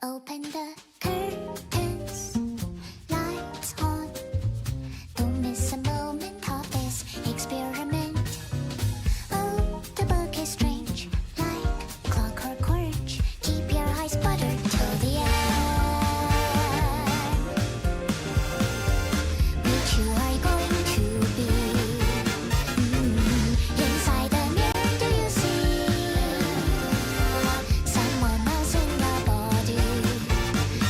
Open the curtains, lights on. Don't miss a moment of this experiment. Oh, the book is strange, like clockwork orange. Keep your eyes buttered till the end. Which you are going to be? Inside the mirror, do you see someone else in the body?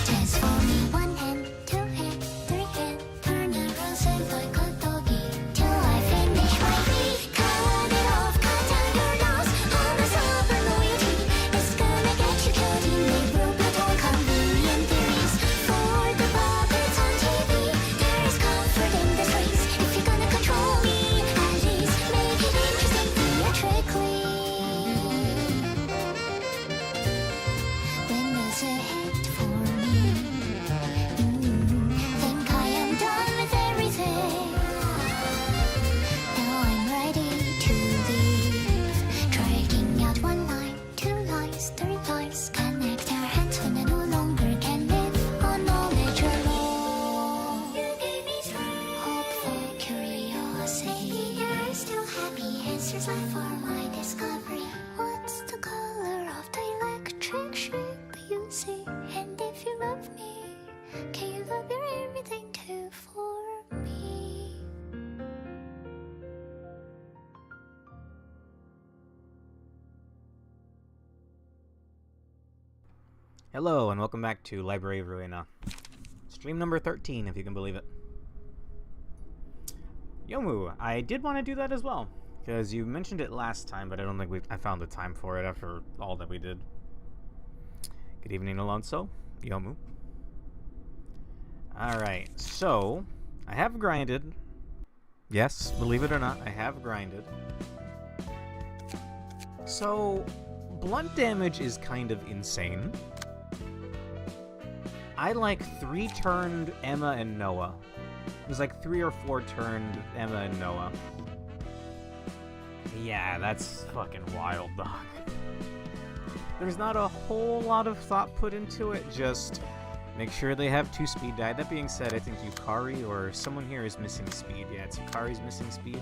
Transforming one hand, two hand, three hand, turning frozen like a doggy till I finish my beat. Cut it off, cut down your nose. All the sober loyalty is gonna get you killed in the robot or convenient theories. For the puppets on TV, there is comfort in this race. If you're gonna control me, at least make it interesting theatrically. When there's a hit for me, think I am done with everything. Now I'm ready to leave. Dragging out one line, two lines, three lines. Connect our hands when I no longer can live on knowledge alone. You gave me hopeful curiosity. There are still happy answers left for my discovery. What's the color of the electric sheep you see? And if you love me, can you love your everything too for me? Hello and welcome back to Library of Ruina. Stream number 13, if you can believe it. Yomu, I did want to do that as well, because you mentioned it last time, but I don't think I found the time for it after all that we did. Good evening, Alonso. Yomu. Alright, so, I have grinded. Yes, believe it or not, I have grinded. So, blunt damage is kind of insane. I like 3-turned Emma and Noah. It was like 3 or 4-turned Emma and Noah. Yeah, that's fucking wild, dog. There's not a whole lot of thought put into it, just make sure they have 2 speed die. That being said, I think Yukari or someone here is missing speed. Yeah, it's Yukari's missing speed.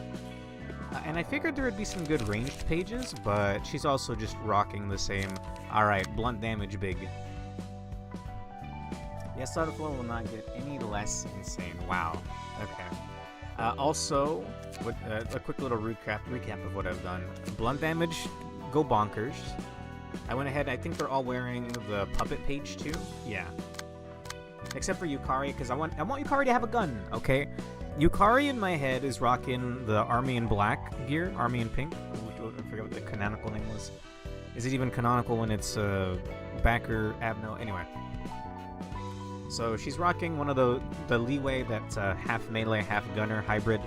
And I figured there would be some good ranged pages, but she's also just rocking the same, alright, blunt damage big. Yes, Autoflow will not get any less insane. Wow. Okay. Also, a quick little recap of what I've done. Blunt damage, go bonkers. I went ahead, I think they're all wearing the puppet page too. Yeah. Except for Yukari, because I want Yukari to have a gun, okay? Yukari in my head is rocking the Army in Black gear, Army in Pink. I forget what the canonical name was. Is it even canonical when it's backer, Abno? Anyway. So she's rocking one of the leeway that's half melee, half gunner hybrid,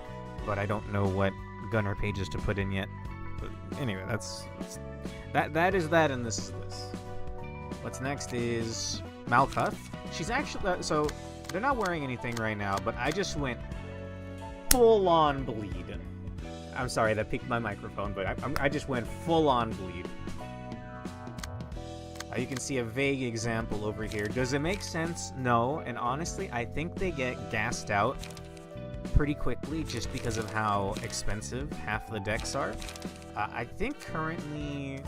but I don't know what gunner pages to put in yet. But anyway, that is that, and this is this. What's next is Malkuth. She's actually so they're not wearing anything right now, but I just went full on bleed. I'm sorry, that peaked my microphone, but I just went full on bleed. You can see a vague example over here. Does it make sense? No. And honestly, I think they get gassed out pretty quickly just because of how expensive half the decks are. I think currently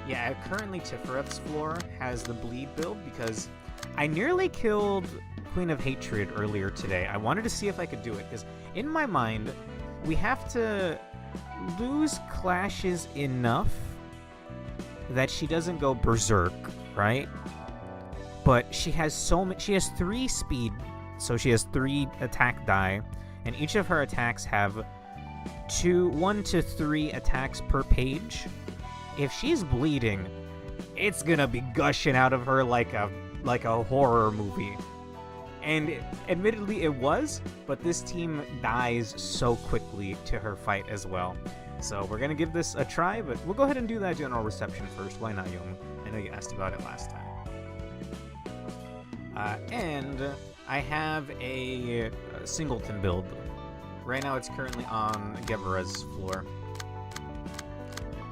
Tiferet floor has the bleed build because I nearly killed Queen of Hatred earlier today. I wanted to see if I could do it because in my mind, we have to lose clashes enough that she doesn't go berserk, right? But she has she has 3 speed, so she has 3 attack die, and each of her attacks have 1 to 3 attacks per page. If she's bleeding, it's gonna be gushing out of her like a horror movie. And admittedly it was, but this team dies so quickly to her fight as well. So we're going to give this a try, but we'll go ahead and do that general reception first. Why not, Young? I know you asked about it last time. And I have a singleton build. Right now it's currently on Gevra's floor.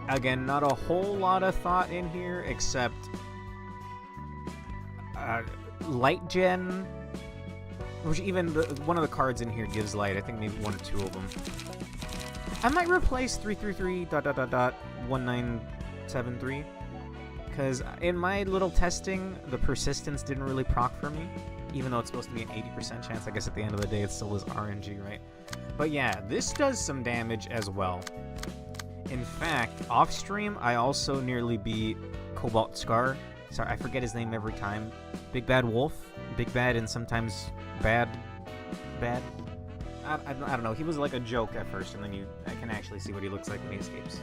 Again, not a whole lot of thought in here, except light gen, which even one of the cards in here gives light. I think maybe 1 or 2 of them. I might replace 333.1973 because in my little testing, the persistence didn't really proc for me, even though it's supposed to be an 80% chance. I guess at the end of the day, it still is RNG, right? But yeah, this does some damage as well. In fact, off stream, I also nearly beat Cobalt Scar. Sorry, I forget his name every time. Big Bad Wolf, Big Bad, and sometimes Bad. I don't know. He was like a joke at first, and then I can actually see what he looks like when he escapes.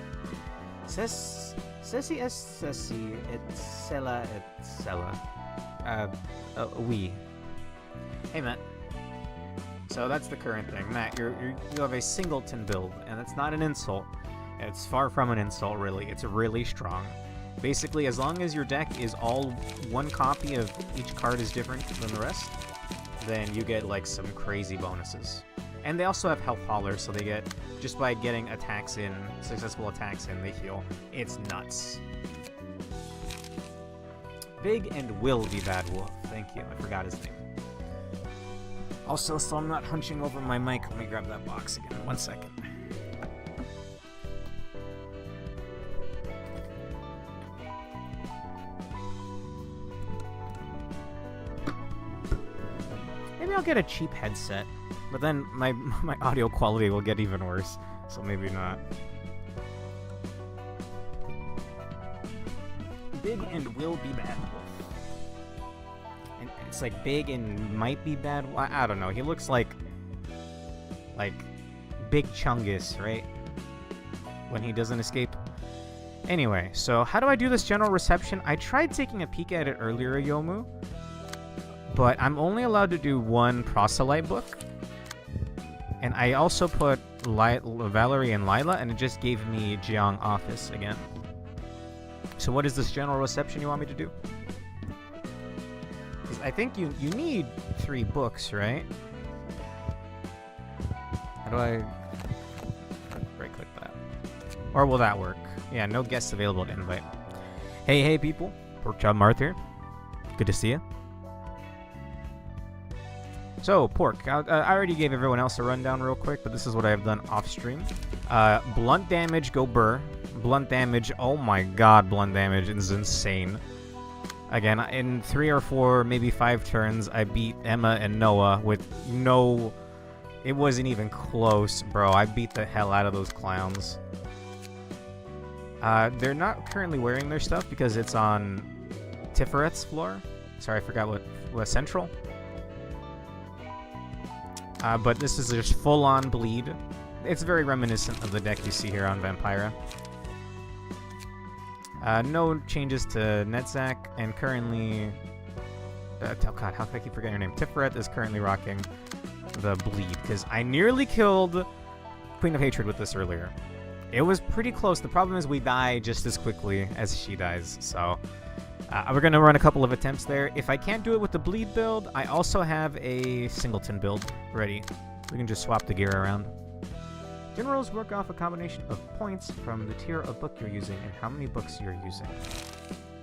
Ceci et ceci et cela et cela. Oui. Hey, Matt. So that's the current thing. Matt, you have a singleton build, and that's not an insult. It's far from an insult, really. It's really strong. Basically, as long as your deck is all one copy of each card is different than the rest, then you get like some crazy bonuses. And they also have health haulers, so they get, just by getting attacks in, successful attacks in, they heal. It's nuts. Big and will be Bad Wolf. Thank you. I forgot his name. Also, so I'm not hunching over my mic, let me grab that box again. 1 second. Maybe I'll get a cheap headset, but then my audio quality will get even worse, so maybe not. Big and will be Bad Wolf. And it's like big and might be bad. I don't know. He looks like Big Chungus, right? When he doesn't escape. Anyway, so how do I do this general reception? I tried taking a peek at it earlier, Yomu, but I'm only allowed to do 1 proselyte book. And I also put Valerie and Lila, and it just gave me Jiang Office again. So what is this general reception you want me to do? Because I think you need 3 books, right? How do I right-click that? Or will that work? Yeah, no guests available to invite. Hey people. Porkchop Marth here. Good to see you. So, Pork, I already gave everyone else a rundown real quick, but this is what I've done off-stream. Blunt damage, go brrrr. Blunt damage, oh my god, blunt damage is insane. Again, in 3 or 4, maybe 5 turns, I beat Emma and Noah with no... It wasn't even close, bro. I beat the hell out of those clowns. They're not currently wearing their stuff because it's on Tifereth's floor. Sorry, I forgot what Central. But this is just full-on bleed. It's very reminiscent of the deck you see here on Vampira. No changes to Netzach, and currently... oh god, how can I keep forgetting her name? Tifereth is currently rocking the bleed, because I nearly killed Queen of Hatred with this earlier. It was pretty close. The problem is we die just as quickly as she dies, so... we're going to run a couple of attempts there. If I can't do it with the bleed build, I also have a singleton build ready. We can just swap the gear around. Generals work off a combination of points from the tier of book you're using and how many books you're using.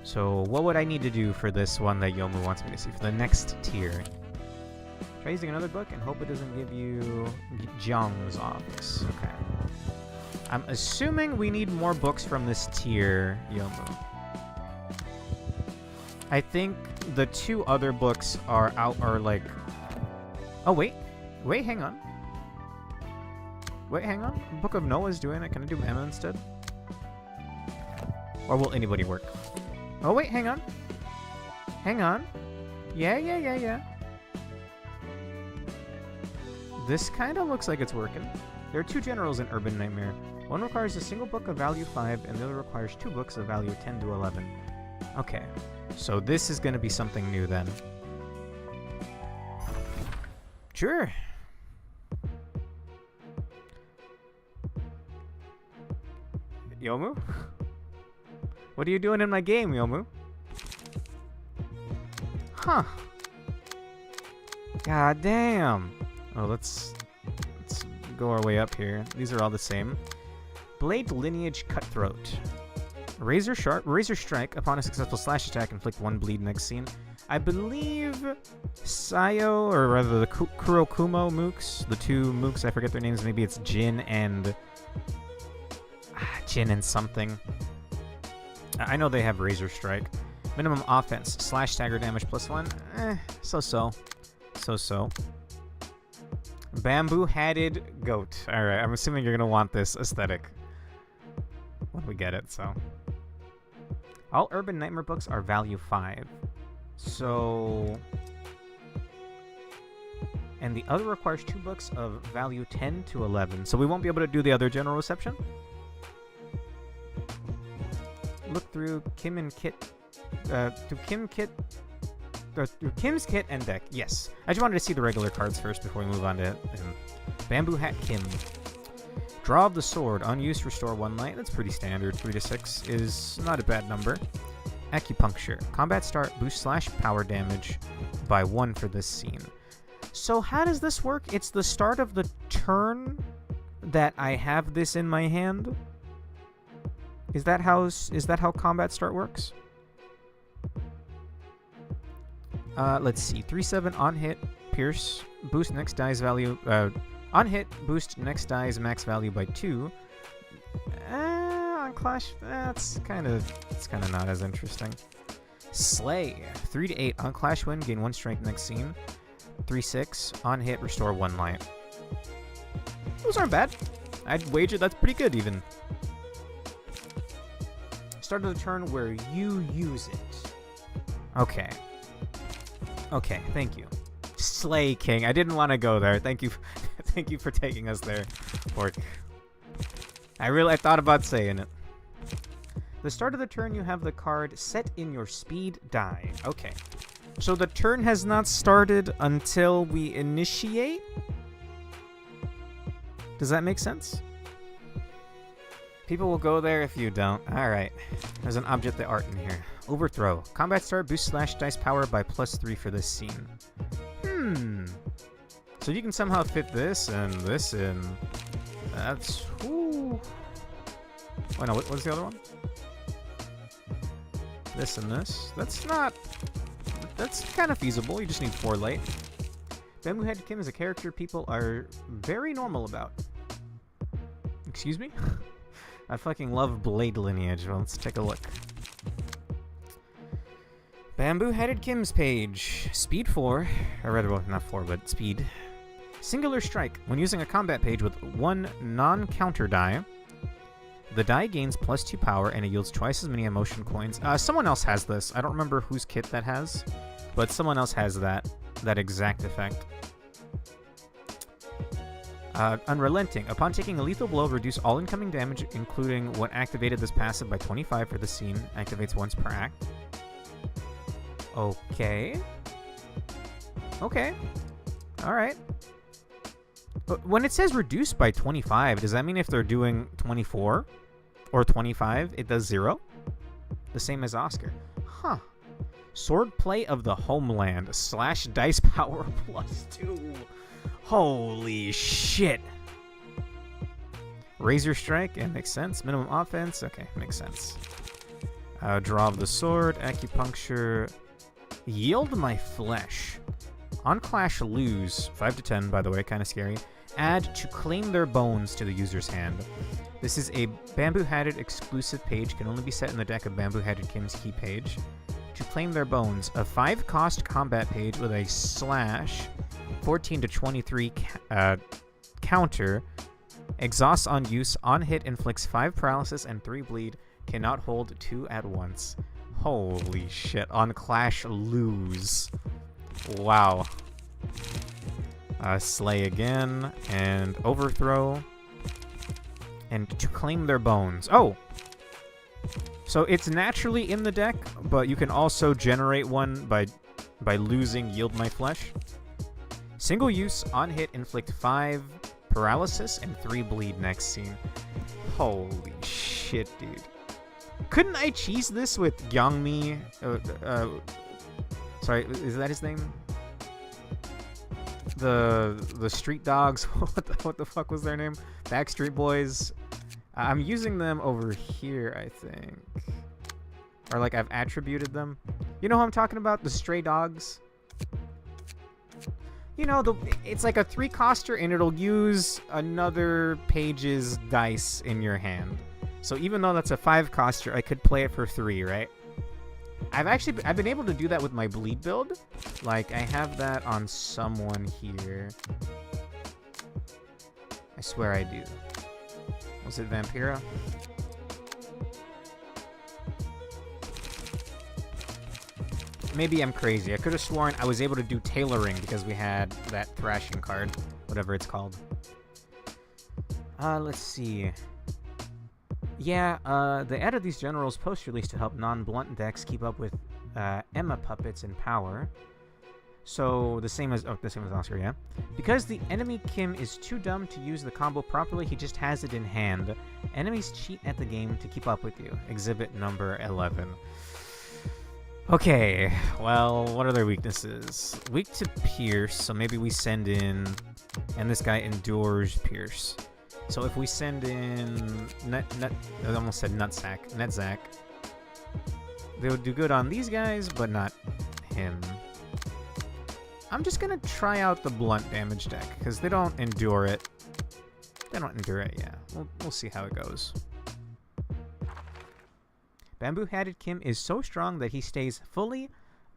So what would I need to do for this one that Yomu wants me to see? For the next tier. Try using another book and hope it doesn't give you Jiang's Office. Okay. I'm assuming we need more books from this tier, Yomu. I think the 2 other books are like... Oh, wait, hang on. Hang on. Book of Noah's doing it. Can I do Emma instead? Or will anybody work? Oh, wait, hang on. Yeah. This kind of looks like it's working. There are 2 generals in Urban Nightmare. One requires a single book of value 5, and the other requires 2 books of value 10 to 11. Okay. So this is going to be something new then. Sure. Yomu? What are you doing in my game, Yomu? Huh. God damn. Oh, let's go our way up here. These are all the same. Blade Lineage Cutthroat. Razor Strike. Upon a successful slash attack, inflict 1 bleed next scene. I believe Sayo, or rather the Kurokumo mooks, the two mooks, I forget their names, maybe it's Jin and something. I know they have Razor Strike. Minimum offense, slash stagger damage +1. So-so. Bamboo-hatted goat. Alright, I'm assuming you're gonna want this aesthetic when we get it, so. All Urban Nightmare books are value 5. So... And the other requires 2 books of value 10 to 11. So we won't be able to do the other general reception. Look through Kim and Kit... through Kim's kit and deck. Yes. I just wanted to see the regular cards first before we move on to it. Bamboo Hat Kim. Draw of the Sword. Unused, restore 1 light. That's pretty standard. 3 to 6 is not a bad number. Acupuncture. Combat start. Boost slash power damage by 1 for this scene. So how does this work? It's the start of the turn that I have this in my hand? Is that how combat start works? Let's see. 3/7 on hit, pierce, boost next die's value. On hit, boost next die's max value by 2. On clash, it's kind of not as interesting. Slay. 3 to 8 on clash win, gain 1 strength next scene. 3/6 on hit, restore 1 light. Those aren't bad. I'd wager that's pretty good even. Start of the turn where you use it. Okay. Okay, thank you. Slay King. I didn't want to go there. Thank you. Thank you for taking us there, Pork. I thought about saying it. The start of the turn, you have the card set in your speed die. Okay. So the turn has not started until we initiate? Does that make sense? People will go there if you don't. Alright. There's an object art in here. Overthrow. Combat start, boost slash dice power by +3 for this scene. So you can somehow fit this and this in. That's... Ooh. Oh no, what's the other one? This and this. That's not... That's kind of feasible. You just need 4 light. Bamboo Head Kim is a character people are very normal about. Excuse me? I fucking love Blade Lineage. Well, let's take a look. Bamboo-Headed Kim's page. Speed 4. Or rather, well, not 4, but speed. Singular Strike. When using a combat page with 1 non-counter die, the die gains +2 power and it yields twice as many emotion coins. Someone else has this. I don't remember whose kit that has, but someone else has that exact effect. Unrelenting. Upon taking a lethal blow, reduce all incoming damage, including what activated this passive by 25 for the scene. Activates once per act. Okay. Okay. Alright. But when it says reduced by 25, does that mean if they're doing 24 or 25, it does 0? The same as Oscar. Huh. Swordplay of the Homeland. Slash dice power +2. Holy shit. Razor Strike, yeah, makes sense. Minimum offense, okay, makes sense. Draw of the Sword, Acupuncture. Yield my flesh. On clash, lose. 5 to 10, by the way, kind of scary. Add to claim their bones to the user's hand. This is a Bamboo-Hatted exclusive page. Can only be set in the deck of Bamboo-Hatted Kim's key page. To claim their bones. A 5-cost combat page with a slash 14 to 23 counter. Exhausts on use. On hit, inflicts 5 paralysis and 3 bleed. Cannot hold 2 at once. Holy shit. On clash, lose. Wow. Slay again. And overthrow. And to claim their bones. Oh! So it's naturally in the deck, but you can also generate one by losing Yield My Flesh. Single use, on hit, inflict 5 paralysis and 3 bleed next scene. Holy shit, dude. Couldn't I cheese this with Yangmi? Sorry, is that his name? The Street Dogs. What the fuck was their name? Backstreet Boys. I'm using them over here, I think. Or like I've attributed them. You know who I'm talking about? The stray dogs. You know, it's like a 3-coster and it'll use another page's dice in your hand. So even though that's a 5-coster, I could play it for 3, right? I've been able to do that with my bleed build. Like I have that on someone here. I swear I do. Was it Vampira? Maybe I'm crazy. I could have sworn I was able to do tailoring because we had that thrashing card, whatever it's called. Let's see. Yeah, they added these generals post-release to help non-blunt decks keep up with Emma puppets in power. So the same as Oscar, yeah. Because the enemy Kim is too dumb to use the combo properly, he just has it in hand. Enemies cheat at the game to keep up with you. Exhibit number 11. Okay, well, what are their weaknesses? Weak to Pierce, so maybe we send in... And this guy endures Pierce. So if we send in... I almost said Netzak. They would do good on these guys, but not him. I'm just gonna try out the blunt damage deck, because they don't endure it. They don't endure it, yeah. We'll see how it goes. Bamboo-Hatted Kim is so strong that he stays fully,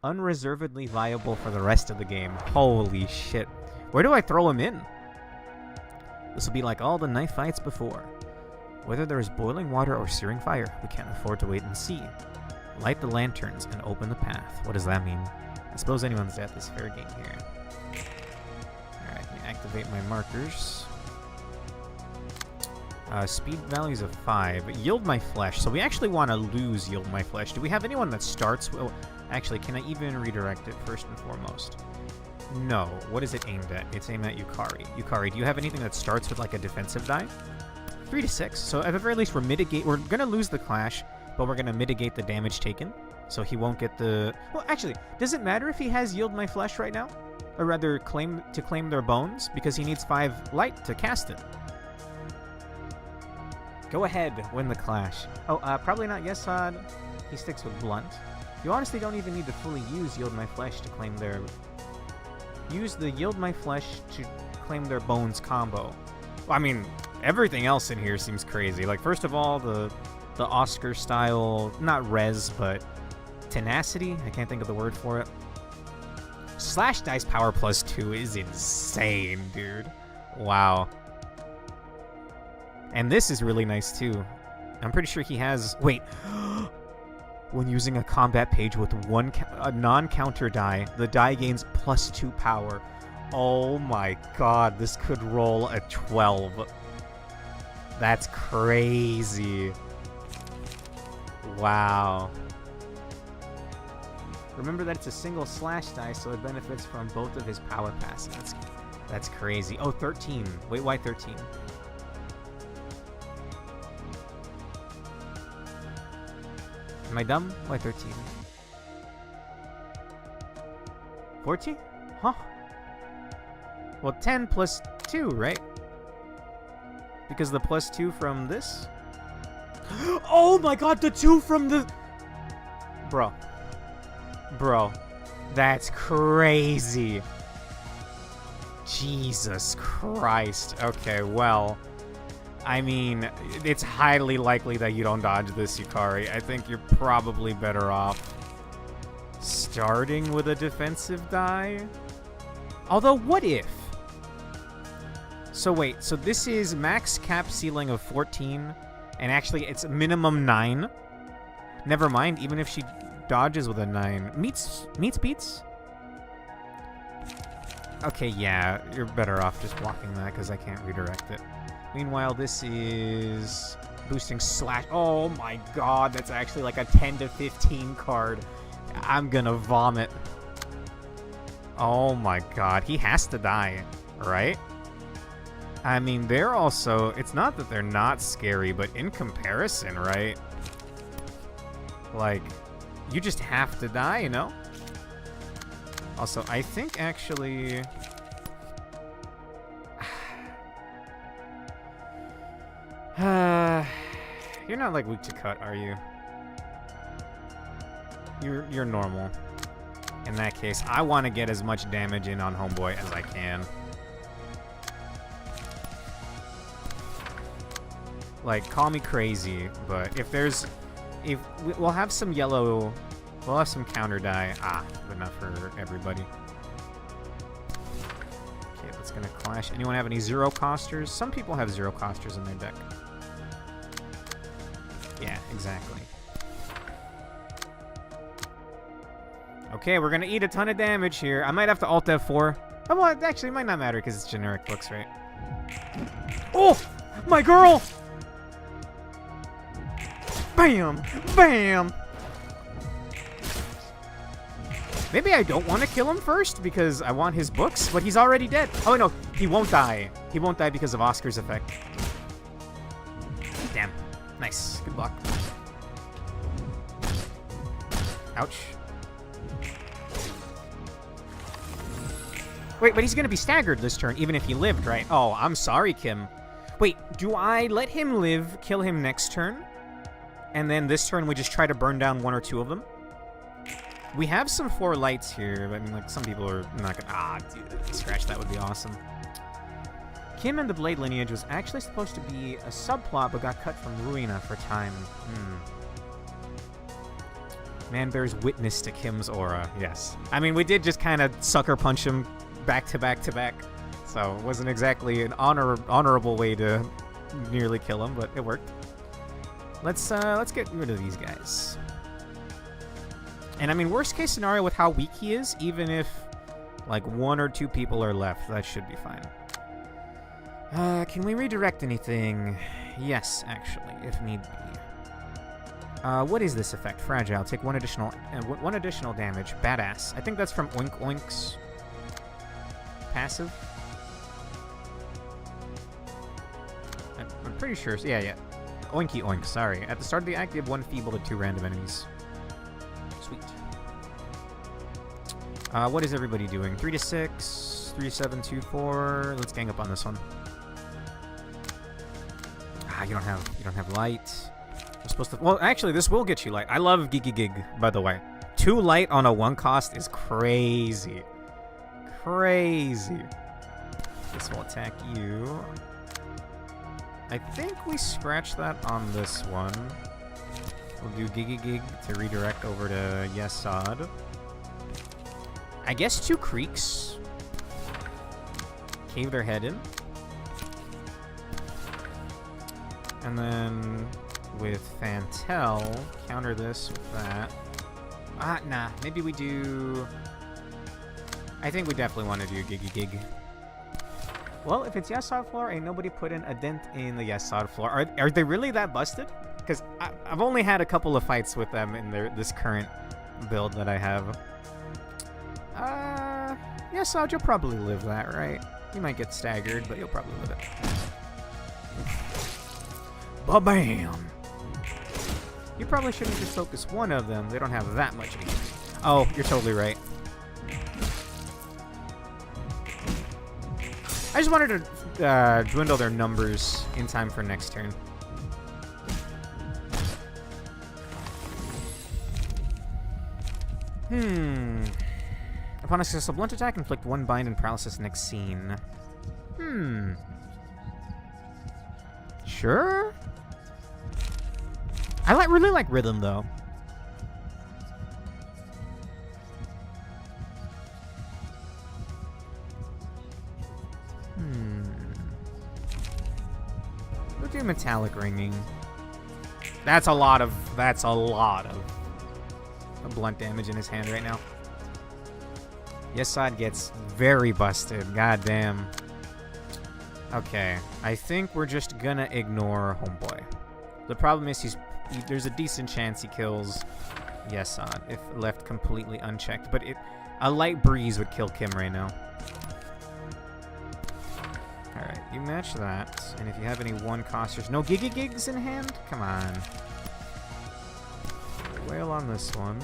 unreservedly viable for the rest of the game. Holy shit. Where do I throw him in? This will be like all the knife fights before. Whether there is boiling water or searing fire, we can't afford to wait and see. Light the lanterns and open the path. What does that mean? I suppose anyone's death is fair game here. Alright, let me activate my markers. Speed values of 5. Yield my flesh. So we actually want to lose Yield my flesh. Do we have anyone that starts... Well, actually, can I even redirect it first and foremost? No. What is it aimed at? It's aimed at Yukari. Yukari, do you have anything that starts with like a defensive die? 3 to 6. So at the very least, we're going to lose the clash, but we're going to mitigate the damage taken. So he won't get the... Well, actually, does it matter if he has Yield my flesh right now? Or rather, claim their bones? Because he needs 5 light to cast it. Go ahead, win the clash. Oh, probably not Yesod. He sticks with blunt. You honestly don't even need to fully use Yield my flesh to claim their... Use the Yield my flesh to claim their bones combo. Well, I mean, everything else in here seems crazy. Like, first of all, the Oscar style, not res, but tenacity. I can't think of the word for it. Slash dice power +2 is insane, dude. Wow. And this is really nice, too. I'm pretty sure he has... Wait. When using a combat page with a non-counter die, the die gains +2 power. Oh my god, this could roll a 12. That's crazy. Wow. Remember that it's a single slash die, so it benefits from both of his power passes. That's crazy. Oh, 13. Wait, why 13? Am I dumb? Why 13? 14? Huh? Well, 10 plus 2, right? Because the +2 from this? Oh my god, the 2 from the... Bro. That's crazy. Jesus Christ. Okay, well... I mean, it's highly likely that you don't dodge this, Yukari. I think you're probably better off starting with a defensive die. Although, what if? So wait, so this is max cap ceiling of 14, and actually it's minimum 9? Never mind, even if she dodges with a 9. Meets beats? Okay, yeah, you're better off just blocking that because I can't redirect it. Meanwhile, this is boosting slash. Oh my god, that's actually like a 10 to 15 card. I'm gonna vomit. Oh my god, he has to die, right? I mean, they're also... It's not that they're not scary, but in comparison, right? Like, you just have to die, you know? Also, I think actually... You're not like weak to cut, are you? You're normal. In that case, I want to get as much damage in on Homeboy as I can. Like, call me crazy, but if we'll have some yellow, we'll have some counter die. But not for everybody. Okay, that's gonna clash. Anyone have any zero costers? Some people have zero costers in their deck. Yeah, exactly. Okay, we're gonna eat a ton of damage here. I might have to Alt F4. Oh, well, actually, it might not matter because it's generic books, right? Oh, my girl! Bam! Bam! Maybe I don't want to kill him first because I want his books, but he's already dead. Oh, no, he won't die. He won't die because of Oscar's effect. Damn. Nice. Good luck. Ouch. Wait, but he's going to be staggered this turn, even if he lived, right? Oh, I'm sorry, Kim. Wait, do I let him live, kill him next turn? And then this turn we just try to burn down one or two of them? We have some 4 lights here. I mean, like, some people are not going to... dude, scratch that would be awesome. Kim and the Blade lineage was actually supposed to be a subplot, but got cut from Ruina for time. Man bears witness to Kim's aura, yes. I mean, we did just kind of sucker punch him back to back to back, so it wasn't exactly an honorable way to nearly kill him, but it worked. Let's get rid of these guys. And I mean, worst case scenario with how weak he is, even if like 1 or 2 people are left, that should be fine. Can we redirect anything? Yes, actually, if need be. What is this effect? Fragile. Take 1 additional damage. Badass. I think that's from Oink Oink's passive. I'm pretty sure. Yeah. Oinky Oink, sorry. At the start of the act, you have 1 feeble to 2 random enemies. Sweet. What is everybody doing? 3 to 6, 3, 7, 2, 4. Let's gang up on this one. You don't have light. We're supposed to. Well, actually, this will get you light. I love Giggy Gig, by the way. 2 light on a 1 cost is crazy. Crazy. This will attack you. I think we scratch that on this one. We'll do Giggy Gig to redirect over to Yesod. I guess 2 creeks. Cave their head in. And then with Fantel, counter this with that. Nah. Maybe we do... I think we definitely want to do Giggy Gig. Well, if it's Yesod floor, ain't nobody put in a dent in the Yesod floor. Are they really that busted? Because I've only had a couple of fights with them in this current build that I have. Yesod, you'll probably live that, right? You might get staggered, but you'll probably live it. Ba-bam! You probably shouldn't just focus 1 of them. They don't have that much HP. Oh, you're totally right. I just wanted to dwindle their numbers in time for next turn. Upon a successful blunt attack, inflict 1 bind and paralysis next scene. Sure? I really like rhythm, though. We'll do metallic ringing. That's a lot of blunt damage in his hand right now. Yesod gets very busted. God damn. Okay, I think we're just gonna ignore Homeboy. The problem is there's a decent chance he kills Yesod if left completely unchecked, but a light breeze would kill Kim right now. Alright, you match that, and if you have any 1 costers... No Giggy Gigs in hand? Come on. Whale on this one.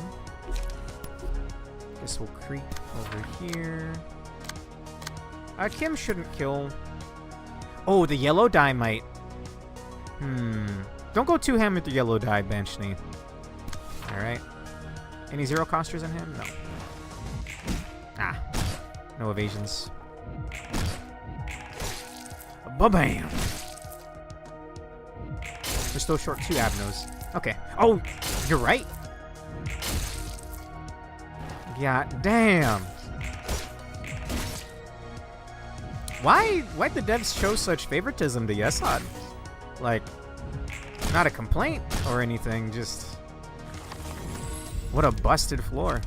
Guess we'll creep over here. Kim shouldn't kill... Oh, the yellow die might... Don't go too ham with the yellow dye, Banshee. Alright. Any zero costers in him? No. Ah. No evasions. Ba-bam! They're still short 2 Abnos. Okay. Oh! You're right! God damn! Why'd the devs show such favoritism to Yesod? Like, not a complaint or anything, just... What a busted floor.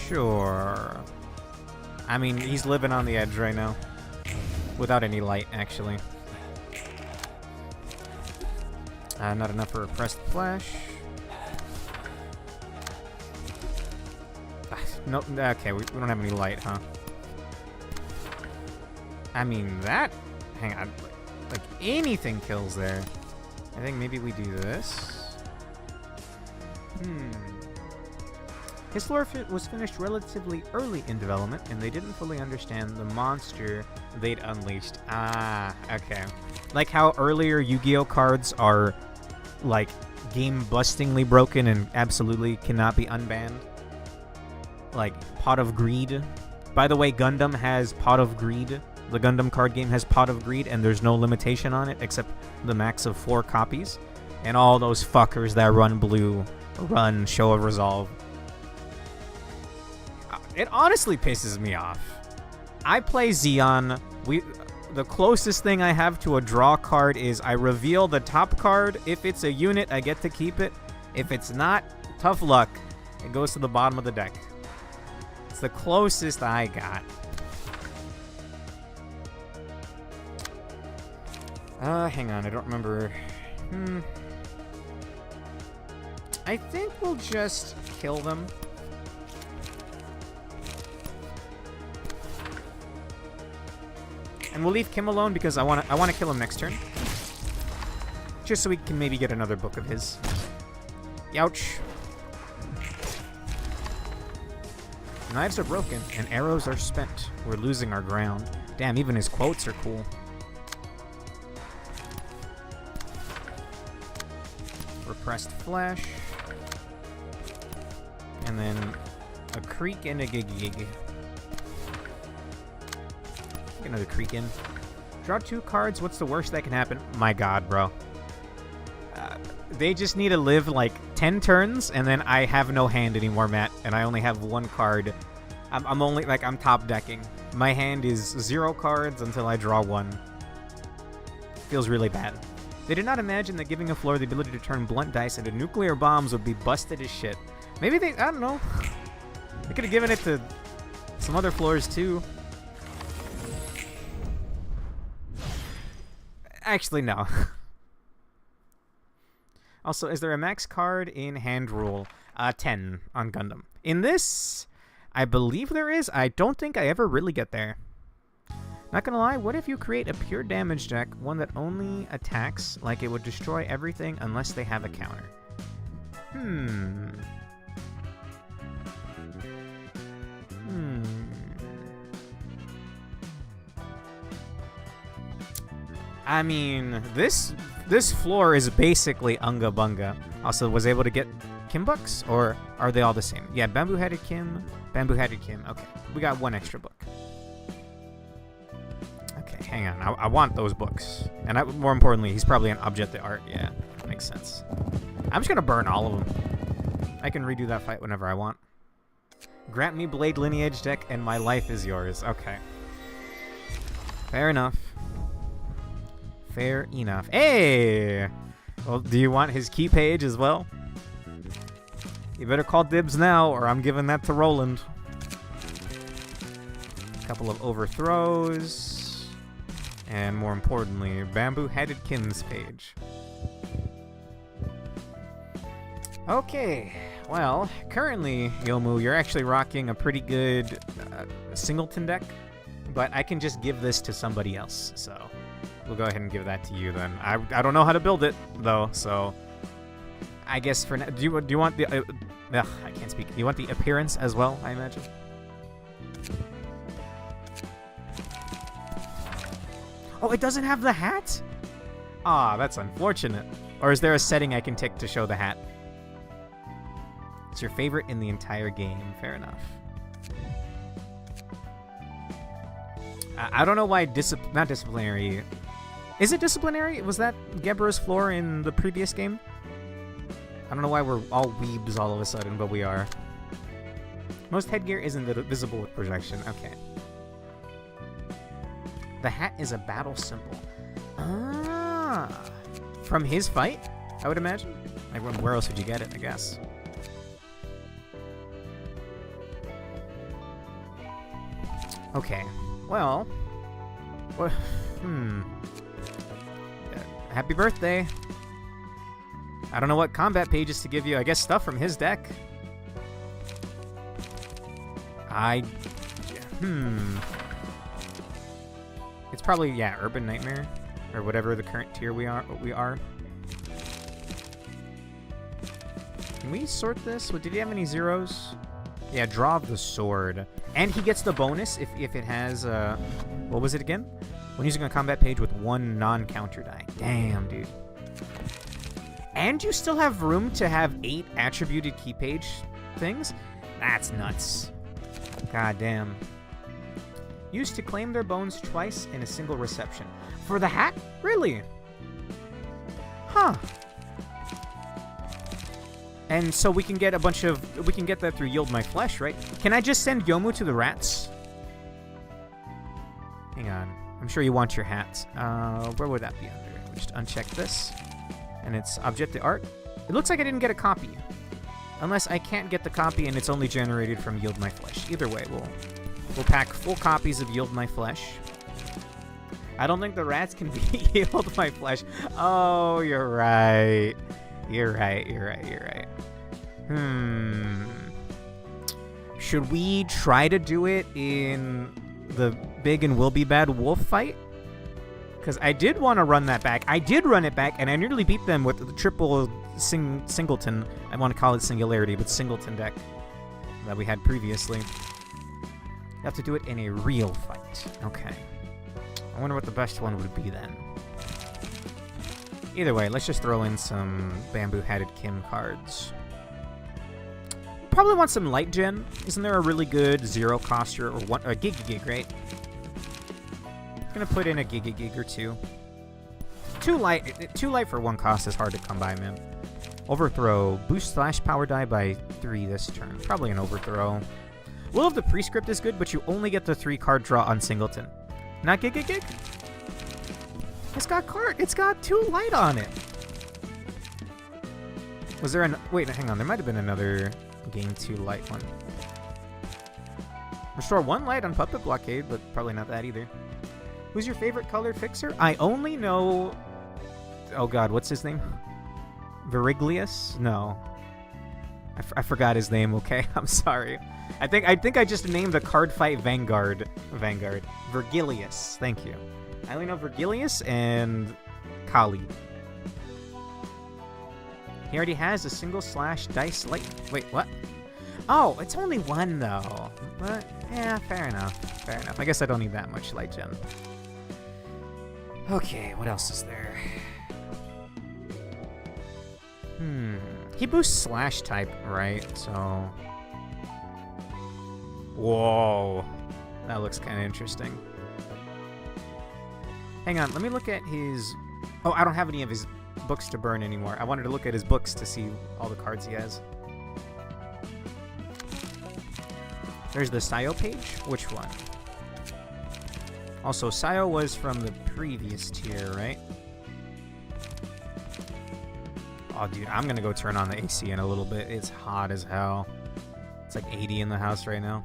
Sure. I mean, he's living on the edge right now. Without any light, actually. Not enough for repressed flash. No, okay, we don't have any light, huh? I mean, that... Hang on. Like, anything kills there. I think maybe we do this. His lore was finished relatively early in development, and they didn't fully understand the monster they'd unleashed. Ah, okay. Like how earlier Yu-Gi-Oh cards are, like, game-bustingly broken and absolutely cannot be unbanned. Like, Pot of Greed. By the way, Gundam has Pot of Greed. The Gundam card game has Pot of Greed, and there's no limitation on it except the max of 4 copies. And all those fuckers that run blue run Show of Resolve. It honestly pisses me off. I play Xeon. The closest thing I have to a draw card is I reveal the top card. If it's a unit, I get to keep it. If it's not, tough luck. It goes to the bottom of the deck. It's the closest I got. Hang on, I don't remember. I think we'll just kill them. And we'll leave Kim alone because I want to kill him next turn. Just so we can maybe get another book of his. Youch. Knives are broken and arrows are spent. We're losing our ground. Damn, even his quotes are cool. Repressed flash. And then a creek and a gig. Get another creek in. Draw 2 cards. What's the worst that can happen? My god, bro. They just need to live like 10 turns, and then I have no hand anymore, Matt, and I only have 1 card. I'm only, like, I'm top decking. My hand is 0 cards until I draw 1. Feels really bad. They did not imagine that giving a floor the ability to turn blunt dice into nuclear bombs would be busted as shit. Maybe they, I don't know. They could have given it to some other floors, too. Actually, no. Also, is there a max card in hand rule? 10 on Gundam. In this, I believe there is. I don't think I ever really get there. Not gonna lie, what if you create a pure damage deck, one that only attacks like it would destroy everything unless they have a counter? I mean, this floor is basically Unga Bunga. Also, was able to get Kim books, or are they all the same? Yeah, Bamboo-Headed Kim, Bamboo-Headed Kim. Okay, we got 1 extra book. Okay, hang on. I want those books. And more importantly, he's probably an object of art. Yeah, makes sense. I'm just going to burn all of them. I can redo that fight whenever I want. Grant me Blade Lineage deck and my life is yours. Okay. Fair enough. Fair enough. Hey! Well, do you want his key page as well? You better call dibs now, or I'm giving that to Roland. A couple of overthrows. And more importantly, Bamboo-Headed Kim's page. Okay, well, currently, Yomu, you're actually rocking a pretty good singleton deck, but I can just give this to somebody else, so we'll go ahead and give that to you then. I don't know how to build it, though, so I guess for now, do you want the, I can't speak. Do you want the appearance as well, I imagine? Oh, it doesn't have the hat? Ah, that's unfortunate. Or is there a setting I can tick to show the hat? It's your favorite in the entire game. Fair enough. I don't know why not disciplinary. Is it disciplinary? Was that Gebra's floor in the previous game? I don't know why we're all weebs all of a sudden, but we are. Most headgear isn't visible with projection. Okay. The hat is a battle symbol. Ah. From his fight, I would imagine. Like, where else would you get it, I guess? Okay. Well. Happy birthday. I don't know what combat pages to give you. I guess stuff from his deck. It's probably, yeah, Urban Nightmare. Or whatever the current tier we are. Can we sort this? Did he have any zeros? Yeah, draw of the sword. And he gets the bonus if it has, what was it again? When using a combat page with one non-counter die. Damn, dude. And you still have room to have 8 attributed key page things? That's nuts. God damn. Used to claim their bones twice in a single reception. For the hat? Really? Huh. And so we can get a bunch of... We can get that through Yield My Flesh, right? Can I just send Yomu to the rats? Hang on. I'm sure you want your hat. Where would that be under? Let me just uncheck this. And it's Object Art. It looks like I didn't get a copy. Unless I can't get the copy and it's only generated from Yield My Flesh. Either way, we'll pack full copies of Yield My Flesh. I don't think the rats can be Yield My Flesh. Oh, you're right. You're right. Should we try to do it in the Big and Will Be Bad Wolf fight? Because I did want to run that back. I did run it back, and I nearly beat them with the triple singleton. I want to call it singularity, but singleton deck that we had previously. You have to do it in a real fight. Okay. I wonder what the best one would be then. Either way, let's just throw in some Bamboo-Hatted Kim cards. Probably want some light gen. Isn't there a really good zero coster or one a gig, right? Gonna put in a gig or two. Too light for one cost is hard to come by, man. Overthrow. Boost / power die by 3 this turn. Probably an overthrow. Will of the Prescript is good, but you only get the 3 card draw on singleton. Not gig. It's got 2 light on it. Was there wait, hang on. There might have been another gain 2 light one. Restore 1 light on Puppet Blockade, but probably not that either. Who's your favorite colored fixer? I only know... Oh god, what's his name? Veriglius? No. I forgot his name, okay? I'm sorry. I think I just named the card fight Vanguard. Vergilius. Thank you. I only know Vergilius and Kali. He already has a single / dice light. Wait, what? Oh, it's only 1 though. But yeah, fair enough. I guess I don't need that much light gem. Okay, what else is there? He boosts / type, right? So... Whoa. That looks kind of interesting. Hang on, let me look at his... Oh, I don't have any of his books to burn anymore. I wanted to look at his books to see all the cards he has. There's the Sayo page. Which one? Also, Sayo was from the previous tier, right? Oh, dude, I'm gonna go turn on the AC in a little bit. It's hot as hell. It's like 80 in the house right now.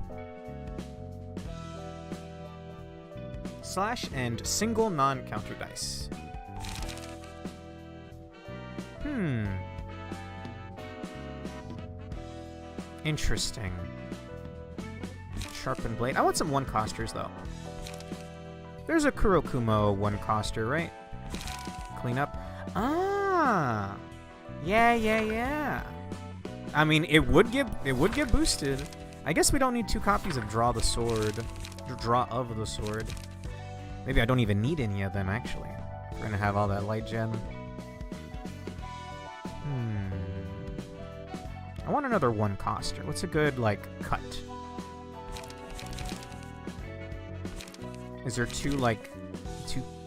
/ and single non-counter dice. Interesting. Sharpened blade. I want some 1-costers, though. There's a Kurokumo 1-coster, right? Clean up. Ah! Yeah. I mean, it would get boosted. I guess we don't need 2 copies of Draw of the Sword. Maybe I don't even need any of them, actually. We're gonna have all that light gen. I want another one coster. What's a good, like, cut? Is there two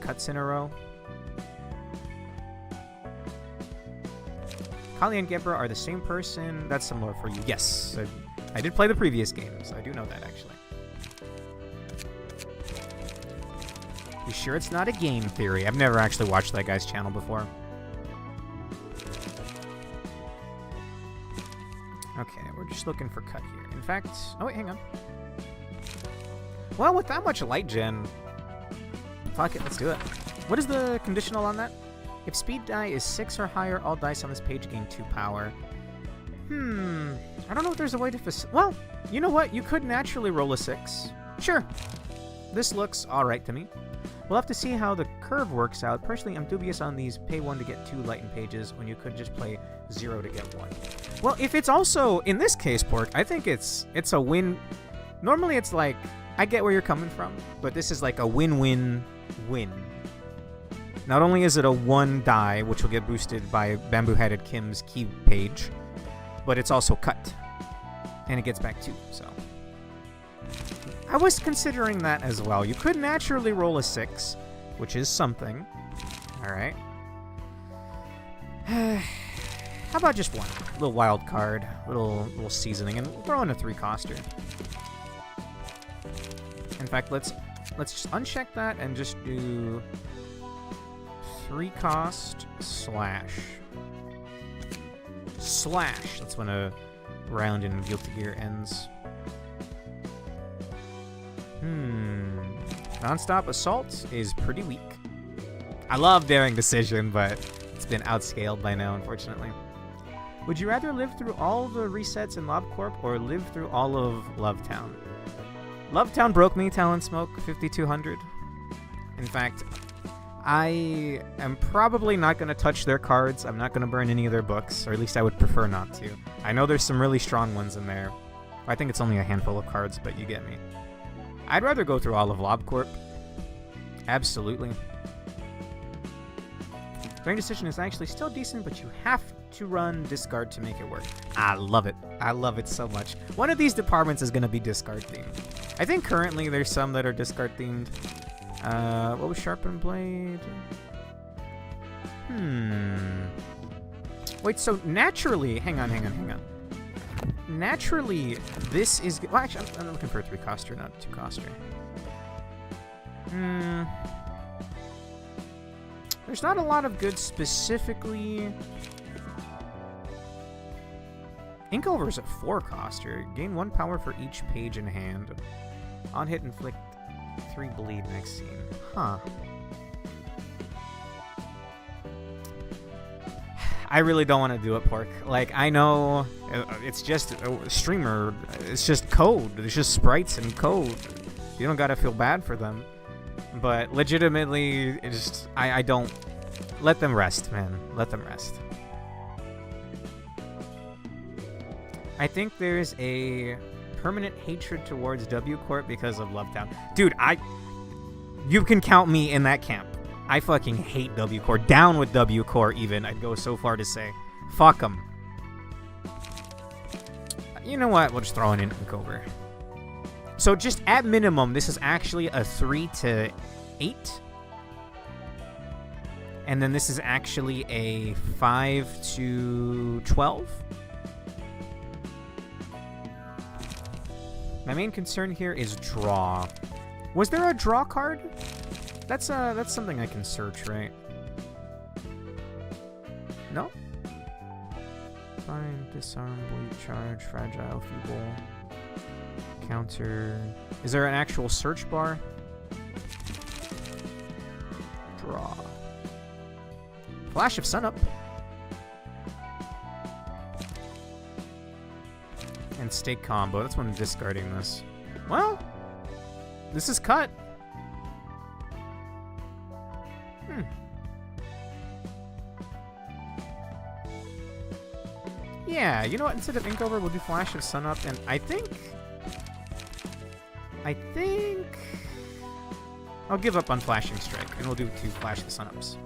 cuts in a row? Kali and Gebra are the same person. That's similar for you. Yes, I did play the previous games. I do know that, actually. You sure it's not a game theory? I've never actually watched that guy's channel before. Okay, we're just looking for cut here. In fact, oh wait, hang on. Well, with that much light gen, fuck it, let's do it. What is the conditional on that? If speed die is 6 or higher, all dice on this page gain 2 power. I don't know if there's a way to well, you know what? You could naturally roll a 6. Sure. This looks alright to me. We'll have to see how the curve works out. Personally, I'm dubious on these pay 1 to get 2 lightened pages when you could just play 0 to get 1. Well, if it's also, in this case, Pork, I think it's a win. Normally it's like, I get where you're coming from, but this is like a win-win-win. Not only is it a 1 die, which will get boosted by Bamboo-Headed Kim's key page, but it's also cut. And it gets back 2, so. I was considering that as well. You could naturally roll a 6, which is something. Alright. How about just one? A little wild card, little seasoning, and we'll throw in a 3-coster. In fact, let's just uncheck that and just do 3-cost slash. That's when a round in Guilty Gear ends. Non-stop assault is pretty weak. I love Daring Decision, but it's been outscaled by now, unfortunately. Would you rather live through all the resets in LobCorp or live through all of Lovetown? Lovetown broke me, Talon Smoke, 5200. In fact, I am probably not going to touch their cards. I'm not going to burn any of their books, or at least I would prefer not to. I know there's some really strong ones in there. I think it's only a handful of cards, but you get me. I'd rather go through all of LobCorp. Absolutely. Daring Decision is actually still decent, but you have to run discard to make it work. I love it. I love it so much. One of these departments is going to be discard themed. I think currently there's some that are discard themed. What was Sharpened Blade? Wait, so naturally, hang on. Naturally, this is... Well, actually, I'm looking for a 3-coster, not a 2-coster. There's not a lot of good specifically... Inkover's a 4-coster. Gain 1 power for each page in hand. On hit, inflict 3 bleed next scene. Huh. I really don't want to do it, Pork. Like, I know it's just a streamer. It's just code. It's just sprites and code. You don't gotta feel bad for them. But legitimately, it's just, I don't... Let them rest, man. Let them rest. I think there's a permanent hatred towards W Corp because of Lovetown. Dude, you can count me in that camp. I fucking hate W Corp. Down with W Corp, even. I'd go so far to say. Fuck them. You know what? We'll just throw in an Inkover. So just at minimum, this is actually a 3 to 8. And then this is actually a 5 to 12. My main concern here is draw. Was there a draw card? That's something I can search, right? No? Find, disarm, bleed, charge, fragile, feeble, counter. Is there an actual search bar? Draw. Flash of Sunup. And Stake Combo. That's when I'm discarding this. Well, this is cut. Yeah, you know what? Instead of Inkover, we'll do Flash of Sunup, and I think... I'll give up on Flashing Strike, and we'll do 2 Flash the Sun-Ups.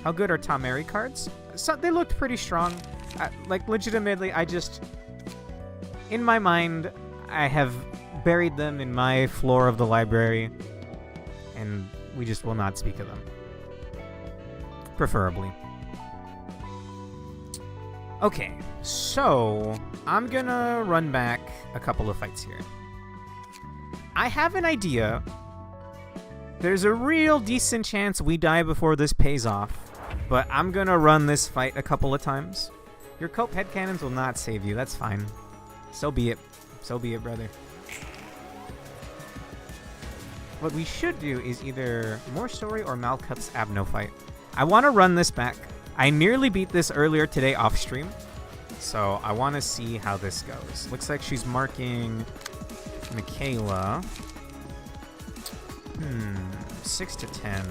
How good are Tameri cards? So, they looked pretty strong. Like, legitimately, I just... In my mind, I have buried them in my floor of the library, and we just will not speak of them. Preferably. Okay, so I'm gonna run back a couple of fights here. I have an idea. There's a real decent chance we die before this pays off, but I'm gonna run this fight a couple of times. Your Cope headcannons will not save you, that's fine. So be it. So be it, brother. What we should do is either more story or Malkuth's Abno fight. I want to run this back. I nearly beat this earlier today off stream, so I want to see how this goes. Looks like she's marking Michaela. 6 to 10.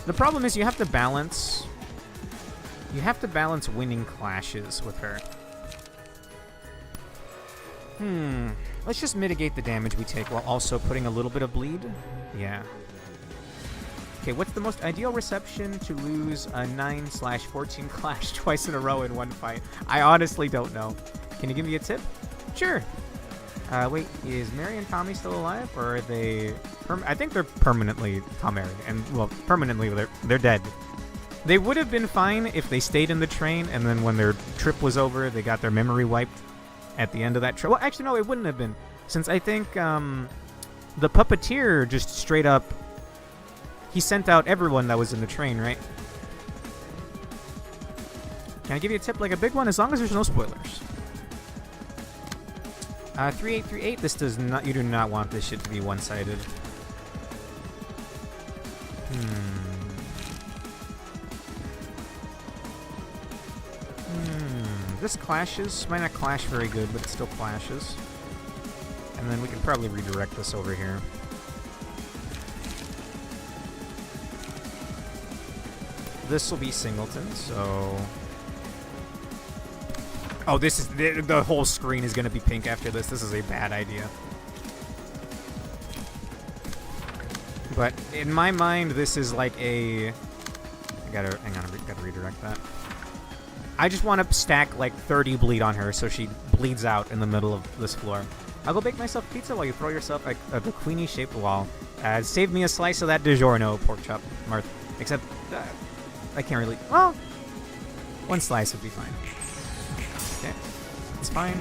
The problem is you have to balance... You have to balance winning clashes with her. Let's just mitigate the damage we take while also putting a little bit of bleed. Yeah. Okay, what's the most ideal reception to lose a 9/14 clash twice in a row in one fight? I honestly don't know. Can you give me a tip? Sure. Wait, is Mary and Tommy still alive, or are they... I think they're permanently Tommy, and, well, permanently they're dead. They would have been fine if they stayed in the train, and then when their trip was over, they got their memory wiped at the end of that trip. Well, actually, no, it wouldn't have been, since I think the puppeteer just straight up... He sent out everyone that was in the train, right? Can I give you a tip like a big one? As long as there's no spoilers. 3838, this does not... You do not want this shit to be one-sided. This clashes. Might not clash very good, but it still clashes. And then we can probably redirect this over here. This will be Singleton, so... Oh, this is... The whole screen is going to be pink after this. This is a bad idea. But in my mind, this is like a... Hang on, I gotta redirect that. I just want to stack like 30 bleed on her so she bleeds out in the middle of this floor. I'll go bake myself pizza while you throw yourself a bikini-shaped wall. Save me a slice of that DiGiorno pork chop, Marth. Except, I can't really... Well, one slice would be fine. Okay, it's fine.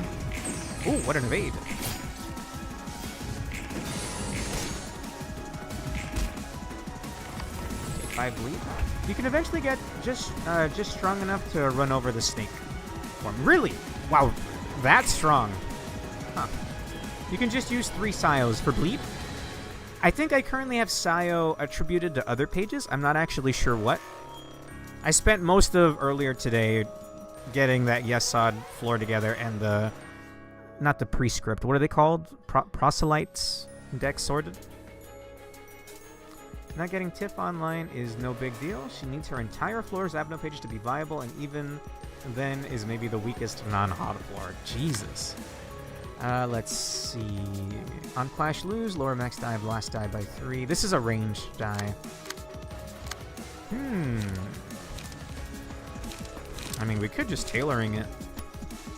Ooh, what an evade. Okay, 5 bleed. You can eventually get just strong enough to run over the snake form. Really? Wow, that's strong. Huh. You can just use 3 Sios for bleed. I think I currently have Sio attributed to other pages. I'm not actually sure what. I spent most of earlier today getting that Yesod floor together and the... Not the prescript. What are they called? Proselytes deck sorted? Not getting Tiff online is no big deal. She needs her entire floor's Abno pages to be viable, and even then is maybe the weakest non-hot floor. Jesus. Let's see. On Clash lose, lower max die, blast die by 3. This is a ranged die. I mean, we could just tailoring it.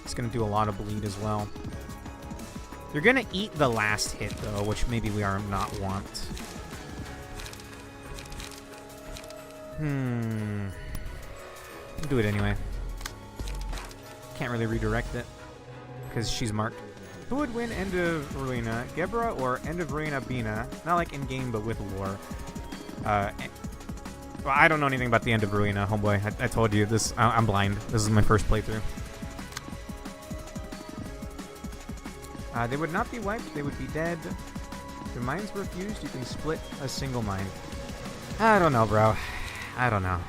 It's going to do a lot of bleed as well. You're going to eat the last hit, though, which maybe we are not want. Do it anyway. Can't really redirect it because she's marked. Who would win End of Ruina, Gebra or End of Ruina Bina? Not like in game, but with lore. Well, I don't know anything about the End of Ruina, homeboy. I told you this. I'm blind. This is my first playthrough. They would not be wiped. They would be dead. If your mines were fused, you can split a single mine. I don't know, bro. I don't know.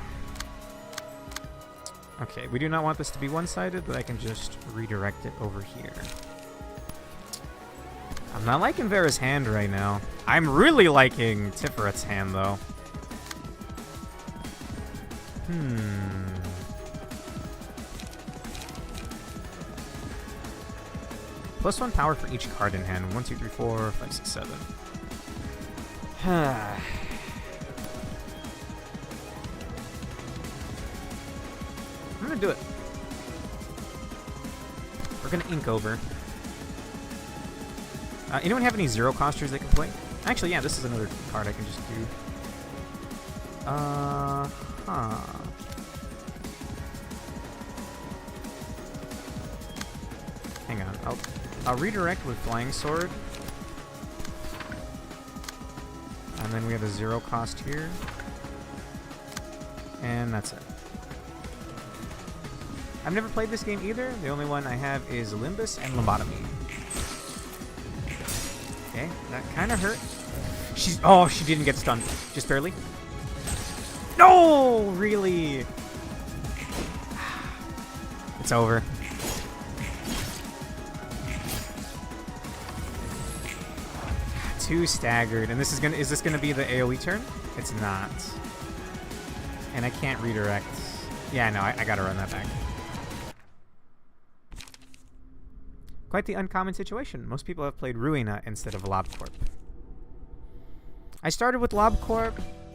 Okay, we do not want this to be one-sided, but I can just redirect it over here. I'm not liking Vera's hand right now. I'm really liking Tiferet hand, though. +1 power for each card in hand. 1, 2, 3, 4, 5, 6, 7. gonna do it. We're gonna ink over. Anyone have any zero costers they can play? Actually, yeah, this is another card I can just do. Hang on, I'll redirect with Flying Sword. And then we have a zero cost here. And that's it. I've never played this game either. The only one I have is Limbus and Lobotomy. Okay, that kind of hurt. Oh, she didn't get stunned. Just barely. No, really? It's over. Two staggered, and is this gonna be the AoE turn? It's not. And I can't redirect. Yeah, no, I gotta run that back. Quite the uncommon situation. Most people have played Ruina instead of LobCorp. I started with LobCorp,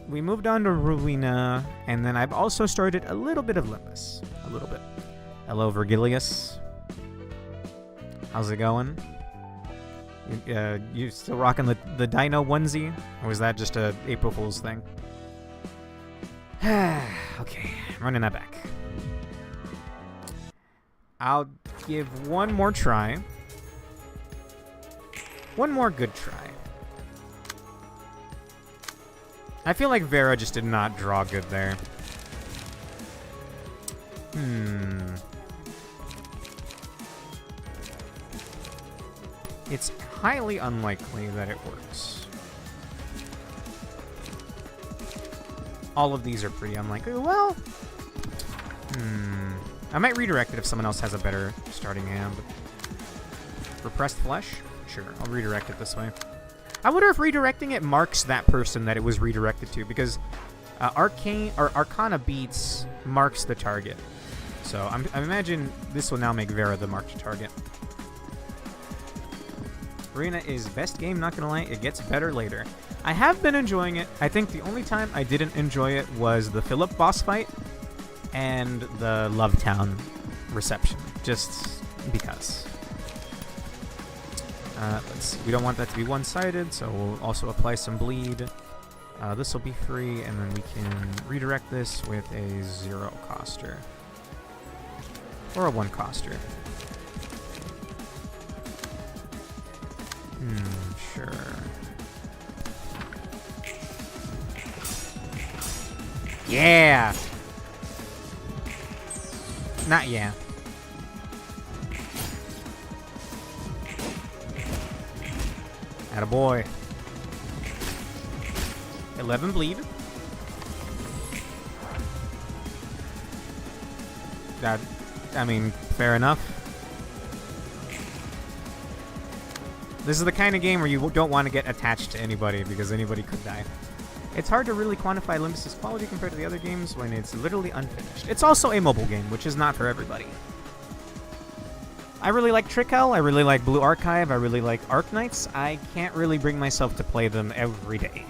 we moved on to Ruina, and then I've also started a little bit of Limbus. A little bit. Hello, Virgilius. How's it going? You still rocking the Dino onesie? Or was that just a April Fool's thing? Okay, I'm running that back. I'll give one more try. One more good try. I feel like Vera just did not draw good there. It's highly unlikely that it works. All of these are pretty unlikely. Well, I might redirect it if someone else has a better starting hand. Repressed Flesh? Sure, I'll redirect it this way. I wonder if redirecting it marks that person that it was redirected to, because Arcana Beats marks the target. So I imagine this will now make Vera the marked target. Ruina is best game, not gonna lie, it gets better later. I have been enjoying it. I think the only time I didn't enjoy it was the Philip boss fight and the Love Town reception, just because. Let's see, we don't want that to be one-sided, so we'll also apply some bleed. This will be free, and then we can redirect this with a zero coster. Or a one coster. Sure. Yeah! Not yeah. Attaboy. 11 bleed. That, I mean, fair enough. This is the kind of game where you don't want to get attached to anybody because anybody could die. It's hard to really quantify Limbus' quality compared to the other games when it's literally unfinished. It's also a mobile game, which is not for everybody. I really like Trick Hell, I really like Blue Archive, I really like Arknights. I can't really bring myself to play them every day.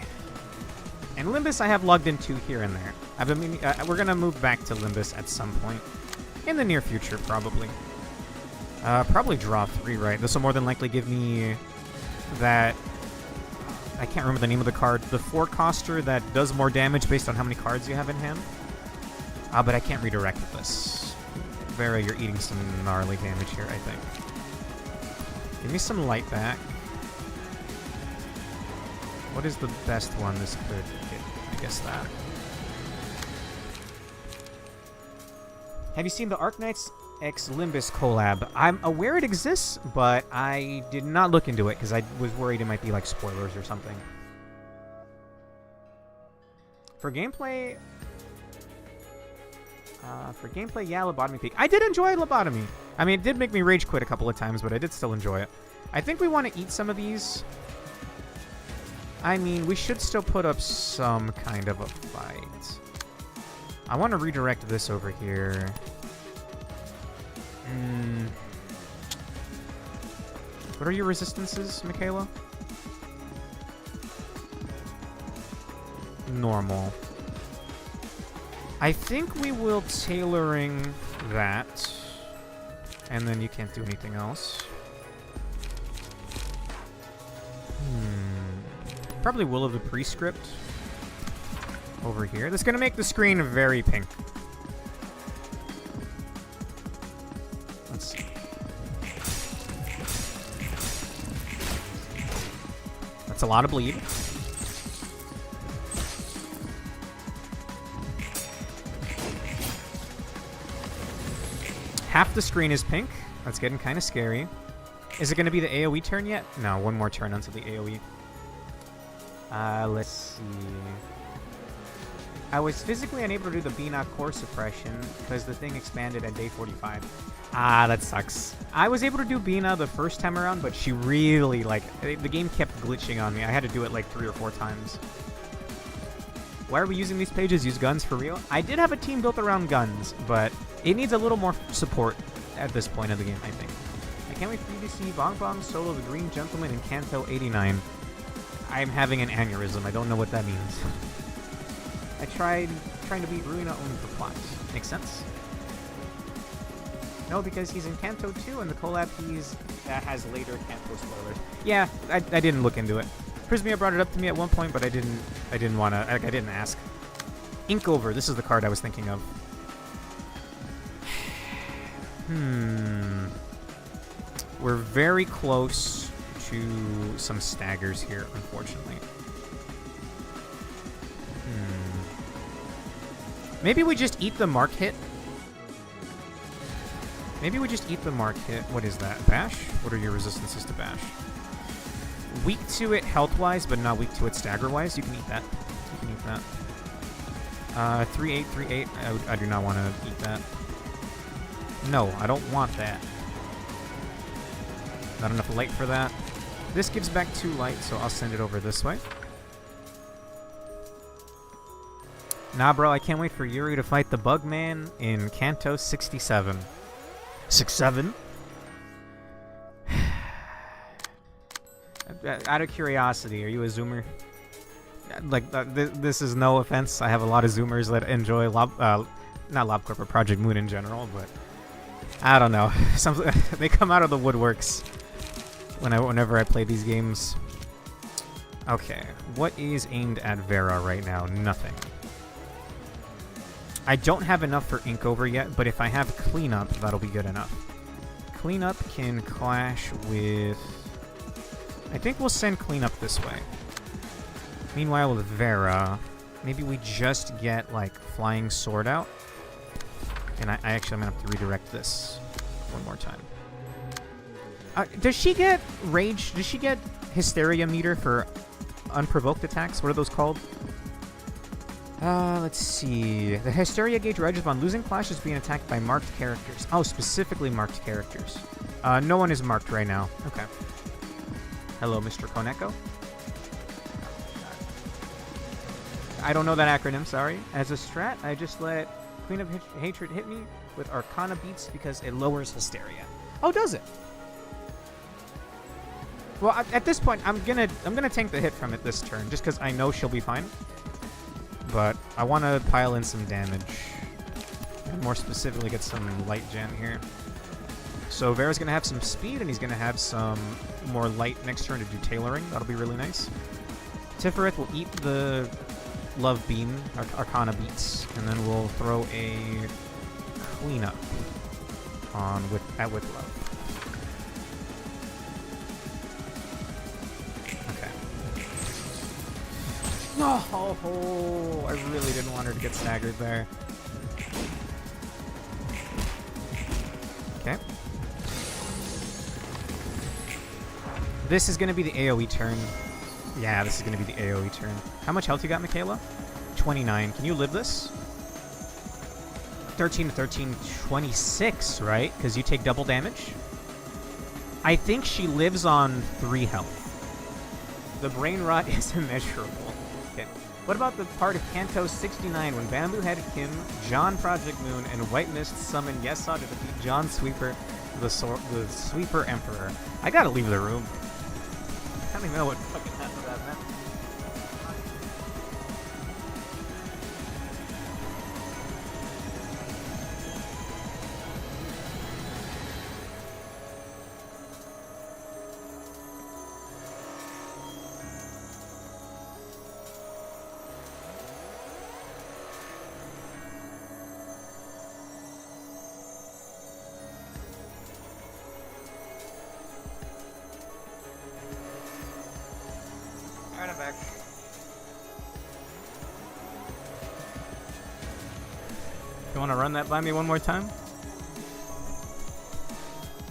And Limbus I have logged into here and there. I've been meaning, we're going to move back to Limbus at some point. In the near future, probably. Probably draw 3, right? This will more than likely give me that... I can't remember the name of the card. The 4-coster that does more damage based on how many cards you have in hand. But I can't redirect with this. Vera, you're eating some gnarly damage here, I think. Give me some light back. What is the best one this could get? I guess that. Have you seen the Arknights X Limbus collab? I'm aware it exists, but I did not look into it because I was worried it might be like spoilers or something. For gameplay, yeah, Lobotomy Peak. I did enjoy Lobotomy. I mean, it did make me rage quit a couple of times, but I did still enjoy it. I think we want to eat some of these. I mean, we should still put up some kind of a fight. I want to redirect this over here. What are your resistances, Michaela? Normal. I think we will tailoring that. And then you can't do anything else. Probably Will of the Prescript over here. That's going to make the screen very pink. Let's see. That's a lot of bleed. Half the screen is pink. That's getting kind of scary. Is it going to be the AoE turn yet? No, one more turn until the AoE. Let's see. I was physically unable to do the Bina core suppression because the thing expanded at day 45. Ah, that sucks. I was able to do Bina the first time around, but she really, like, the game kept glitching on me. I had to do it like 3 or 4 times. Why are we using these pages? Use guns for real? I did have a team built around guns, but it needs a little more support at this point of the game, I think. I can't wait for you to see Bong Bong solo the Green Gentleman in Kanto 89. I'm having an aneurysm. I don't know what that means. I trying to beat Ruina only for plots. Makes sense? No, because he's in Kanto 2, and the collab has later Kanto spoilers. Yeah, I didn't look into it. Prismia brought it up to me at one point, but I didn't want to. I didn't ask. Inkover. This is the card I was thinking of. We're very close to some staggers here, unfortunately. Maybe we just eat the mark hit. Maybe we just eat the mark hit. What is that? Bash? What are your resistances to bash? Weak to it health-wise, but not weak to it stagger-wise. You can eat that. You can eat that. 3-8, 3-8. I do not want to eat that. No, I don't want that. Not enough light for that. This gives back 2 light, so I'll send it over this way. Nah, bro, I can't wait for Yuri to fight the Bugman in Kanto 67. 6-7? Out of curiosity, are you a Zoomer? Like, this is no offense. I have a lot of Zoomers that enjoy not LobCorp, but Project Moon in general, but I don't know. They come out of the woodworks whenever I play these games. Okay, what is aimed at Vera right now? Nothing. I don't have enough for Inkover yet, but if I have Cleanup, that'll be good enough. Cleanup can clash with... I think we'll send Cleanup this way. Meanwhile, with Vera, maybe we just get, like, Flying Sword out. And I'm going to have to redirect this one more time. Does she get Rage? Does she get Hysteria meter for unprovoked attacks? What are those called? Let's see. The Hysteria gauge rages upon losing clashes being attacked by marked characters. Oh, specifically marked characters. No one is marked right now. Okay. Hello, Mr. Koneko. I don't know that acronym, sorry. As a strat, I just let Queen of Hatred hit me with Arcana Beats because it lowers Hysteria. Oh, does it? Well, at this point, I'm gonna tank the hit from it this turn, just because I know she'll be fine. But I want to pile in some damage, and more specifically get some light gen here. So Vera's gonna have some speed, and he's gonna have some more light next turn to do tailoring. That'll be really nice. Tiferet will eat the Love Beam, Arcana Beats, and then we'll throw a Cleanup on with Love. Oh, I really didn't want her to get staggered there. Okay. This is going to be the AoE turn. Yeah, this is going to be the AoE turn. How much health you got, Michaela? 29. Can you live this? 13 to 13, 26, right? Because you take double damage. I think she lives on 3 health. The brain rot is immeasurable. Okay. What about the part of Kanto 69 when Bamboo Head Kim, John Project Moon, and White Mist summon Yesa to defeat John Sweeper, the Sweeper Emperor? I gotta leave the room. I don't even know what fucking half of that meant. You want to run that by me one more time?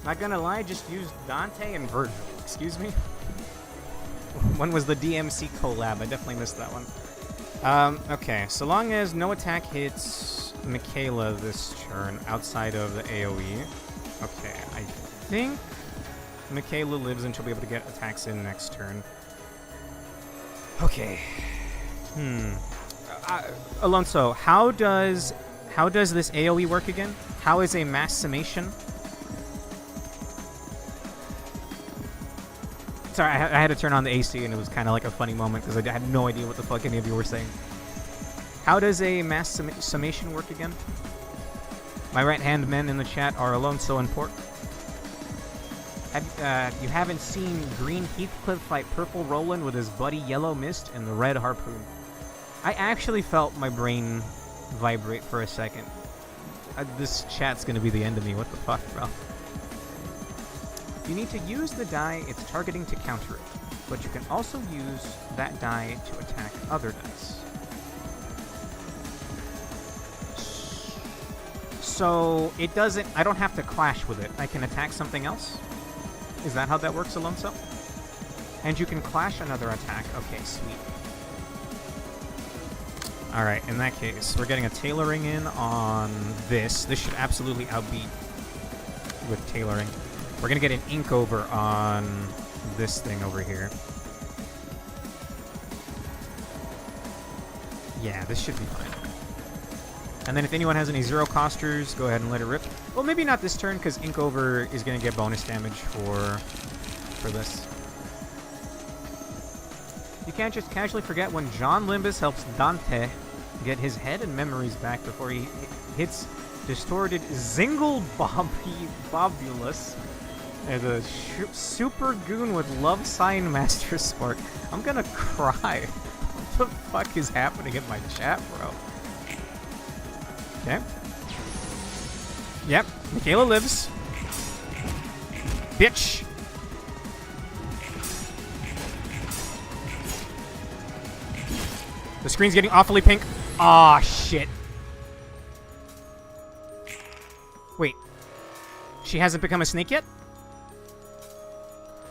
Not gonna lie, just used Dante and Virgil. Excuse me? When was the DMC collab? I definitely missed that one. Okay, so long as no attack hits Michaela this turn outside of the AoE. Okay, I think Michaela lives and she'll be able to get attacks in next turn. Okay. Alonso, how does this AoE work again? How is a mass summation? Sorry, I had to turn on the AC and it was kind of like a funny moment because I had no idea what the fuck any of you were saying. How does a mass summation work again? My right-hand men in the chat are Alonso and Pork. You haven't seen Green Heathcliff fight Purple Roland with his buddy Yellow Mist and the Red Harpoon. I actually felt my brain vibrate for a second. This chat's gonna be the end of me. What the fuck, bro? You need to use the die it's targeting to counter it, but you can also use that die to attack other dice. So it doesn't... I don't have to clash with it. I can attack something else? Is that how that works, Alonso? And you can clash another attack. Okay, sweet. Alright, in that case, we're getting a tailoring in on this. This should absolutely outbeat with tailoring. We're gonna get an ink over on this thing over here. Yeah, this should be fine. And then if anyone has any zero costers, go ahead and let it rip. Well, maybe not this turn, because ink over is gonna get bonus damage for this. You can't just casually forget when John Limbus helps Dante get his head and memories back before he hits distorted Zingle Bobulus as a super goon with love sign master spark. I'm gonna cry. What the fuck is happening in my chat, bro? Okay. Yep, Michaela lives. Bitch! The screen's getting awfully pink. Aw, shit. Wait. She hasn't become a snake yet?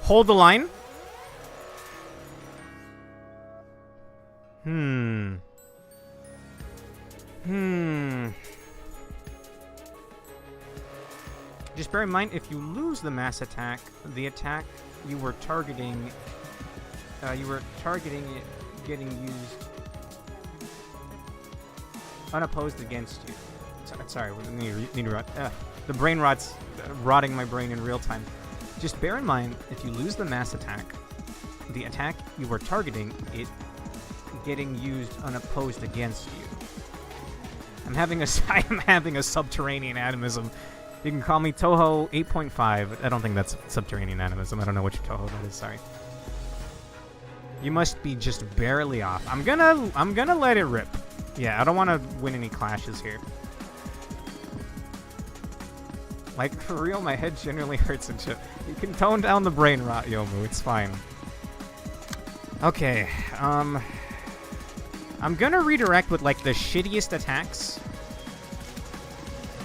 Hold the line. Just bear in mind, if you lose the mass attack, the attack you were targeting it getting used unopposed against you. Sorry, need to rot. The brain rot's rotting my brain in real time. Just bear in mind, if you lose the mass attack, the attack you were targeting, it getting used unopposed against you. I'm having a subterranean animism. You can call me Toho 8.5. I don't think that's subterranean animism. I don't know which Toho that is. Sorry. You must be just barely off. I'm gonna let it rip. Yeah, I don't want to win any clashes here. Like, for real, my head genuinely hurts and shit. You can tone down the brain rot, Yomu. It's fine. Okay, I'm gonna redirect with, like, the shittiest attacks.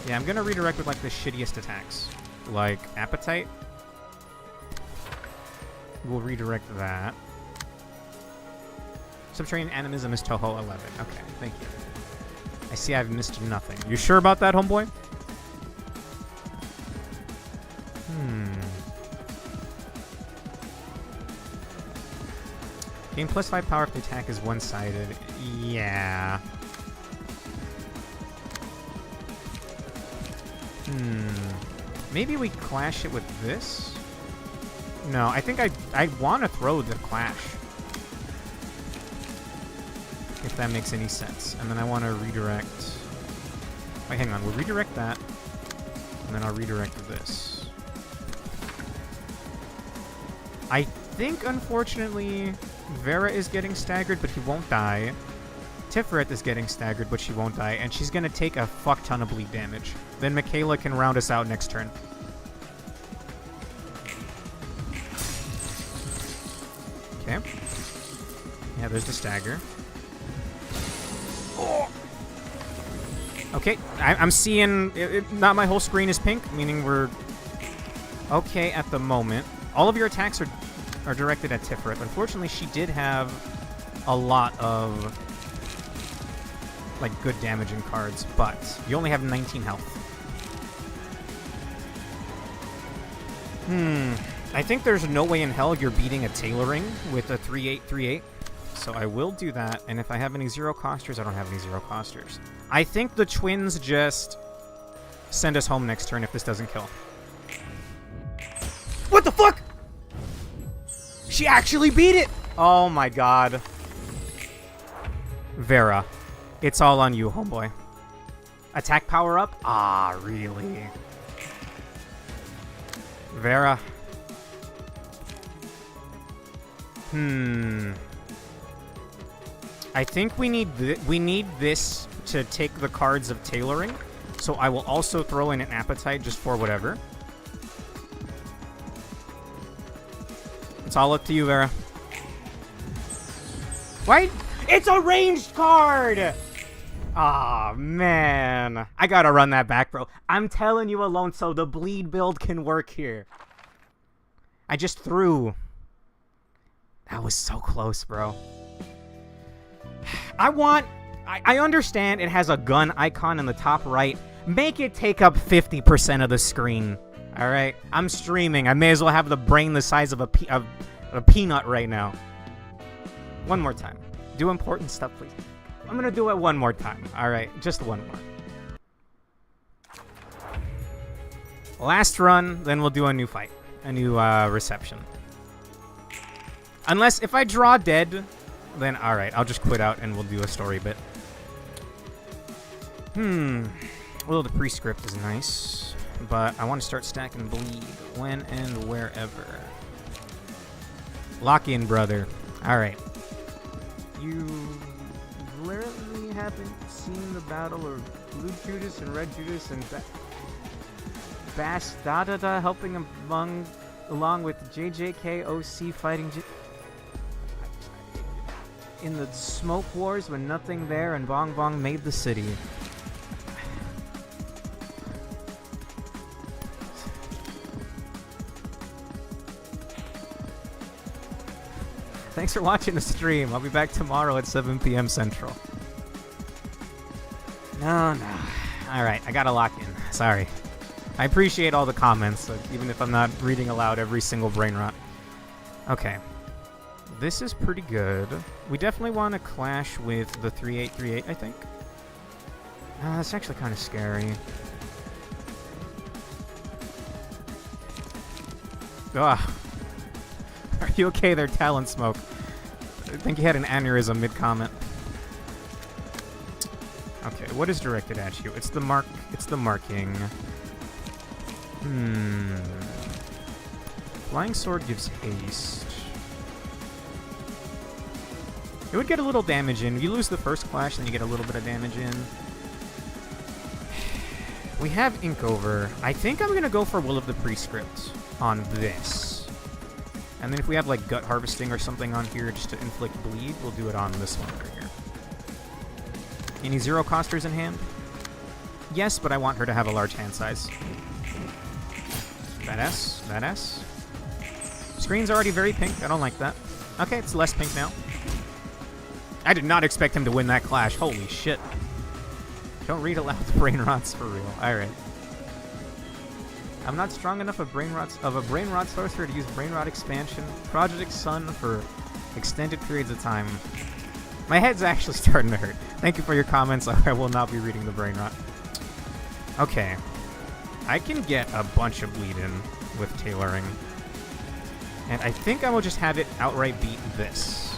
Yeah, I'm gonna redirect with, like, the shittiest attacks. Like, Appetite. We'll redirect that. Subterranean Animism is Toho 11. Okay, thank you. I see I've missed nothing. You sure about that, homeboy? Gain +5 power if the attack is one-sided. Yeah. Maybe we clash it with this? No, I think I want to throw the clash. If that makes any sense. And then I want to redirect... Wait, hang on. We'll redirect that. And then I'll redirect this. I think, unfortunately, Vera is getting staggered, but he won't die. Tiferet is getting staggered, but she won't die. And she's going to take a fuck ton of bleed damage. Then Michaela can round us out next turn. Okay. Yeah, there's the stagger. Oh. Okay, I'm seeing... not my whole screen is pink, meaning we're okay at the moment. All of your attacks are directed at Tiferet. Unfortunately, she did have a lot of, like, good damaging cards, but you only have 19 health. I think there's no way in hell you're beating a tailoring with a 3-8-3-8. So I will do that, and if I have any zero-costers, I don't have any zero-costers. I think the twins just send us home next turn if this doesn't kill. What the fuck? She actually beat it! Oh my god. Vera, it's all on you, homeboy. Attack power up? Ah, really? Vera. I think we need this to take the cards of tailoring, so I will also throw in an appetite just for whatever. It's all up to you, Vera. Why? It's a ranged card! Aw, man. I gotta run that back, bro. I'm telling you, Alonso, the bleed build can work here. I just threw. That was so close, bro. I understand it has a gun icon in the top right. Make it take up 50% of the screen. All right? I'm streaming. I may as well have the brain the size of a peanut right now. One more time. Do important stuff, please. I'm going to do it one more time. All right? Just one more. Last run, then we'll do a new fight. A new reception. Unless, if I draw dead, then alright, I'll just quit out and we'll do a story bit. Well, the prescript is nice, but I want to start stacking bleed when and wherever. Lock in, brother. Alright. You rarely haven't seen the battle of Blue Judas and Red Judas and Bastadada helping along with JJKOC fighting in the smoke wars when nothing there and Bong Bong made the city. Thanks for watching the stream. I'll be back tomorrow at 7 p.m. Central. No. Alright, I gotta lock in. Sorry. I appreciate all the comments, even if I'm not reading aloud every single brain rot. Okay. This is pretty good. We definitely want to clash with the 3-8-3-8, I think. That's actually kind of scary. Ugh. Are you okay there, Talon Smoke? I think you had an aneurysm mid-comment. Okay, what is directed at you? It's the marking. Flying Sword gives haste. It would get a little damage in. You lose the first clash, then you get a little bit of damage in. We have Ink Over. I think I'm going to go for Will of the Prescript on this. And then if we have, like, Gut Harvesting or something on here just to inflict bleed, we'll do it on this one right here. Any zero-costers in hand? Yes, but I want her to have a large hand size. Badass. Badass. Screen's already very pink. I don't like that. Okay, it's less pink now. I did not expect him to win that clash. Holy shit. Don't read aloud the brain rots for real. Alright. I'm not strong enough of a brain rot sorcerer to use brain rot expansion. Project Sun for extended periods of time. My head's actually starting to hurt. Thank you for your comments. I will not be reading the brain rot. Okay. I can get a bunch of bleed in with tailoring. And I think I will just have it outright beat this.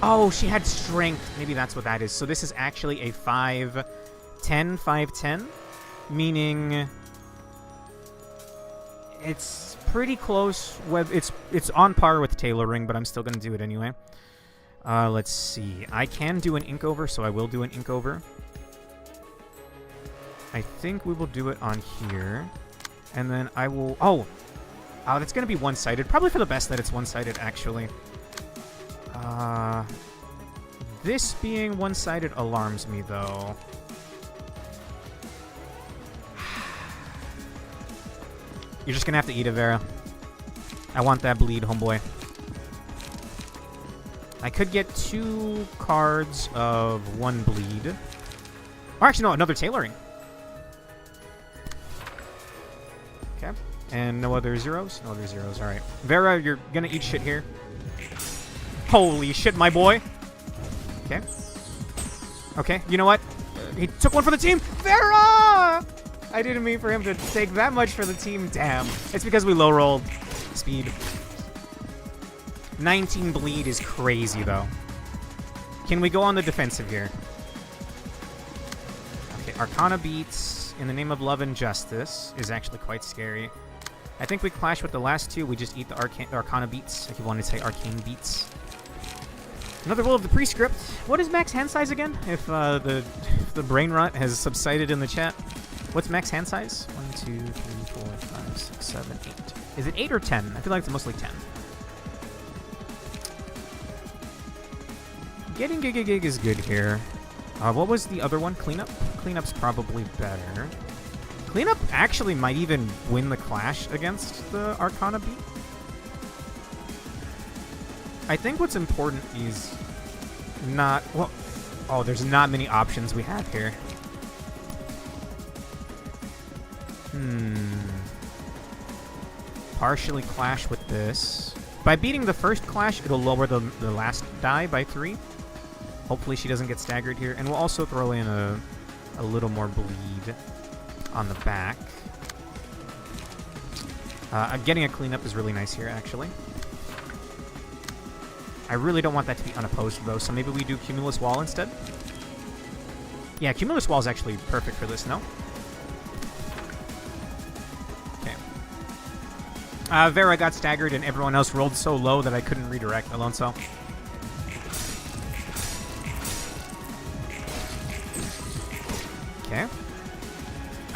Oh, she had strength. Maybe that's what that is. So this is actually a 5-10, 5-10. Meaning it's pretty close. It's on par with tailoring, but I'm still going to do it anyway. Let's see. I can do an Ink Over, so I will do an Ink Over. I think we will do it on here. And then I will... Oh, that's going to be one-sided. Probably for the best that it's one-sided, actually. This being one-sided alarms me, though. You're just gonna have to eat it, Vera. I want that bleed, homeboy. I could get 2 cards of 1 bleed. Or actually, no, another tailoring. Okay. And no other zeros? No other zeros. Alright. Vera, you're gonna eat shit here. Holy shit, my boy. Okay. Okay, you know what? He took one for the team. Vera! I didn't mean for him to take that much for the team. Damn. It's because we low rolled speed. 19 bleed is crazy, though. Can we go on the defensive here? Okay, Arcana Beats in the name of love and justice is actually quite scary. I think we clash with the last 2. We just eat the Arcana Beats, if you want to say Arcane Beats. Another will of the Prescript. What is max hand size again? If the brain rot has subsided in the chat. What's max hand size? 1, 2, 3, 4, 5, 6, 7, 8. Is it 8 or 10? I feel like it's mostly 10. Getting Gig is good here. What was the other one? Cleanup? Cleanup's probably better. Cleanup actually might even win the clash against the Arcana Beat. I think what's important is not... Well, oh, there's not many options we have here. Partially clash with this. By beating the first clash, it'll lower the last die by 3. Hopefully she doesn't get staggered here. And we'll also throw in a little more bleed on the back. Getting a cleanup is really nice here, actually. I really don't want that to be unopposed, though, so maybe we do Cumulus Wall instead? Yeah, Cumulus Wall is actually perfect for this, no? Okay. Vera got staggered, and everyone else rolled so low that I couldn't redirect Alonso. Okay.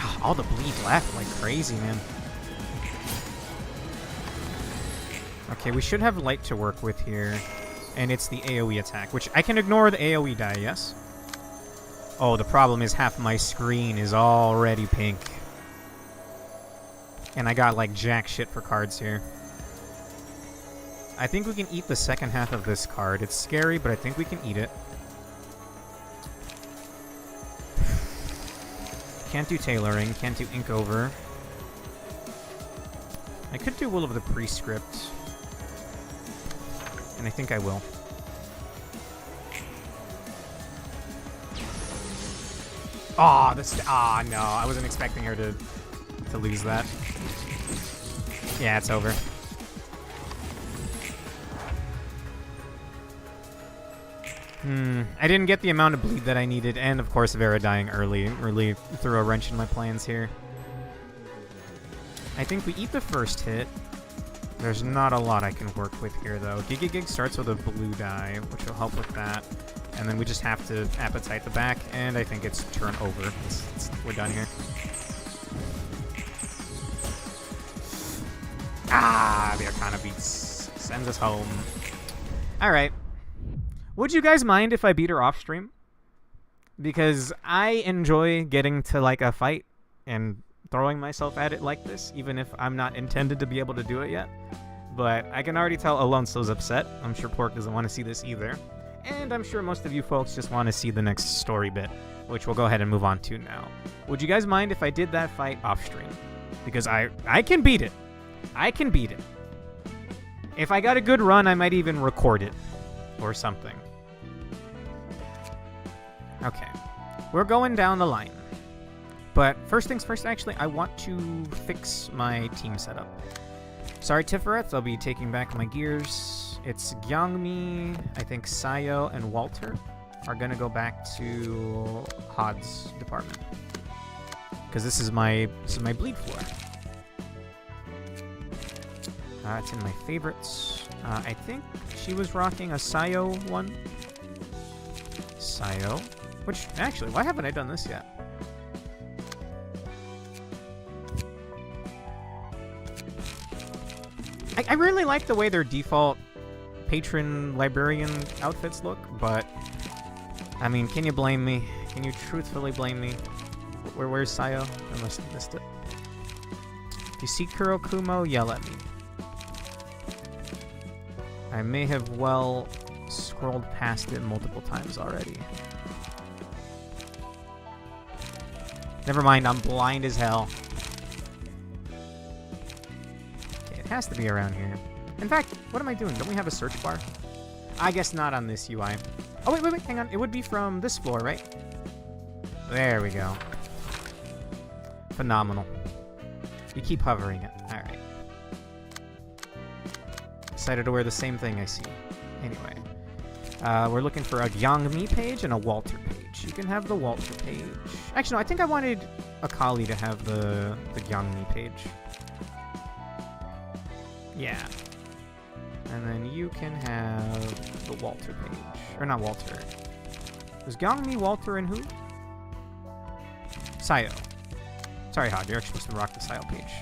Oh, all the bleed left like crazy, man. Okay, we should have light to work with here. And it's the AoE attack, which I can ignore the AoE die, yes? Oh, the problem is half my screen is already pink. And I got, like, jack shit for cards here. I think we can eat the second half of this card. It's scary, but I think we can eat it. Can't do tailoring, can't do ink over. I could do Will of the Prescript. And I think I will. Aw, no, I wasn't expecting her to lose that. Yeah, it's over. I didn't get the amount of bleed that I needed, and of course Vera dying early really threw a wrench in my plans here. I think we eat the first hit. There's not a lot I can work with here, though. Gig starts with a blue die, which will help with that. And then we just have to Appetite the back, and I think it's turn over. We're done here. Ah, the Arcana Beats sends us home. Alright. Would you guys mind if I beat her off stream? Because I enjoy getting to, like, a fight and throwing myself at it like this, even if I'm not intended to be able to do it yet. But I can already tell Alonso's upset. I'm sure Pork doesn't want to see this either. And I'm sure most of you folks just want to see the next story bit, which we'll go ahead and move on to now. Would you guys mind if I did that fight off stream? Because I can beat it. I can beat it. If I got a good run, I might even record it. Or something. Okay. We're going down the line. But first things first, actually, I want to fix my team setup. Sorry, Tiferet, I'll be taking back my gears. It's Gyangmi, I think Sayo, and Walter are going to go back to Hod's department. Because this is my bleed floor. It's in my favorites. I think she was rocking a Sayo one. Sayo. Which, actually, why haven't I done this yet? I really like the way their default patron librarian outfits look, but I mean, can you blame me? Can you truthfully blame me? Where's Sayo? I must have missed it. You see Kurokumo, yell at me. I may have well scrolled past it multiple times already. Never mind, I'm blind as hell. Okay, it has to be around here. In fact, what am I doing? Don't we have a search bar? I guess not on this UI. Oh, wait, hang on. It would be from this floor, right? There we go. Phenomenal. You keep hovering it. Alright. Decided to wear the same thing I see. Anyway. We're looking for a Gyangmi page and a Walter page. You can have the Walter page. Actually, no, I think I wanted Akali to have the Gyangmi page. Yeah. And then you can have the Walter page. Or not Walter. Was Gyangmi, Walter, and who? Sayo. Sorry, Hod, you're actually supposed to rock the Sayo page.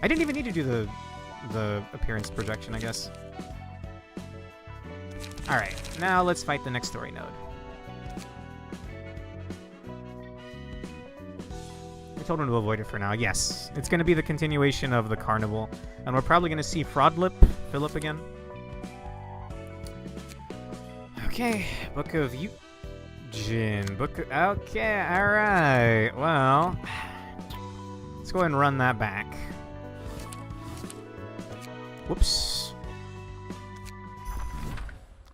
I didn't even need to do the appearance projection, I guess. Alright, now let's fight the next story node. I told him to avoid it for now. Yes, it's going to be the continuation of the carnival. And we're probably going to see Fraudlip Philip again. Okay, Book of Yujin. Okay, alright. Well, let's go ahead and run that back. Whoops.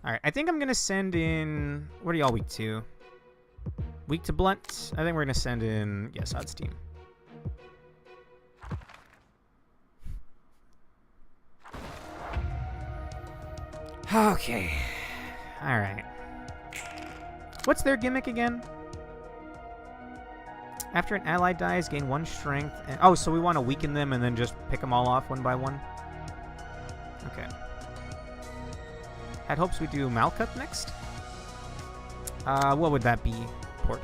Alright, I think I'm going to send in... What are y'all weak to? Weak to Blunt? I think we're going to send in... Yes, Odds team. Okay. Alright. What's their gimmick again? After an ally dies, gain 1 strength. And, oh, so we want to weaken them and then just pick them all off one by one? Okay. Had hopes we do Malkuth next. What would that be? Pork.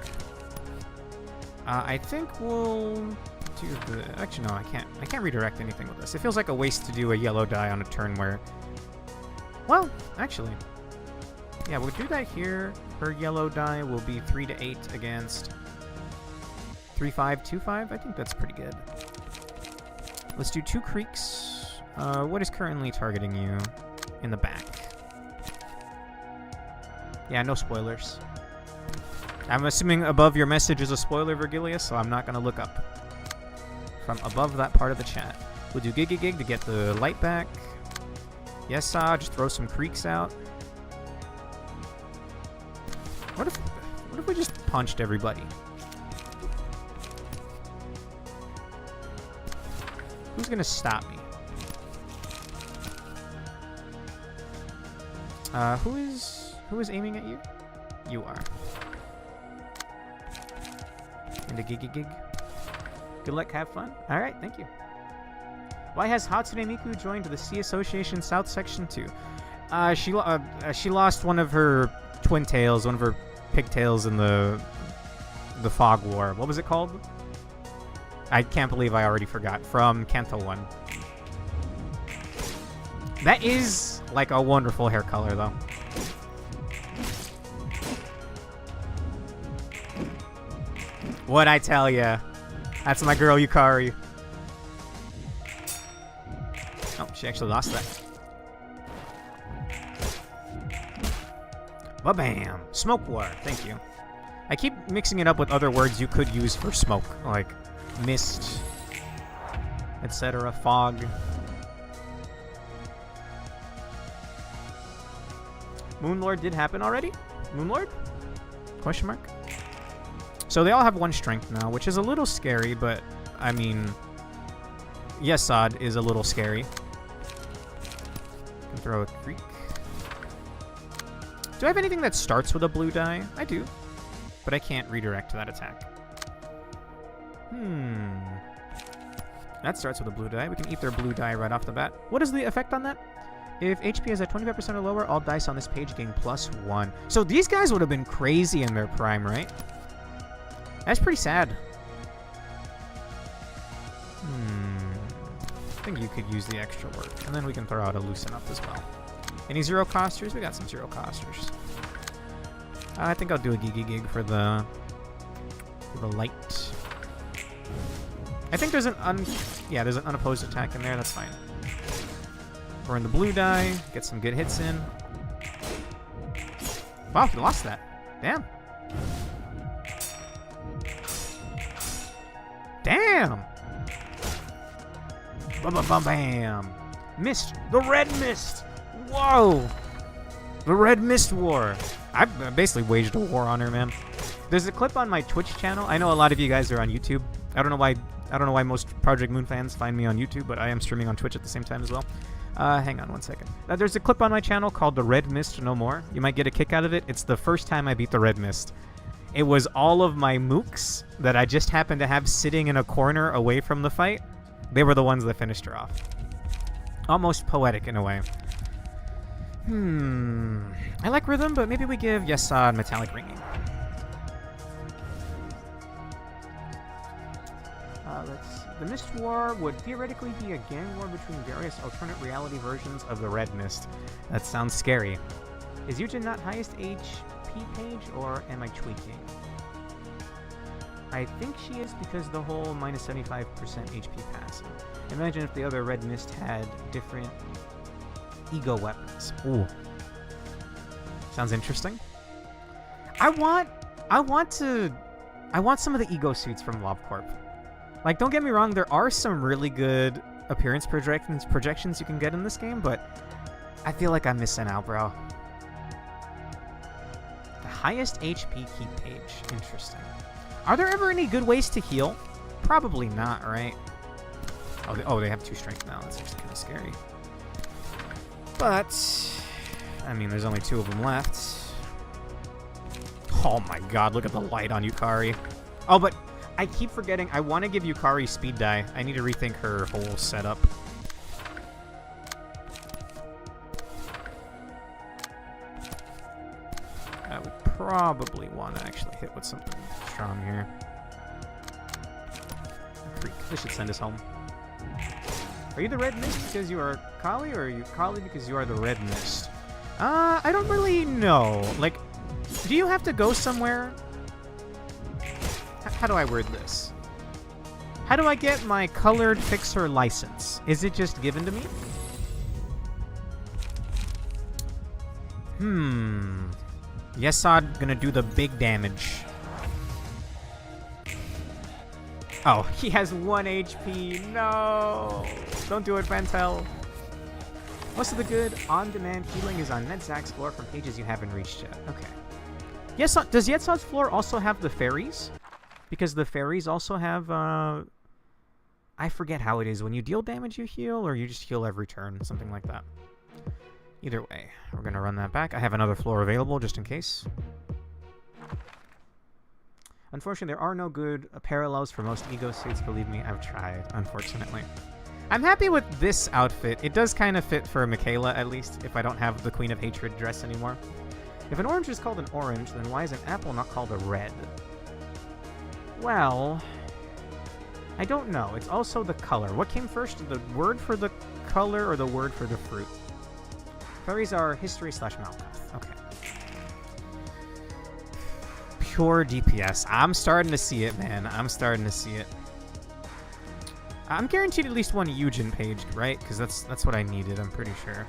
I think we'll do the... Actually, no, I can't. I can't redirect anything with this. It feels like a waste to do a yellow die on a turn where... Well, actually. Yeah, we'll do that here. Her yellow die will be 3 to 8 against 3-5, 2-5. I think that's pretty good. Let's do 2 creeks. What is currently targeting you in the back? Yeah, no spoilers. I'm assuming above your message is a spoiler, Virgilius, so I'm not going to look up from above that part of the chat. We'll do Gig to get the light back. Yes, just throw some creeks out. What if we just punched everybody? Who's going to stop me? Who is aiming at you? You are. And a gig. Good luck, have fun. Alright, thank you. Why has Hatsune Miku joined the Sea Association South Section 2? She lost one of her twin tails, one of her pigtails in the Fog War. What was it called? I can't believe I already forgot. From Kanto 1. That is like a wonderful hair color, though. What'd I tell ya? That's my girl, Yukari. Oh, she actually lost that. Ba-bam! Smoke war, thank you. I keep mixing it up with other words you could use for smoke, like mist, etc., fog. Moonlord did happen already? Moonlord? Question mark? So they all have 1 strength now, which is a little scary, but, I mean... Yesod is a little scary. Can throw a creek. Do I have anything that starts with a blue die? I do. But I can't redirect that attack. That starts with a blue die. We can eat their blue die right off the bat. What is the effect on that? If HP is at 25% or lower, all dice on this page gain +1. So these guys would have been crazy in their prime, right? That's pretty sad. I think you could use the extra work. And then we can throw out a loosen up as well. Any 0 costers? We got some 0 costers. I think I'll do a gig for the light. I think there's an there's an unopposed attack in there. That's fine. We're in the blue die. Get some good hits in. Wow, he lost that. Damn. Damn. Bam. Mist. The red mist. Whoa. The red mist war. I basically waged a war on her, man. There's a clip on my Twitch channel. I know a lot of you guys are on YouTube. I don't know why most Project Moon fans find me on YouTube, but I am streaming on Twitch at the same time as well. Hang on one second. There's a clip on my channel called The Red Mist No More. You might get a kick out of it. It's the first time I beat the Red Mist. It was all of my mooks that I just happened to have sitting in a corner away from the fight. They were the ones that finished her off. Almost poetic in a way. I like rhythm, but maybe we give Yesod metallic ringing. Let's see. The Mist War would theoretically be a gang war between various alternate reality versions of the Red Mist. That sounds scary. Is Yujin not highest HP page, or am I tweaking? I think she is because the whole minus 75% HP passive. Imagine if the other Red Mist had different ego weapons. Ooh. Sounds interesting. I want some of the ego suits from LobCorp. Like, don't get me wrong, there are some really good appearance projections you can get in this game, but I feel like I'm missing out, bro. The highest HP keep page. Interesting. Are there ever any good ways to heal? Probably not, right? Oh, they have 2 strength now. That's actually kind of scary. But, I mean, there's only 2 of them left. Oh my god, look at the light on Yukari. Oh, but I keep forgetting. I want to give Yukari speed die. I need to rethink her whole setup. I would probably want to actually hit with something strong here. Freak. This should send us home. Are you the Red Mist because you are Kali, or are you Kali because you are the Red Mist? I don't really know. Like, do you have to go somewhere? How do I word this? How do I get my colored fixer license? Is it just given to me? Yesod gonna do the big damage. Oh, he has 1 HP. No! Don't do it, Vantel. Most of the good on-demand healing is on NetZach's floor from pages you haven't reached yet. Okay. Yesod, does Yesod's floor also have the fairies? Because the fairies also have, I forget how it is. When you deal damage, you heal, or you just heal every turn. Something like that. Either way, we're going to run that back. I have another floor available, just in case. Unfortunately, there are no good parallels for most ego suits. Believe me, I've tried, unfortunately. I'm happy with this outfit. It does kind of fit for Michaela, at least, if I don't have the Queen of Hatred dress anymore. If an orange is called an orange, then why is an apple not called a red? Well, I don't know. It's also the color. What came first, the word for the color or the word for the fruit? Fairies are history / Malkuth. Okay. Pure DPS. I'm starting to see it, man. I'm starting to see it. I'm guaranteed at least 1 Yujin page, right? Because that's what I needed, I'm pretty sure.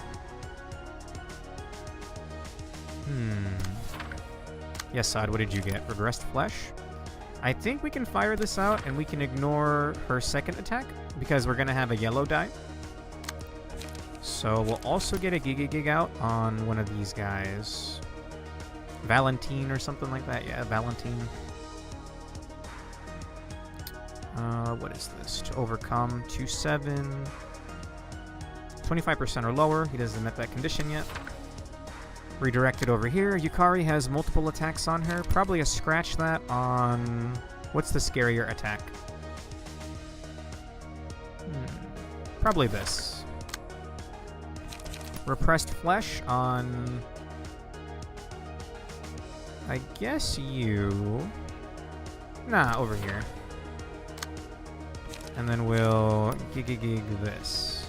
Yes, Sod, what did you get? Regressed Flesh? I think we can fire this out and we can ignore her second attack because we're going to have a yellow die. So we'll also get a Gig out on one of these guys. Valentine or something like that. Yeah, Valentine. What is this? To overcome 2-7. 25% or lower. He doesn't met that condition yet. Redirected over here. Yukari has multiple attacks on her. Probably a scratch that on... What's the scarier attack? Probably this. Repressed Flesh on... I guess you... Nah, over here. And then we'll gig this.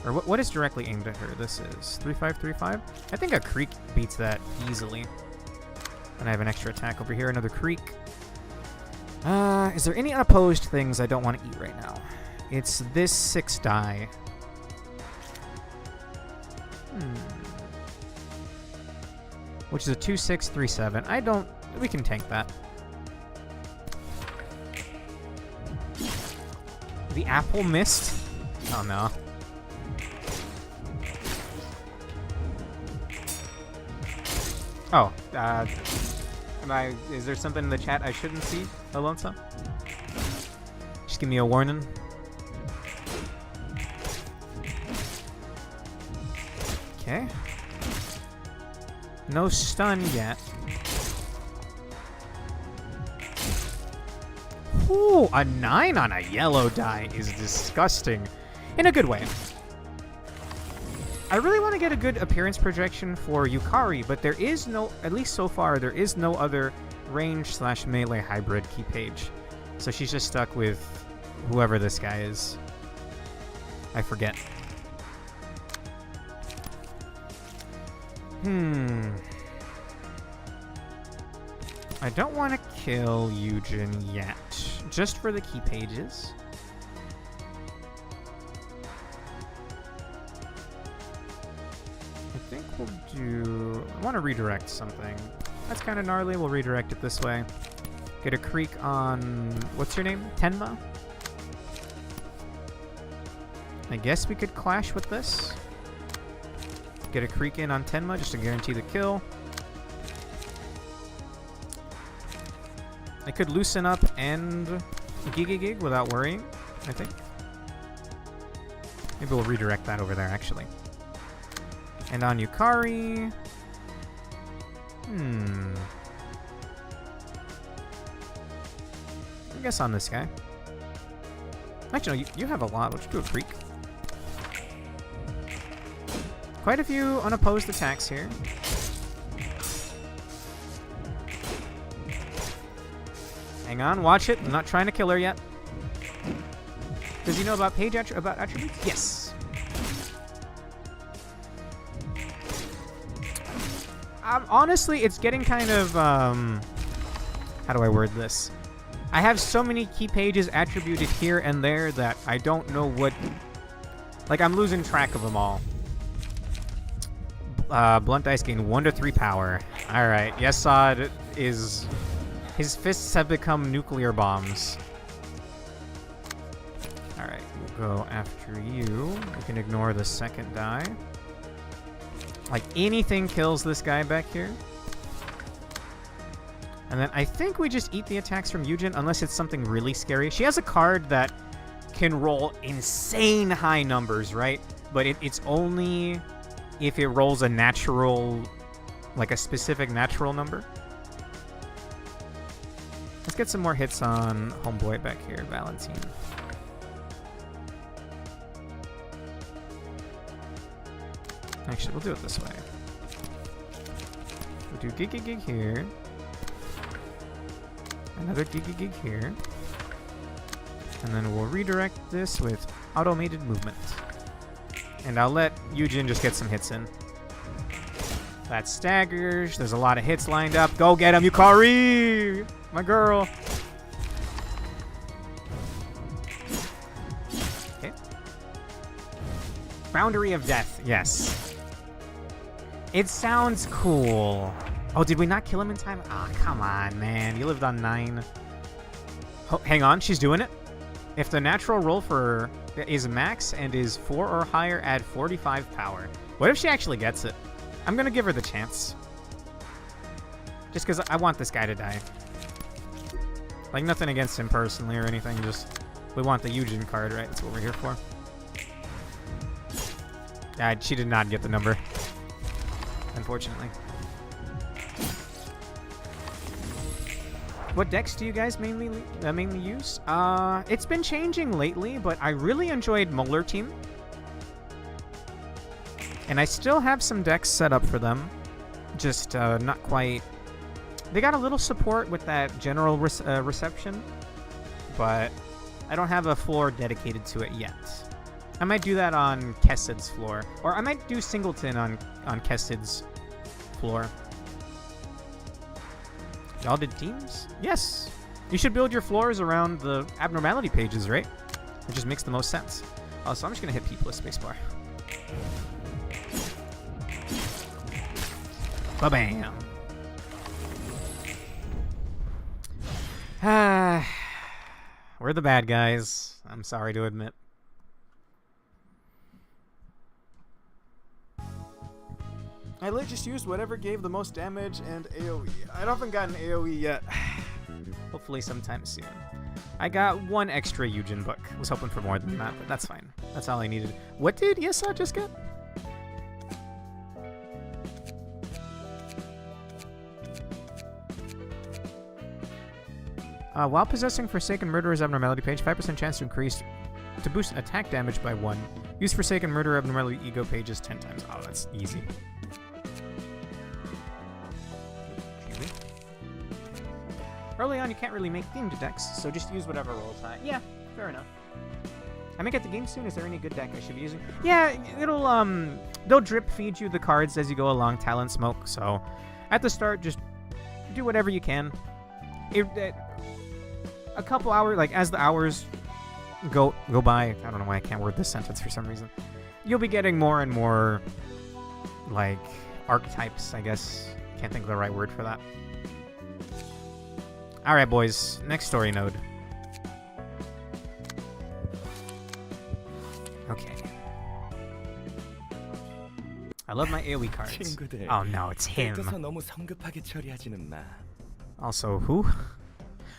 Or what is directly aimed at her? This is 3535. I think a Creek beats that easily. And I have an extra attack over here, another Creek. Is there any unopposed things I don't want to eat right now? It's this 6 die. Which is a 2-6-3-7. I don't... We can tank that. The apple missed? Oh, no. Oh, is there something in the chat I shouldn't see, Alonso? Just give me a warning. Okay. No stun yet. Ooh, a 9 on a yellow die is disgusting. In a good way. I really want to get a good appearance projection for Yukari, but there is no, at least so far, there is no other range/melee hybrid key page. So she's just stuck with whoever this guy is. I forget. I don't want to kill Eugen yet, just for the key pages. I think we'll do... I want to redirect something. That's kind of gnarly. We'll redirect it this way. Get a creek on... What's your name? Tenma? I guess we could clash with this. Get a creek in on Tenma just to guarantee the kill. I could loosen up and Gig without worrying, I think. Maybe we'll redirect that over there, actually. And on Yukari... I guess on this guy. Actually, no, you have a lot. Let's do a creek. Quite a few unopposed attacks here. Hang on, watch it. I'm not trying to kill her yet. Does he know about page about attributes? Yes. Honestly, it's getting kind of how do I word this? I have so many key pages attributed here and there that I don't know what. Like, I'm losing track of them all. Blunt Dice gain 1 to 3 power. Alright, Yesod is... His fists have become nuclear bombs. Alright, we'll go after you. We can ignore the second die. Like, anything kills this guy back here. And then I think we just eat the attacks from Eugen, unless it's something really scary. She has a card that can roll insane high numbers, right? But it's only... if it rolls a natural, like a specific natural number. Let's get some more hits on homeboy back here, Valentine. Actually, we'll do it this way. We'll do gig here. Another gig here. And then we'll redirect this with automated movement. And I'll let Eugen just get some hits in. That staggers. There's a lot of hits lined up. Go get him, Yukari! My girl. Okay. Boundary of Death. Yes. It sounds cool. Oh, did we not kill him in time? Ah, oh, come on, man. You lived on 9. Oh, hang on. She's doing it. If the natural roll for is max and is 4 or higher, add 45 power. What if she actually gets it? I'm going to give her the chance. Just because I want this guy to die. Like, nothing against him personally or anything. Just, we want the Eugen card, right? That's what we're here for. She did not get the number. Unfortunately. What decks do you guys mainly use? It's been changing lately, but I really enjoyed Molar Team. And I still have some decks set up for them. Just not quite... They got a little support with that general reception, but I don't have a floor dedicated to it yet. I might do that on Kessid's floor. Or I might do Singleton on Kessid's floor. Y'all did teams? Yes. You should build your floors around the abnormality pages, right? It just makes the most sense. Oh, so I'm just gonna hit P plus spacebar. Ba-bam. We're the bad guys. I'm sorry to admit. I literally just used whatever gave the most damage and AoE. I haven't gotten AoE yet. Hopefully sometime soon. I got one extra Yujin book. Was hoping for more than that, but that's fine. That's all I needed. What did Yasa just get? While possessing Forsaken Murderer's Abnormality page, 5% chance to increase to boost attack damage by 1. Use Forsaken Murderer Abnormality Ego pages 10 times. Oh, that's easy. Early on, you can't really make themed decks, so just use whatever rolls high. Yeah, fair enough. I may get the game soon. Is there any good deck I should be using? Yeah, they'll drip feed you the cards as you go along, Talent Smoke, so at the start, just do whatever you can. A couple hours, like, as the hours go by, I don't know why I can't word this sentence for some reason, you'll be getting more and more, like, archetypes, I guess. Can't think of the right word for that. Alright, boys. Next story node. Okay. I love my AoE cards. Oh no, it's him. Also, who?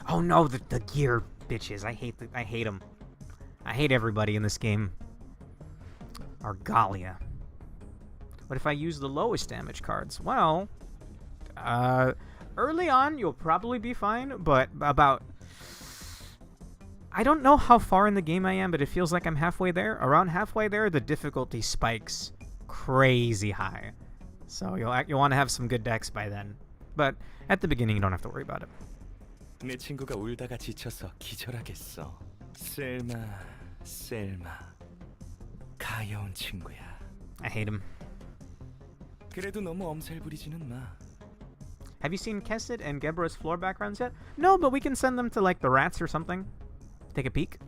Oh no, the gear bitches. I hate them. I hate everybody in this game. Argalia. What if I use the lowest damage cards? Well, early on, you'll probably be fine, but about... I don't know how far in the game I am, but it feels like I'm halfway there. Around halfway there, the difficulty spikes crazy high. So you'll want to have some good decks by then. But at the beginning, you don't have to worry about it. 내 친구가 울다가 지쳐서 기절하겠어. 셀마. 가여운 친구야. I hate him. 그래도 너무 엄살 부리지는 마. Have you seen Kessid and Gebra's floor backgrounds yet? No, but we can send them to, like, the rats or something. Take a peek.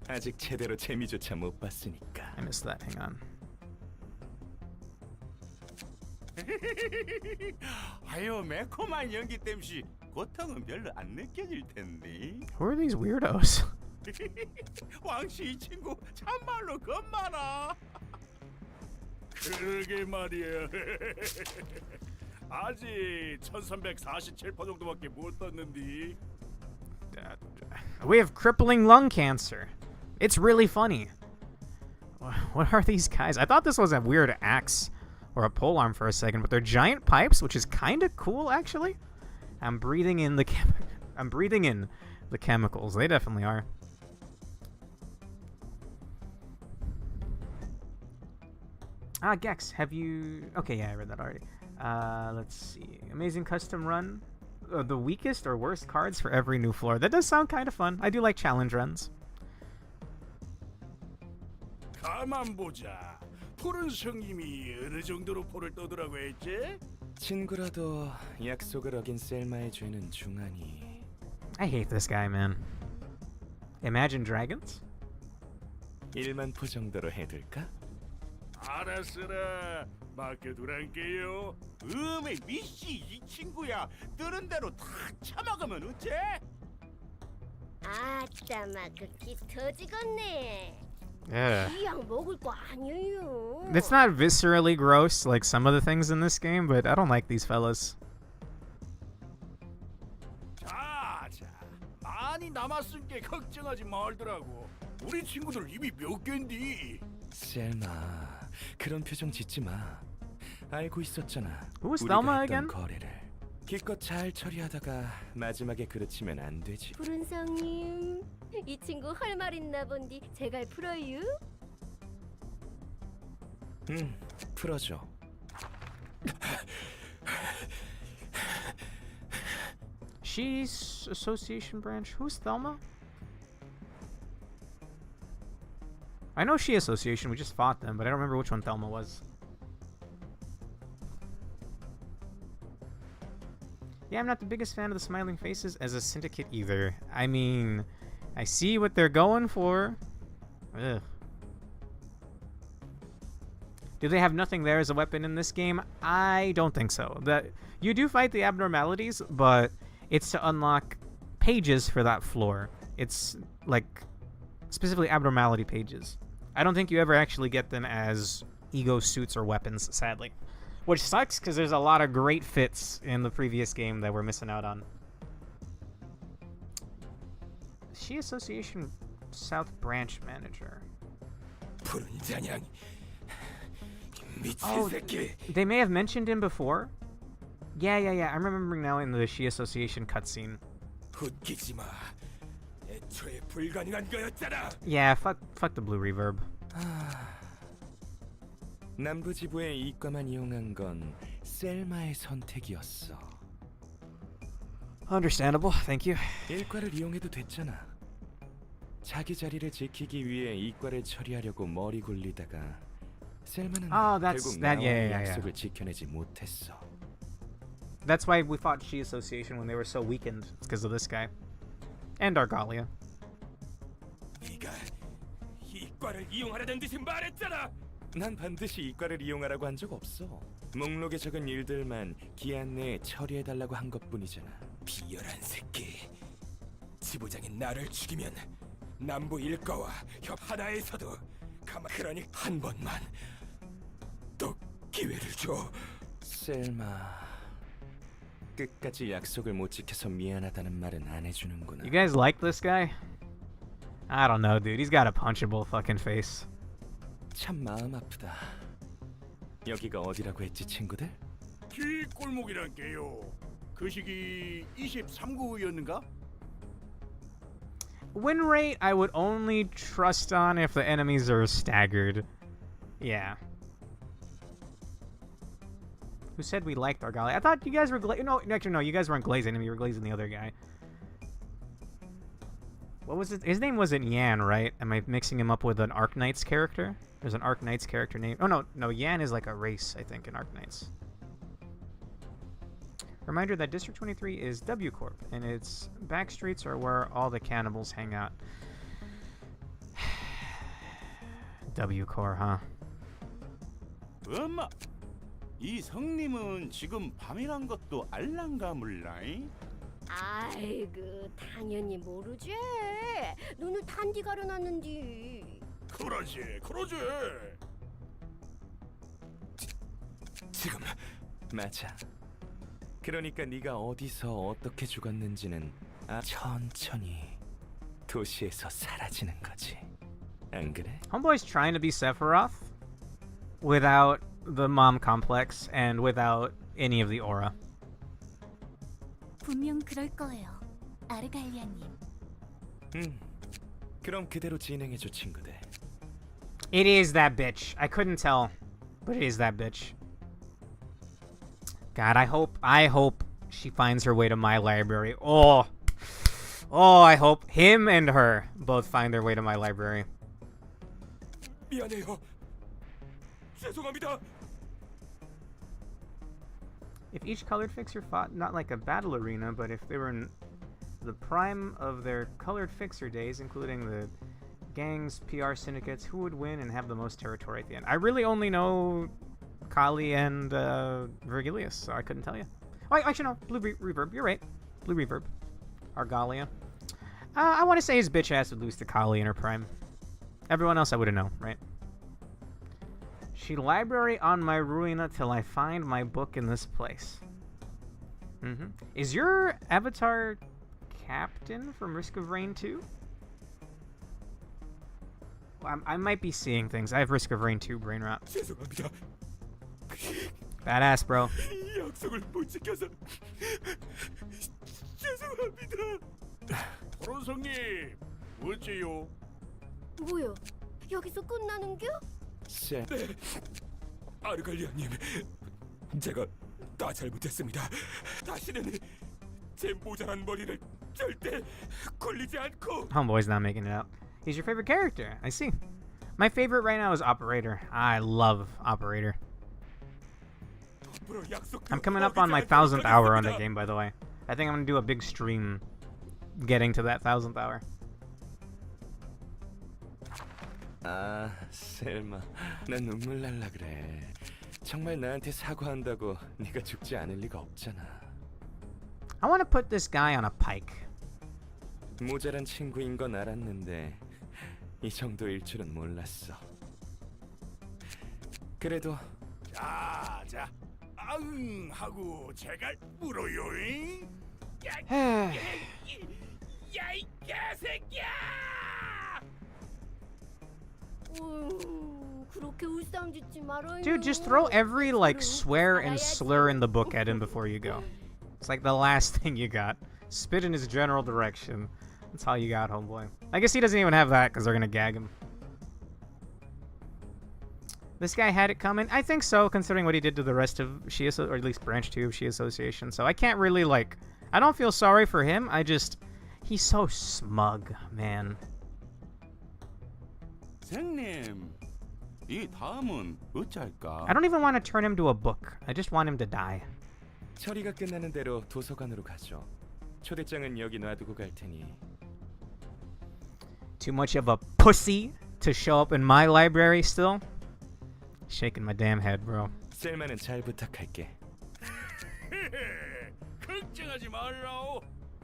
아직 제대로 재미조차 못 봤으니까. I missed that. Hang on. 아유, 매콤한 연기 땜시 고통은 별로 안 느껴질 텐데. Who are these weirdos? 왕씨 이 친구 참말로 겁많아. 그러게 말이야. 아직 1347% 정도밖에 못 떴는데. We have crippling lung cancer. It's really funny. What are these guys? I thought this was a weird axe or a polearm for a second, but they're giant pipes, which is kind of cool, actually. I'm breathing in the chemicals. They definitely are. Gex, have you... Okay, yeah, I read that already. Let's see. Amazing custom run. The weakest or worst cards for every new floor. That does sound kind of fun. I do like challenge runs. 가만 보자. 푸른 성님이 어느 정도로 포를 떠더라고 했지? 친구라도 약속을 어긴 셀마의 죄는 중하니. I hate this guy, man. Imagine Dragons? 1만 포 정도로 해둘까? 알았으라. 맡겨두란게요. 미씨 이 친구야. 뜨는 대로 다 처먹으면 어째? 아따 막그기 터지겠네. Yeah. 그냥 먹을 거 아니에요. It's not viscerally gross like some of the things in this game, but I don't like these fellas. 자, 많이 남았으니까 걱정하지 말더라고. 우리 친구들 입이 몇 갠디? 셀마, 그런 표정 짓지 마. 알고 있었잖아. Who was 우리가 Thelma 했던 again? 거래를. 기껏 잘 처리하다가 마지막에 그르치면 안 되지. 푸른 성님, 이 친구 할 말 있나 본디 제갈 풀어요? 응, 풀어줘. She's Association Branch. Who's Thelma? I know She Association. We just fought them, but I don't remember which one Thelma was. Yeah, I'm not the biggest fan of the smiling faces as a syndicate either. I mean, I see what they're going for. Ugh. Do they have nothing there as a weapon in this game? I don't think so. You do fight the abnormalities, but it's to unlock pages for that floor. It's like specifically abnormality pages. I don't think you ever actually get them as ego suits or weapons, sadly. Which sucks, because there's a lot of great fits in the previous game that we're missing out on. She Association South Branch Manager. 푸른 잔향. 미친 Oh, 새끼. they may have mentioned him before. Yeah. I'm remembering now in the She Association cutscene. 웃기지 마. 애초에 불가능한 거였잖아. Yeah, fuck the blue reverb. 남부 지부의 이과만 이용한 건 셀마의 선택이었어. Understandable, thank you. 일과를 이용해도 됐잖아. 자기 자리를 지키기 위해 이과를 처리하려고 머리 굴리다가 셀마는 결국 나와의 약속을 지켜내지 못했어. That's why we fought She Association when they were so weakened. It's because of this guy. And Argalia. 네가 이과를 이용하려는 듯이 말했잖아. 난 반드시 이과를 이용하라고 한 적 없어. 목록에 적은 일들만 기한 내에 처리해달라고 한 것뿐이잖아. 비열한 새끼. 지부장이 나를 죽이면 남부 일과와 협 하나에서도 그러니 한 번만 또 기회를 줘. 셀마. 끝까지 약속을 못 지켜서 미안하다는 말은 안 해주는구나. You guys like this guy? I don't know, dude. He's got a punchable fucking face. 참 마음 아프다. 여기가 어디라고 했지, 친구들? 기 골목이란 게요. 그 시기 23구였는가? Win rate, I would only trust on if the enemies are staggered. Yeah. Who said we liked Argalia? I thought you guys were no, actually no, you guys weren't glazing him. You were glazing the other guy. What was it? His name wasn't Yan, right? Am I mixing him up with an Arknights character? There's an Arknights character name. Oh no, Yan is like a race, I think, in Arknights. Reminder that District 23 is W Corp, and its back streets are where all the cannibals hang out. W Corp, huh? 엄마, 이 성님은 지금 밤이란 것도 알랑가물라잉? 아이고, 당연히 모르지. 눈을 단디 가려놨는디. 그러지. 지금 맞아. 그러니까 네가 어디서 어떻게 죽었는지는 천천히 도시에서 사라지는 거지. 안 그래? Homeboy's trying to be Sephiroth without the mom complex and without any of the aura. 분명 그럴 거예요, 아르갈리아님. 그럼 그대로 진행해줘, 친구들. It is that bitch. I couldn't tell, but it is that bitch. God, I hope she finds her way to my library. Oh, I hope him and her both find their way to my library. 미안해요. 죄송합니다. If each colored fixer fought not like a battle arena, but if they were in the prime of their colored fixer days, including the gangs, PR syndicates, who would win and have the most territory at the end? I really only know Kali and Virgilius, so I couldn't tell you. Oh, actually, no. Blue Reverb. You're right. Blue Reverb. Argalia. I want to say his bitch ass would lose to Kali in her prime. Everyone else I wouldn't know, right? She library on my Ruina till I find my book in this place. Is your avatar Captain from Risk of Rain 2? Well, I might be seeing things. I have Risk of Rain 2 brain rot. 죄송합니다. Badass, bro. 약속을 못 지켜서 죄송합니다. 도론성님, 어째요? 뭐야? 여기서 끝나는겨? 네, 아르갈리아님, 제가 다 잘못했습니다. 다시는 제 모자란 머리를 절대 굴리지 않고. Homeboy's not making it out. He's your favorite character. I see. My favorite right now is Operator. I love Operator. 앞으로 약속도 I'm coming up on my 1000th hour on the game, by the way. I think I'm gonna do a big stream getting to that 1000th hour. 아, 셀마, 난 눈물 날라 그래. 정말 나한테 사과한다고 네가 죽지 않을 리가 없잖아. I want to put this guy on a pike. 모자란 친구인 건 알았는데 이 정도일 줄은 몰랐어. 그래도 자, 아응 하고 제갈 물어요잉. 야이 개새끼야! 그렇게 울상짓지 말아요. Dude, just throw every, like, swear and slur in the book at him before you go. It's like the last thing you got. Spit in his general direction. That's all you got, homeboy. I guess he doesn't even have that because they're gonna gag him. This guy had it coming? I think so, considering what he did to the rest of Shi, or at least Branch 2 of Shi Association. So I can't really, like... I don't feel sorry for him. I just... He's so smug, man. 생님, 이 다음은 어쩔까? I don't even want to turn him to a book. I just want him to die. 처리가 끝나는 대로 도서관으로 가죠. 초대장은 여기 놔두고 갈 테니. Too much of a pussy to show up in my library still? Shaking my damn head, bro. 셀마는 잘 부탁할게. 걱정하지 말라오.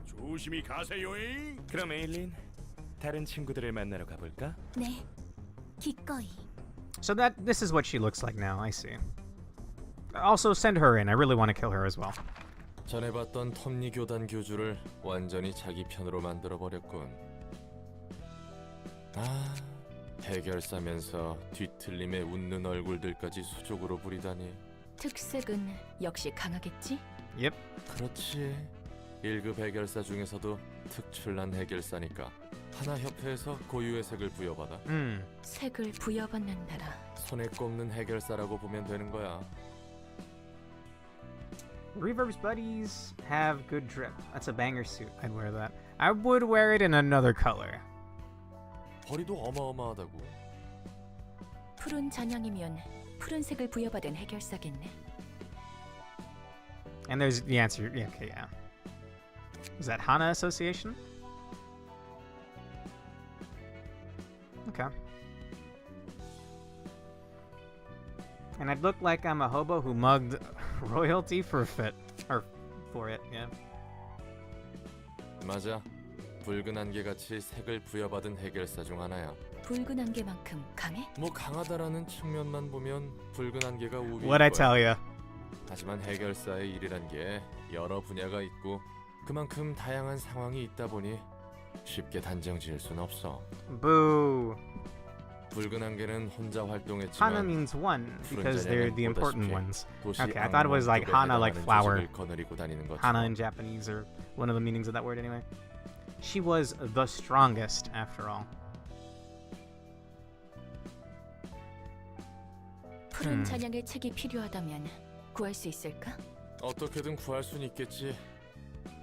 조심히 가세요잉. 그럼 에일린, 다른 친구들을 만나러 가볼까? 네, 기꺼이. So this is what she looks like now, I see. Also, send her in. I really want to kill her as well. 전에 봤던 톱니 교단 교주를 완전히 자기 편으로 만들어 버렸군. 아, 해결사면서 뒤틀림에 웃는 얼굴들까지 수족으로 부리다니. 특색은 역시 강하겠지? Yep. 그렇지. 1급 해결사 중에서도 특출난 해결사니까 하나 협회에서 고유의 색을 부여받아. 색을 부여받는다라. 손에 꼽는 해결사라고 보면 되는 거야. Reverb's buddies have good drip. That's a banger suit. I'd wear that. I would wear it in another color. 허리도 어마어마하다고. 푸른 잔향이면 푸른색을 부여받은 해결사겠네. And there's the answer. Yeah, okay, yeah. Is that Hana Association? Okay. And I'd look like I'm a hobo who mugged royalty for a fit. Or for it, yeah. 맞아. 붉은 안개같이 색을 부여받은 해결사 중 하나야. 붉은 안개만큼 강해? 뭐 강하다라는 측면만 보면 붉은 안개가 우위일 What'd I 거야. tell ya? 하지만 해결사의 일이란 게 여러 분야가 있고 그만큼 다양한 상황이 있다 보니 쉽게 단정 지을 순 없어. Boo. 붉은 안개는 혼자 Hana 활동했지만 means one 푸른 because they're 잔향은 the important 보다시피 ones. 도시 Okay, I thought it was like 악몽 Hana, 쪽에 like 해당하는 flower. 조직을 거느리고 다니는 것처럼. Hana in Japanese, or one of the meanings of that word anyway. She was the strongest, after all. 푸른 잔향의 책이 필요하다면 구할 수 있을까? 어떻게든 구할 순 있겠지.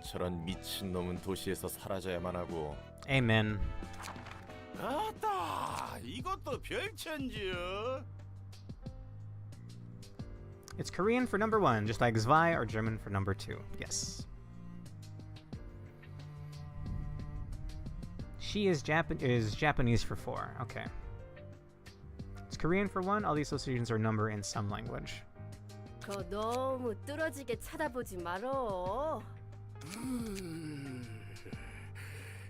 저런 미친놈은 도시에서 사라져야만 하고. Amen. 아따, 이것도 별천지요. It's Korean for number 1, just like Zwei, or German for number 2. Yes. She is Japanese for 4. Okay. It's Korean for 1. All the associations are number in some language. 그거 너무 뚫어지게 쳐다보지 말어.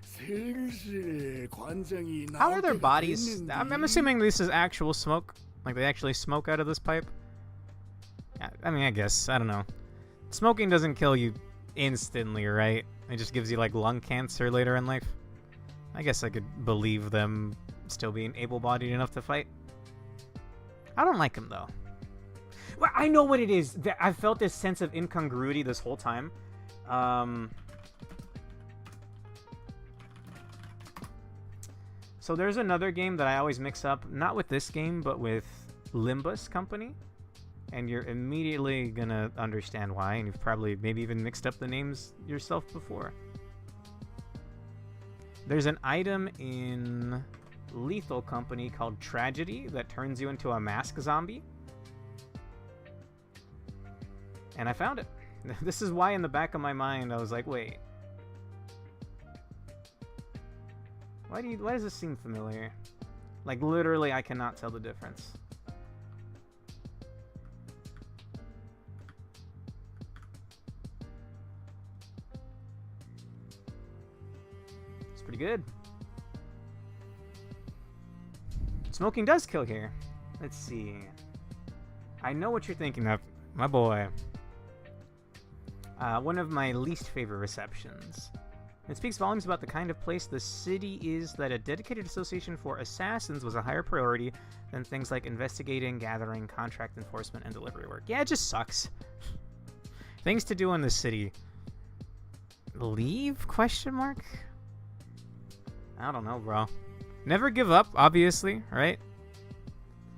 슬슬 관장이 How are their 나올 때가 bodies? 됐는데. I'm assuming this is actual smoke. Like they actually smoke out of this pipe. I mean, I guess. I don't know. Smoking doesn't kill you instantly, right? It just gives you like lung cancer later in life. I guess I could believe them still being able-bodied enough to fight. I don't like him though. Well, I know what it is. I felt this sense of incongruity this whole time. So there's another game that I always mix up, not with this game, but with Limbus Company. And you're immediately gonna understand why, and you've probably maybe even mixed up the names yourself before. There's an item in Lethal Company called Tragedy that turns you into a mask zombie. And I found it. This is why in the back of my mind I was like, wait. Why does this seem familiar? Like, literally, I cannot tell the difference. It's pretty good. Smoking does kill here. Let's see. I know what you're thinking of, my boy. One of my least favorite receptions. It speaks volumes about the kind of place the city is, that a dedicated association for assassins was a higher priority than things like investigating, gathering, contract enforcement, and delivery work. Yeah, it just sucks. Things to do in the city. Leave? Question mark? I don't know, bro. Never give up, obviously, right?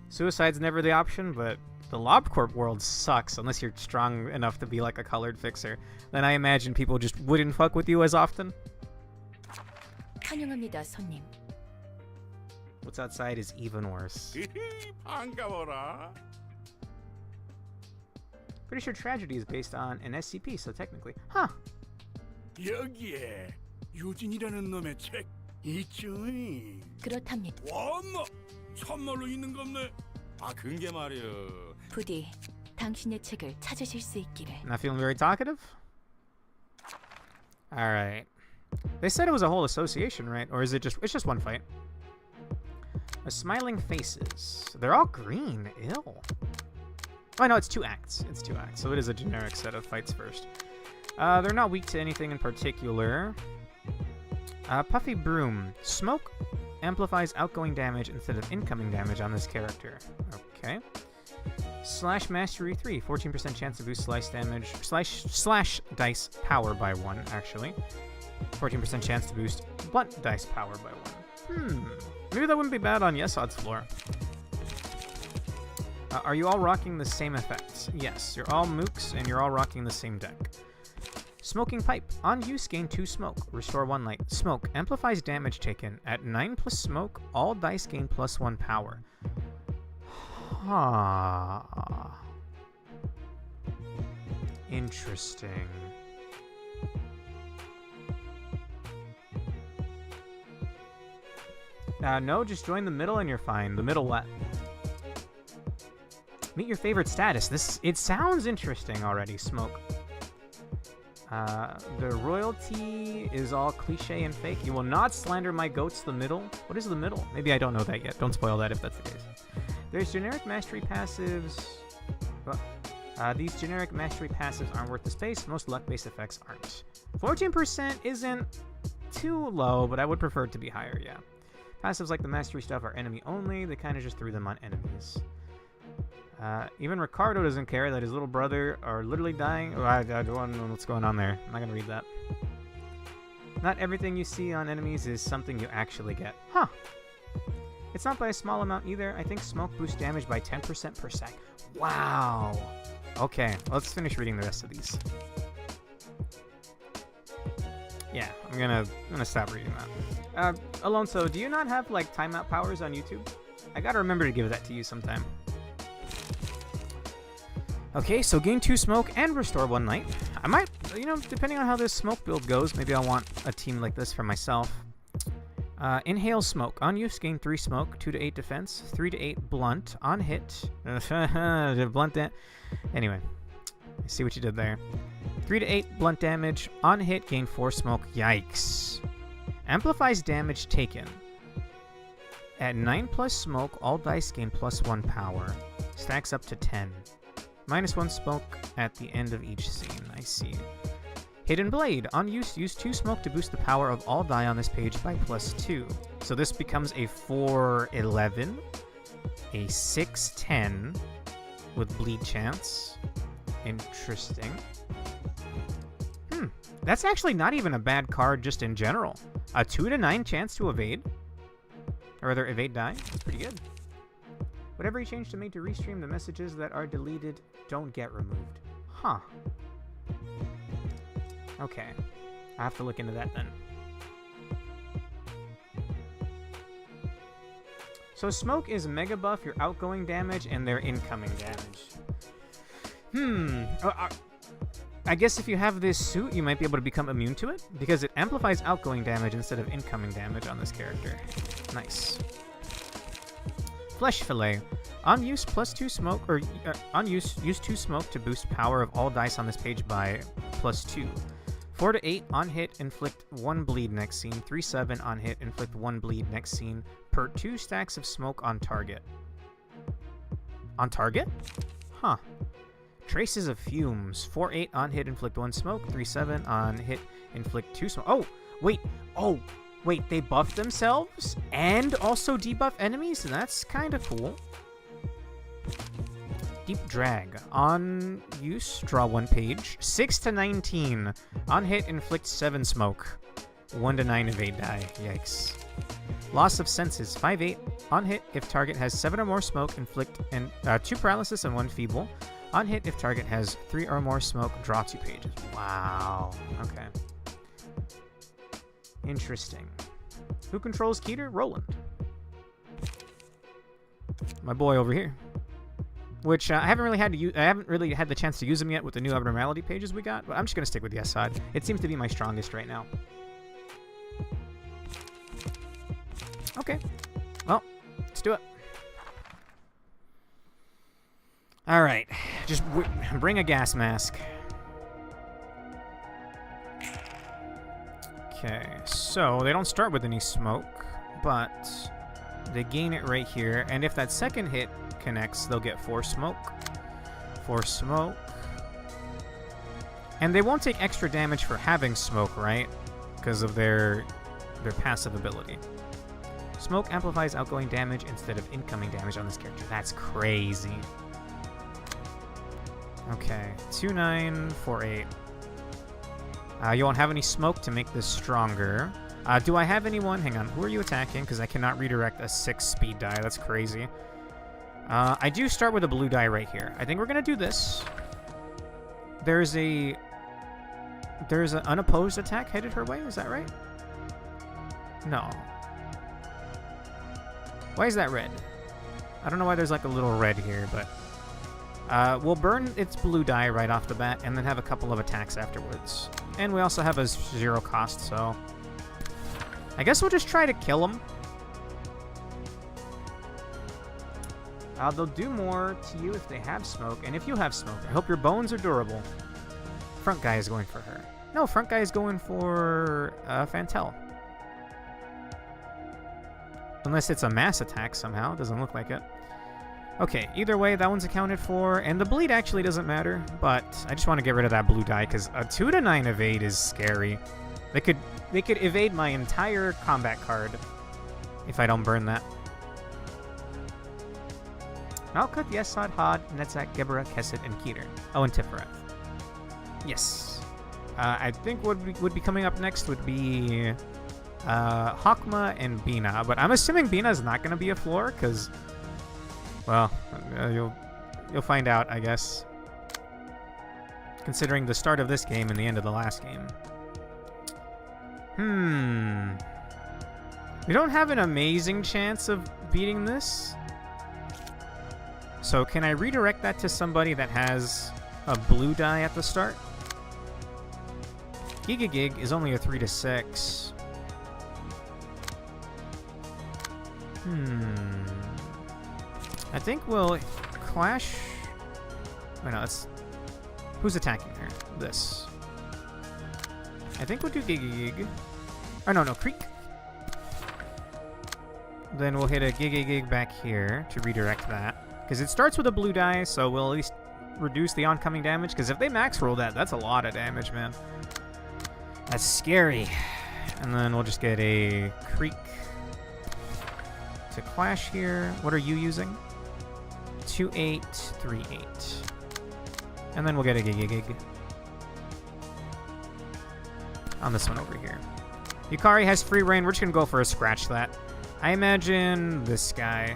Suicide's never the option, but the LobCorp world sucks unless you're strong enough to be like a colored fixer. Then I imagine people just wouldn't fuck with you as often. 환영합니다, 손님. What's outside is even worse. 반가워라. Pretty sure Tragedy is based on an SCP, so technically. Huh. 여기에 유진이라는 놈의 책 있죠? 그렇답니다. 와마 참말로 있는 겁네. 아 그게 말이여. 부디 당신의 책을 찾으실 수 있기를. Not feeling very talkative? Alright. They said it was a whole association, right? Or is it just... It's just one fight. A Smiling Faces. They're all green. Ew. Oh, no, it's 2 acts. It's 2 acts, so it is a generic set of fights first. They're not weak to anything in particular. Puffy Broom. Smoke amplifies outgoing damage instead of incoming damage on this character. Okay. Slash Mastery 3. 14% chance to boost slice damage. Slash dice power by 1, actually. 14% chance to boost blunt dice power by 1. Maybe that wouldn't be bad on Yesod's floor. Are you all rocking the same effects? Yes, you're all mooks and you're all rocking the same deck. Smoking Pipe. On use, gain 2 smoke. Restore 1 light. Smoke amplifies damage taken. At 9 plus smoke, all dice gain +1 power. Huh. Interesting. No, just join the middle and you're fine. The middle what? Meet your favorite status. It sounds interesting already, Smoke. The royalty is all cliche and fake. You will not slander my goats, the middle. What is the middle? Maybe I don't know that yet. Don't spoil that if that's the case. There's generic mastery passives. These generic mastery passives aren't worth the space. Most luck-based effects aren't. 14% isn't too low, but I would prefer it to be higher, yeah. Passives like the mastery stuff are enemy only. They kind of just threw them on enemies. Even Ricardo doesn't care that his little brother are literally dying. Oh, I don't know what's going on there. I'm not going to read that. Not everything you see on enemies is something you actually get. Huh. It's not by a small amount either. I think smoke boosts damage by 10% per sec. Wow. Okay, let's finish reading the rest of these. Yeah, I'm gonna stop reading that. Alonso, do you not have like timeout powers on YouTube? I gotta remember to give that to you sometime. Okay, so gain 2 smoke and restore 1 light. I might, depending on how this smoke build goes, maybe I'll want a team like this for myself. Inhale Smoke. On use, gain 3 smoke, 2 to 8 defense, 3 to 8 blunt. On hit, blunt anyway, I see what you did there. 3 to 8 blunt damage. On hit, gain 4 smoke. Yikes. Amplifies damage taken. At 9 plus smoke, all dice gain +1 power. Stacks up to 10. -1 smoke at the end of each scene. I see. Hidden Blade. On use, use 2 smoke to boost the power of all die on this page by +2. So this becomes a 4-11, a 6-10 with bleed chance. Interesting. That's actually not even a bad card just in general. A 2 to 9 chance to evade. Or rather, evade die. That's pretty good. Whatever you change to make to restream, the messages that are deleted don't get removed. Huh. Okay. I have to look into that then. So smoke is mega buff your outgoing damage and their incoming damage. I guess if you have this suit, you might be able to become immune to it, because it amplifies outgoing damage instead of incoming damage on this character. Nice. Flesh Fillet. On use, +2 smoke, or on use 2 smoke to boost power of all dice on this page by +2. 4 to 8, on hit, inflict 1 bleed next scene. 3-7, on hit, inflict 1 bleed next scene per 2 stacks of smoke on target. On target? Huh. Traces of Fumes. 4-8, on hit, inflict 1 smoke. 3-7, on hit, inflict 2 smoke. Oh, wait. Oh, wait, they buff themselves and also debuff enemies? That's kind of cool. Deep Drag. On use, draw 1 page. 6 to 19. On hit, inflict 7 smoke. 1 to 9 evade die. Yikes. Loss of Senses. 5-8. On hit, if target has 7 or more smoke, inflict 2 paralysis and 1 feeble. On hit, if target has 3 or more smoke, draw 2 pages. Wow. Okay. Interesting. Who controls Keter? Roland. My boy over here. Which I haven't really had to use. I haven't really had the chance to use them yet with the new abnormality pages we got. But I'm just gonna stick with the Assad. It seems to be my strongest right now. Okay. Well, let's do it. All right. Just bring a gas mask. Okay. So they don't start with any smoke, but they gain it right here. And if that second hit connects, they'll get 4 smoke. 4 smoke. And they won't take extra damage for having smoke, right? Because of their passive ability. Smoke amplifies outgoing damage instead of incoming damage on this character. That's crazy. Okay. 2-9, 4-8. You won't have any smoke to make this stronger. Do I have anyone? Hang on. Who are you attacking? Because I cannot redirect a 6 speed die. That's crazy. I do start with a blue die right here. I think we're going to do this. There's an unopposed attack headed her way. Is that right? No. Why is that red? I don't know why there's like a little red here, but we'll burn its blue die right off the bat and then have a couple of attacks afterwards. And we also have a 0 cost, so I guess we'll just try to kill them. They'll do more to you if they have smoke, and if you have smoke. I hope your bones are durable. Front guy is going for her. No, front guy is going for Fantel. Unless it's a mass attack somehow. Doesn't look like it. Okay, either way, that one's accounted for, and the bleed actually doesn't matter, but I just want to get rid of that blue die, because a 2 to 9 evade is scary. They could evade my entire combat card if I don't burn that. Malkut, Yesod, Had, Netzak, Gebera, Kesset, and Keter. Oh, and Tiferet. Yes. I think what would be coming up next would be Hakma and Bina, but I'm assuming Bina is not going to be a floor, because, well, you'll find out, I guess. Considering the start of this game and the end of the last game. We don't have an amazing chance of beating this. So can I redirect that to somebody that has a blue die at the start? Gigagig is only a 3 to 6. I think we'll clash. Oh no, that's who's attacking her? This. I think we'll do Gigagig. Oh no, Creek. Then we'll hit a Gigagig back here to redirect that. Because it starts with a blue die, so we'll at least reduce the oncoming damage. Because if they max roll that, that's a lot of damage, man. That's scary. And then we'll just get a Creek to clash here. What are you using? 2-8, 3-8. And then we'll get a Gigagig on this one over here. Yukari has free reign. We're just going to go for a scratch that. I imagine this guy.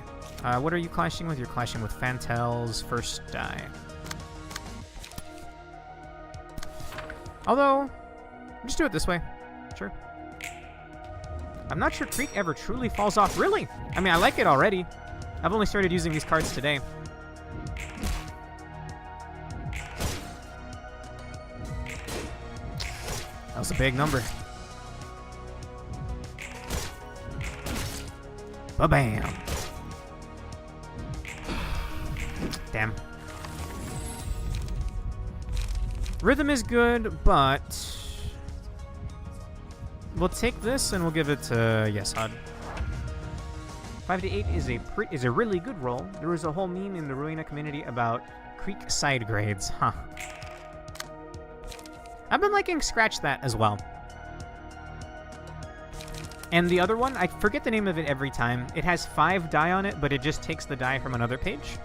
What are you clashing with? You're clashing with Fantel's first die. Although, just do it this way. Sure. I'm not sure Creek ever truly falls off. Really? I mean, I like it already. I've only started using these cards today. That's a big number. Ba-bam. Damn. Rhythm is good, but we'll take this and we'll give it to Yeshad. 5 to 8 is a really good roll. There was a whole meme in the Ruina community about creek side grades, huh? I've been liking Scratch That as well. And the other one, I forget the name of it every time. It has 5 die on it, but it just takes the die from another page.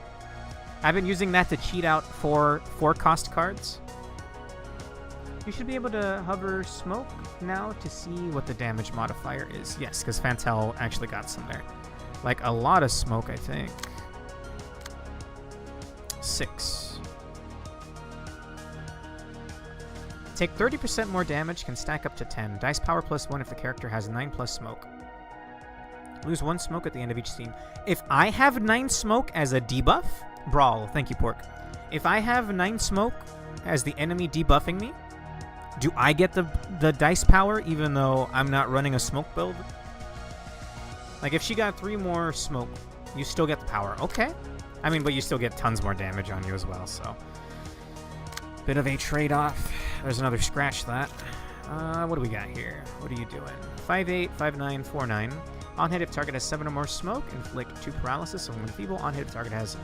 I've been using that to cheat out 4 cost cards. You should be able to hover smoke now to see what the damage modifier is. Yes, because Fantel actually got some there. Like a lot of smoke, I think. 6. Take 30% more damage, can stack up to 10. Dice power +1 if the character has 9 plus smoke. Lose 1 smoke at the end of each scene. If I have 9 smoke as a debuff, Brawl, thank you, Pork. If I have 9 smoke as the enemy debuffing me, do I get the dice power even though I'm not running a smoke build? Like if she got 3 more smoke, you still get the power. Okay. I mean, but you still get tons more damage on you as well, so. Bit of a trade-off. There's another Scratch That. What do we got here? What are you doing? 5-8, 5-9, 4-9. On hit if target has 7 or more smoke, inflict 2 paralysis. So when feeble, on hit if target has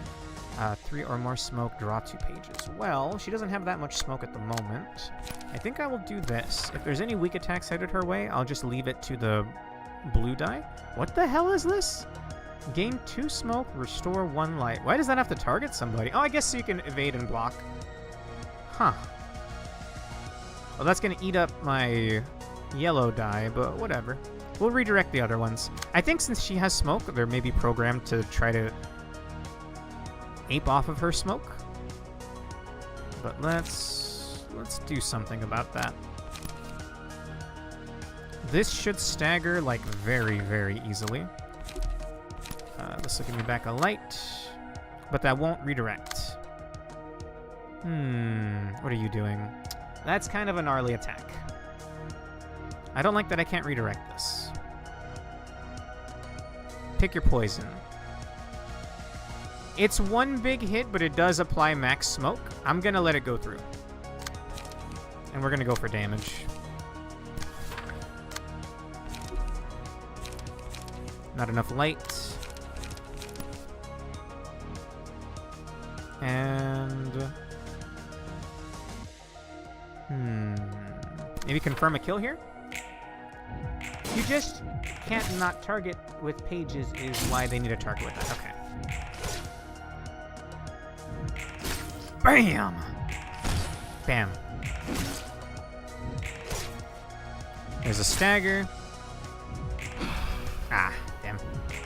3 or more smoke, draw 2 pages. Well, she doesn't have that much smoke at the moment. I think I will do this. If there's any weak attacks headed her way, I'll just leave it to the blue die. What the hell is this? Gain 2 smoke, restore 1 light. Why does that have to target somebody? Oh, I guess so you can evade and block. Huh. Well, that's going to eat up my yellow die, but whatever. We'll redirect the other ones. I think since she has smoke, they're maybe programmed to try to ape off of her smoke. But let's do something about that. This should stagger, like, very, very easily. This will give me back a light, but that won't redirect. What are you doing? That's kind of a gnarly attack. I don't like that I can't redirect this. Pick your poison. It's 1 big hit, but it does apply max smoke. I'm gonna let it go through. And we're gonna go for damage. Not enough light. And... maybe confirm a kill here? You just can't not target with pages is why they need a target with that. Okay. Bam! Bam. There's a stagger. Ah, damn.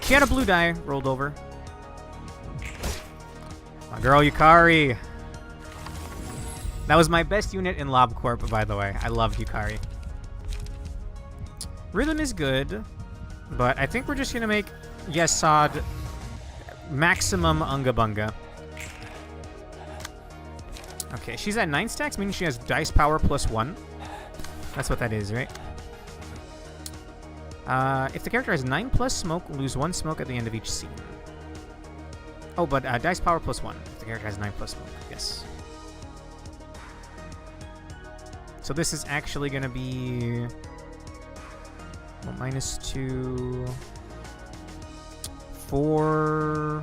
She had a blue die rolled over. My girl Yukari. That was my best unit in LobCorp, by the way. I loved Yukari. Rhythm is good, but I think we're just gonna make Yeshad maximum Unga Bunga. Okay, she's at 9 stacks, meaning she has dice power +1. That's what that is, right? If the character has 9 plus smoke, lose 1 smoke at the end of each scene. Oh, but dice power +1. If the character has 9 plus smoke, yes. So this is actually going to be well, -2, 4,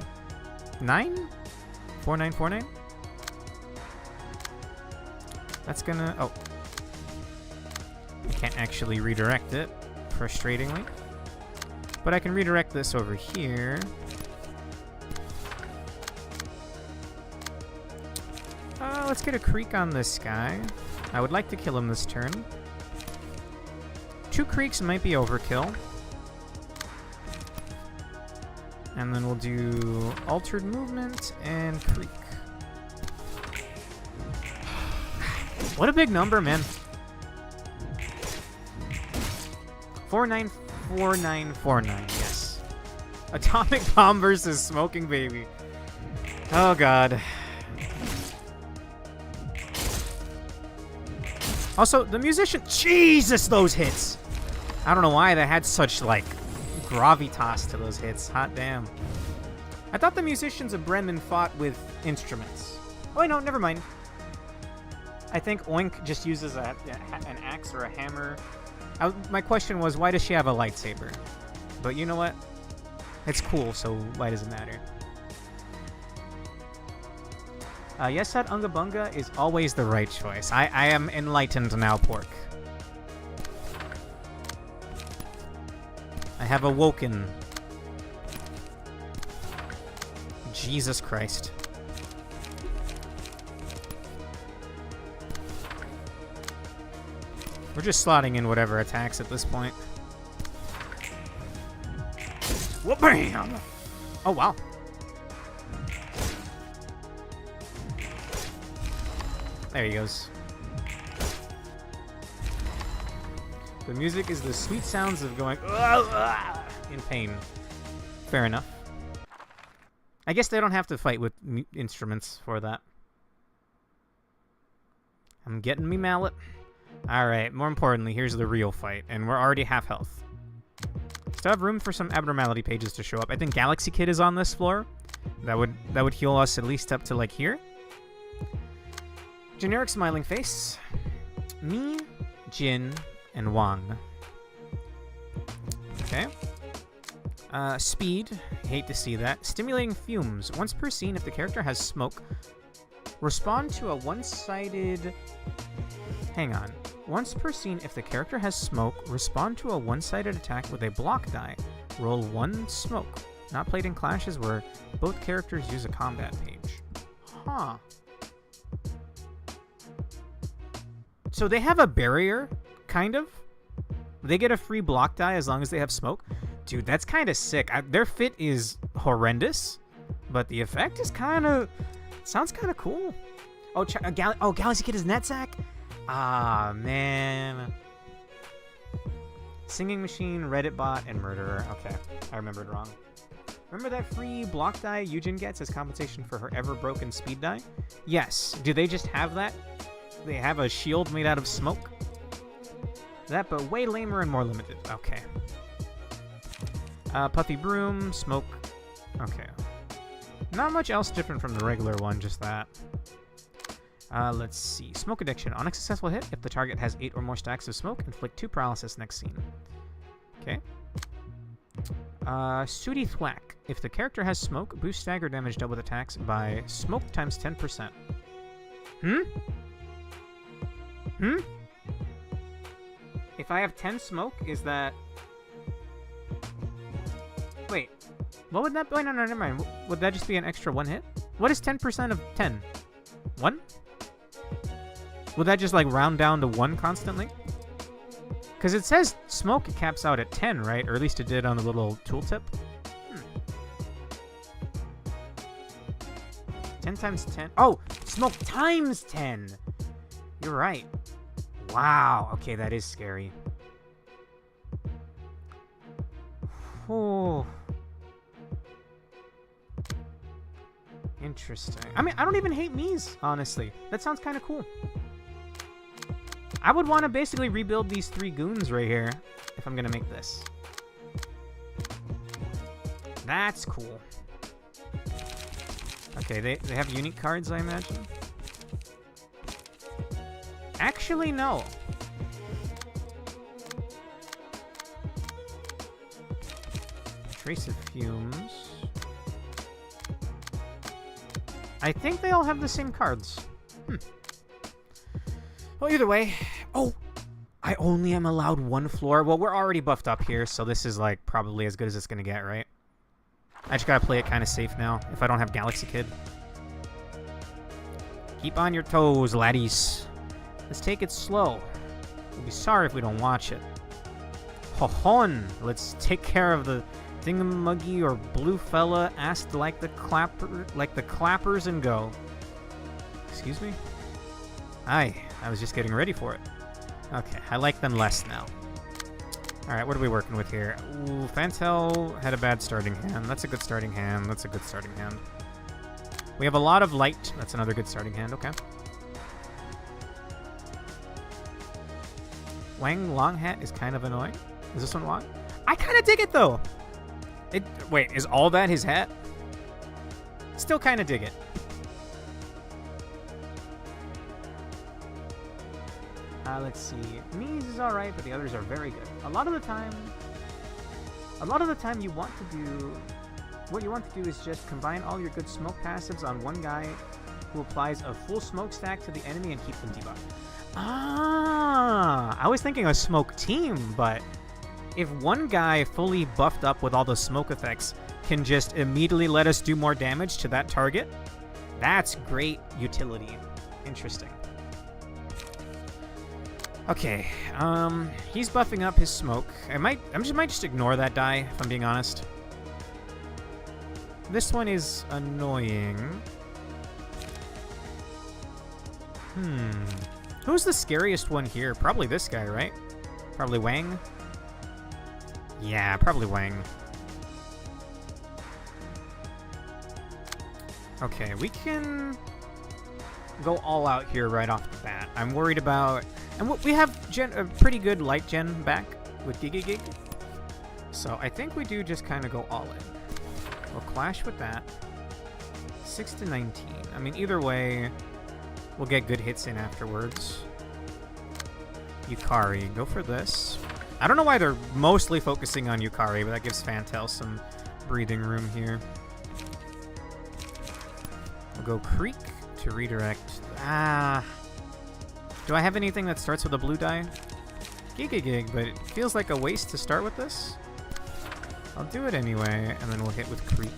9? 4, 9, 4, 9? That's gonna... oh. I can't actually redirect it, frustratingly. But I can redirect this over here. Let's get a creek on this guy. I would like to kill him this turn. 2 creeks might be overkill. And then we'll do altered movement and creek. What a big number, man. 494949, yes. Atomic Bomb versus Smoking Baby. Oh god. Also, the musician... Jesus, those hits! I don't know why they had such, like, gravitas to those hits. Hot damn. I thought the musicians of Bremen fought with instruments. Oh, wait, no, never mind. I think Oink just uses an axe or a hammer. My question was, why does she have a lightsaber? But you know what? It's cool, so why does it matter? Yes, that Unga Bunga is always the right choice. I am enlightened now, Pork. I have awoken. Jesus Christ. We're just slotting in whatever attacks at this point. Whoop, bam! Oh, wow. There he goes. The music is the sweet sounds of going in pain. Fair enough. I guess they don't have to fight with instruments for that. I'm getting me mallet. Alright, more importantly, here's the real fight, and we're already half health. Still have room for some abnormality pages to show up. I think Galaxy Kid is on this floor. That would heal us at least up to, like, here. Generic smiling face. Me, Jin, and Wang. Okay. Speed. Hate to see that. Stimulating fumes. Once per scene, if the character has smoke, respond to a one-sided... Hang on. Once per scene, if the character has smoke, respond to a one-sided attack with a block die. Roll 1 smoke. Not played in clashes where both characters use a combat page. Huh. So they have a barrier, kind of? They get a free block die as long as they have smoke? Dude, that's kind of sick. Their fit is horrendous, but the effect is kind of... Sounds kind of cool. Oh, Galaxy Kid is Netsack? Ah, man. Singing Machine, Reddit Bot, and Murderer. Okay, I remembered wrong. Remember that free block die Yujin gets as compensation for her ever-broken speed die? Yes. Do they just have that? They have a shield made out of smoke? That, but way lamer and more limited. Okay. Puffy Broom, Smoke. Okay. Not much else different from the regular one, just that. Let's see. Smoke Addiction. On a successful hit, if the target has 8 or more stacks of smoke, inflict 2 paralysis next scene. Okay. Sooty Thwack. If the character has smoke, boost stagger damage double attacks by smoke times 10%. If I have 10 smoke, is that... Wait. What would that... Wait, no, never mind. Would that just be an extra 1 hit? What is 10% of 10? 1? Would that just, like, round down to 1 constantly? Because it says smoke caps out at 10, right? Or at least it did on the little tooltip. 10 times 10. Oh! Smoke times 10! You're right. Wow. Okay, that is scary. Oh. Interesting. I mean, I don't even hate Mies, honestly. That sounds kind of cool. I would want to basically rebuild these 3 goons right here if I'm going to make this. That's cool. Okay, they have unique cards, I imagine. Actually, no. Trace of Fumes. I think they all have the same cards. Well, either way. Oh! I only am allowed 1 floor. Well, we're already buffed up here, so this is, like, probably as good as it's gonna get, right? I just gotta play it kind of safe now, if I don't have Galaxy Kid. Keep on your toes, laddies. Let's take it slow. We'll be sorry if we don't watch it. Hohon! Let's take care of the thingamuggy or blue fella asked like the clappers and go. Excuse me? Aye, I was just getting ready for it. Okay, I like them less now. Alright, what are we working with here? Ooh, Fantel had a bad starting hand. That's a good starting hand. That's a good starting hand. We have a lot of light. That's another good starting hand. Okay. Wang long hat is kind of annoying. Is this one Wang? I kind of dig it though. Wait, is all that his hat? Still kind of dig it. Let's see. Mies is alright, but the others are very good. A lot of the time you want to do... What you want to do is just combine all your good smoke passives on one guy who applies a full smoke stack to the enemy and keep them debuffed. Ah! I was thinking a smoke team, but if one guy fully buffed up with all the smoke effects can just immediately let us do more damage to that target, that's great utility. Interesting. Okay, he's buffing up his smoke. I might just ignore that die, if I'm being honest. This one is annoying. Who's the scariest one here? Probably this guy, right? Probably Wang? Yeah, probably Wang. Okay, we can go all out here right off the bat. I'm worried about... And we have a pretty good light gen back with Gig. So I think we do just kind of go all in. We'll clash with that. 6 to 19. I mean, either way, we'll get good hits in afterwards. Yukari, go for this. I don't know why they're mostly focusing on Yukari, but that gives Fantel some breathing room here. We'll go Creek to redirect. Do I have anything that starts with a blue die? Gig, but it feels like a waste to start with this. I'll do it anyway, and then we'll hit with Creek.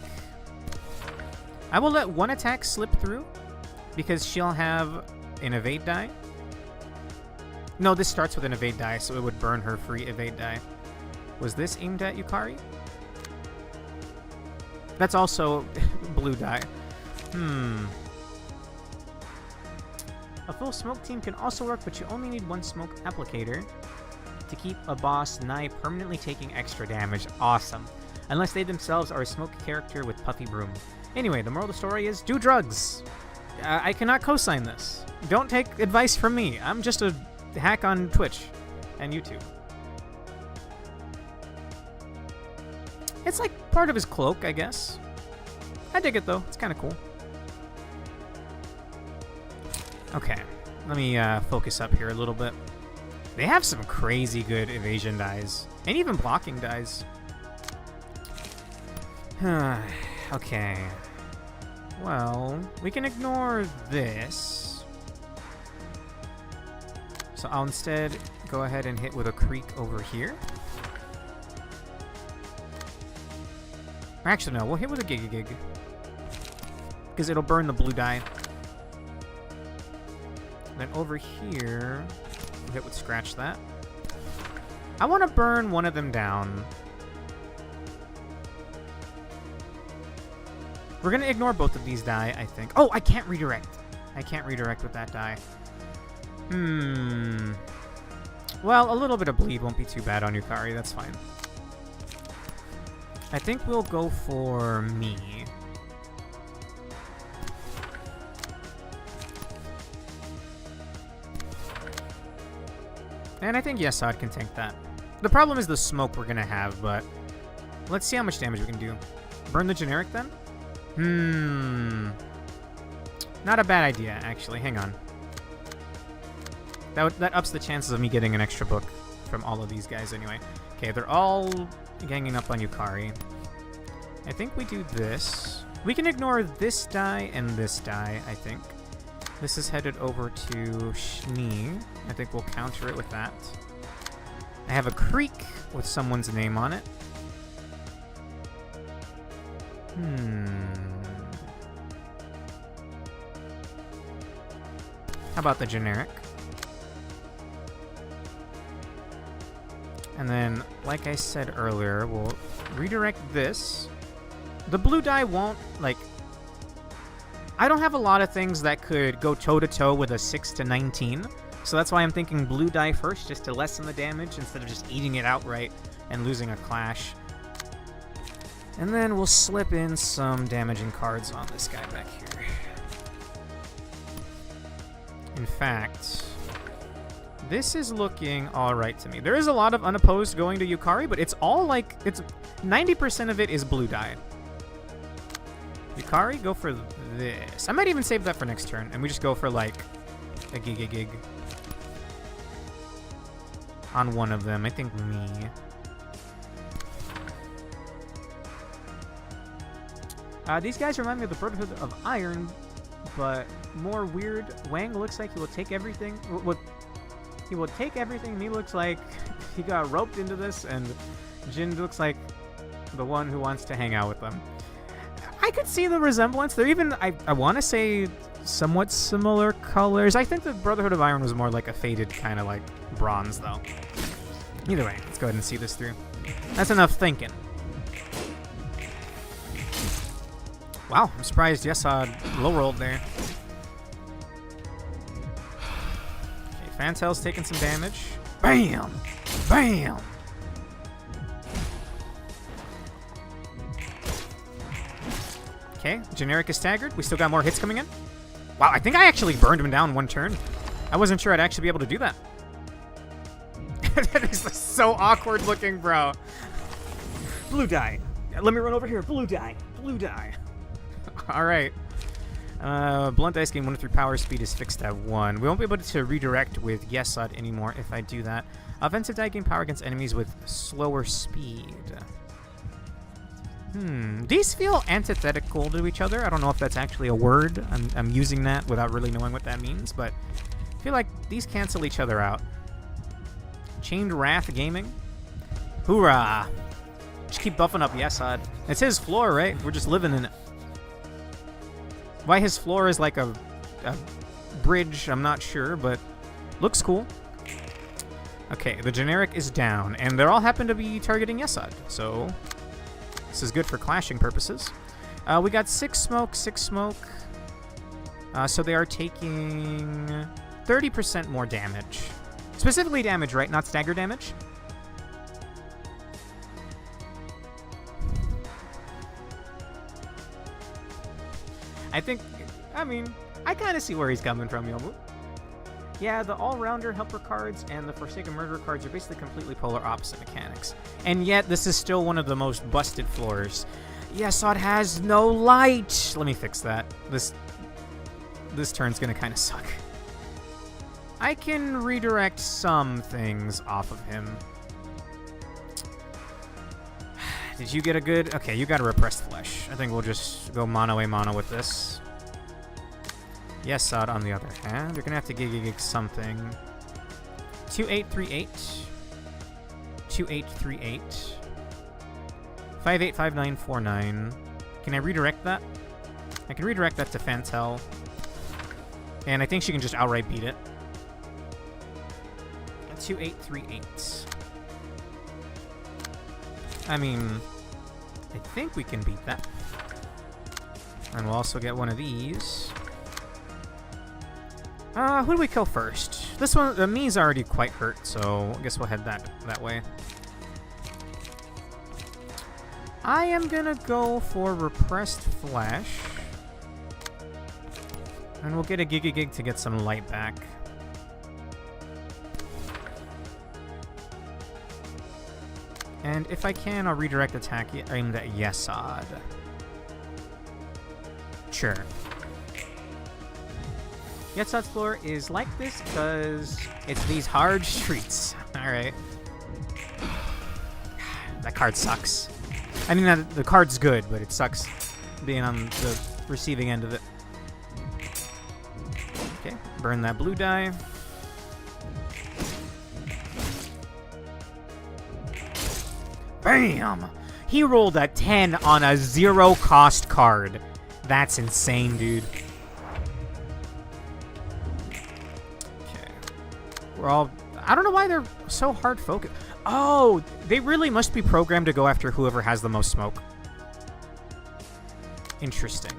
I will let one attack slip through, because she'll have an evade die. No, this starts with an evade die, so it would burn her free evade die. Was this aimed at Yukari? That's also blue die. A full smoke team can also work, but you only need one smoke applicator to keep a boss nigh permanently taking extra damage. Awesome. Unless they themselves are a smoke character with puffy broom. Anyway, the moral of the story is do drugs. I cannot co-sign this. Don't take advice from me. I'm just a hack on Twitch and YouTube. It's like part of his cloak, I guess. I dig it though. It's kind of cool. Okay, let me focus up here a little bit. They have some crazy good evasion dies, and even blocking dies. Okay. Well, we can ignore this. So I'll instead go ahead and hit with a Creek over here. Or actually, no, we'll hit with a Gig. Because it'll burn the blue die. Then over here, we'll hit with Scratch that. I want to burn one of them down. We're going to ignore both of these die, I think. Oh, I can't redirect. I can't redirect with that die. Well, a little bit of bleed won't be too bad on Yukari. That's fine. I think we'll go for me. And I think Yesod can tank that. The problem is the smoke we're going to have, but let's see how much damage we can do. Burn the generic then? Not a bad idea, actually. Hang on. That ups the chances of me getting an extra book from all of these guys anyway. Okay, they're all ganging up on Yukari. I think we do this. We can ignore this die and this die, I think. This is headed over to Shni. I think we'll counter it with that. I have a Creek with someone's name on it. How about the generic? And then, like I said earlier, we'll redirect this. The blue die won't, like... I don't have a lot of things that could go toe-to-toe with a 6 to 19, so that's why I'm thinking blue die first, just to lessen the damage instead of just eating it outright and losing a clash. And then we'll slip in some damaging cards on this guy back here. In fact, This is looking alright to me. There is a lot of unopposed going to Yukari, but it's all like, it's 90% of it is blue dye. Yukari, go for this. I might even save that for next turn, and we just go for like a gig on one of them. I think me. These guys remind me of the Brotherhood of Iron, but more weird. Wang looks like he will take everything. He will take everything, and he looks like he got roped into this, and Jin looks like the one who wants to hang out with them. I could see the resemblance. They're even, I want to say, somewhat similar colors. I think the Brotherhood of Iron was more like a faded kind of like bronze, though. Either way, let's go ahead and see this through. That's enough thinking. Wow, I'm surprised Yesod low-rolled there. Okay, Fantel's taking some damage. Bam! Bam! Okay, Generic is staggered. We still got more hits coming in. Wow, I think I actually burned him down one turn. I wasn't sure I'd actually be able to do that. That is so awkward looking, bro. Blue dye. Let me run over here. Blue dye. Blue dye. All right. Blunt Ice gain 1 to 3 power. Speed is fixed at 1. We won't be able to redirect with Yesod anymore if I do that. Offensive die gain power against enemies with slower speed. These feel antithetical to each other. I don't know if that's actually a word. I'm using that without really knowing what that means, but I feel like these cancel each other out. Chained Wrath Gaming. Hoorah! Just keep buffing up Yesod. It's his floor, right? We're just living in it. Why his floor is like a bridge, I'm not sure, but looks cool. Okay, the generic is down, and they all happen to be targeting Yesod, so this is good for clashing purposes. We got 6 smoke, 6 smoke. So they are taking 30% more damage. Specifically damage, right? Not stagger damage? I mean, I kind of see where he's coming from, Yomu. Yeah, the All-Rounder Helper cards and the Forsaken Murderer cards are basically completely polar opposite mechanics. And yet, this is still one of the most busted floors. Yesod has no light! Let me fix that. This turn's gonna kind of suck. I can redirect some things off of him. Did you get a good... Okay, you got a Repressed Flesh. I think we'll just go mono a mono with this. Yesod, on the other hand, you're gonna have to gig something. 2838. 2838. 585949. Can I redirect that? I can redirect that to Fantel. And I think she can just outright beat it. 2838. I mean, I think we can beat that. And we'll also get one of these. Who do we kill first? This one, me's already quite hurt, so I guess we'll head that way. I am gonna go for Repressed Flesh. And we'll get a Gig to get some light back. And if I can, I'll redirect attack aimed at Yesod. Sure. Yesod's floor is like this because it's these hard streets. Alright. That card sucks. I mean, the card's good, but it sucks being on the receiving end of it. Okay, burn that blue die. Bam! He rolled a 10 on a 0-cost card. That's insane, dude. Okay. We're all... I don't know why they're so hard focused. Oh, they really must be programmed to go after whoever has the most smoke. Interesting.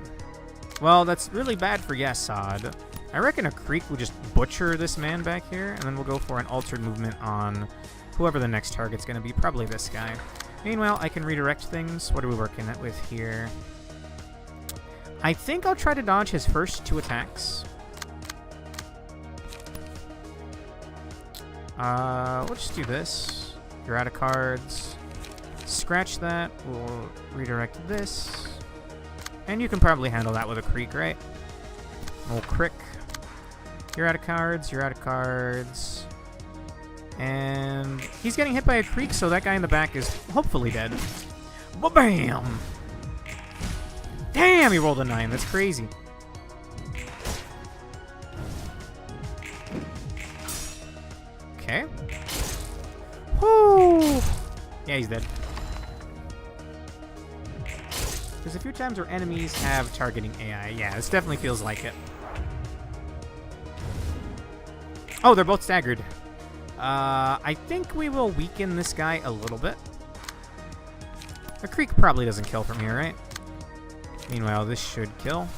Well, that's really bad for Yesod. I reckon a Creek would just butcher this man back here, and then we'll go for an altered movement on whoever the next target's going to be. Probably this guy. Meanwhile, I can redirect things. What are we working at with here? I think I'll try to dodge his first 2 attacks. We'll just do this. You're out of cards. Scratch that. We'll redirect this. And you can probably handle that with a creek, right? We'll crick. You're out of cards. You're out of cards. And he's getting hit by a creek, so that guy in the back is hopefully dead. Ba-bam! Damn, he rolled a 9. That's crazy. Okay. Whoo! Yeah, he's dead. There's a few times where enemies have targeting AI. Yeah, this definitely feels like it. Oh, they're both staggered. I think we will weaken this guy a little bit. The creek probably doesn't kill from here, right? Meanwhile, this should kill.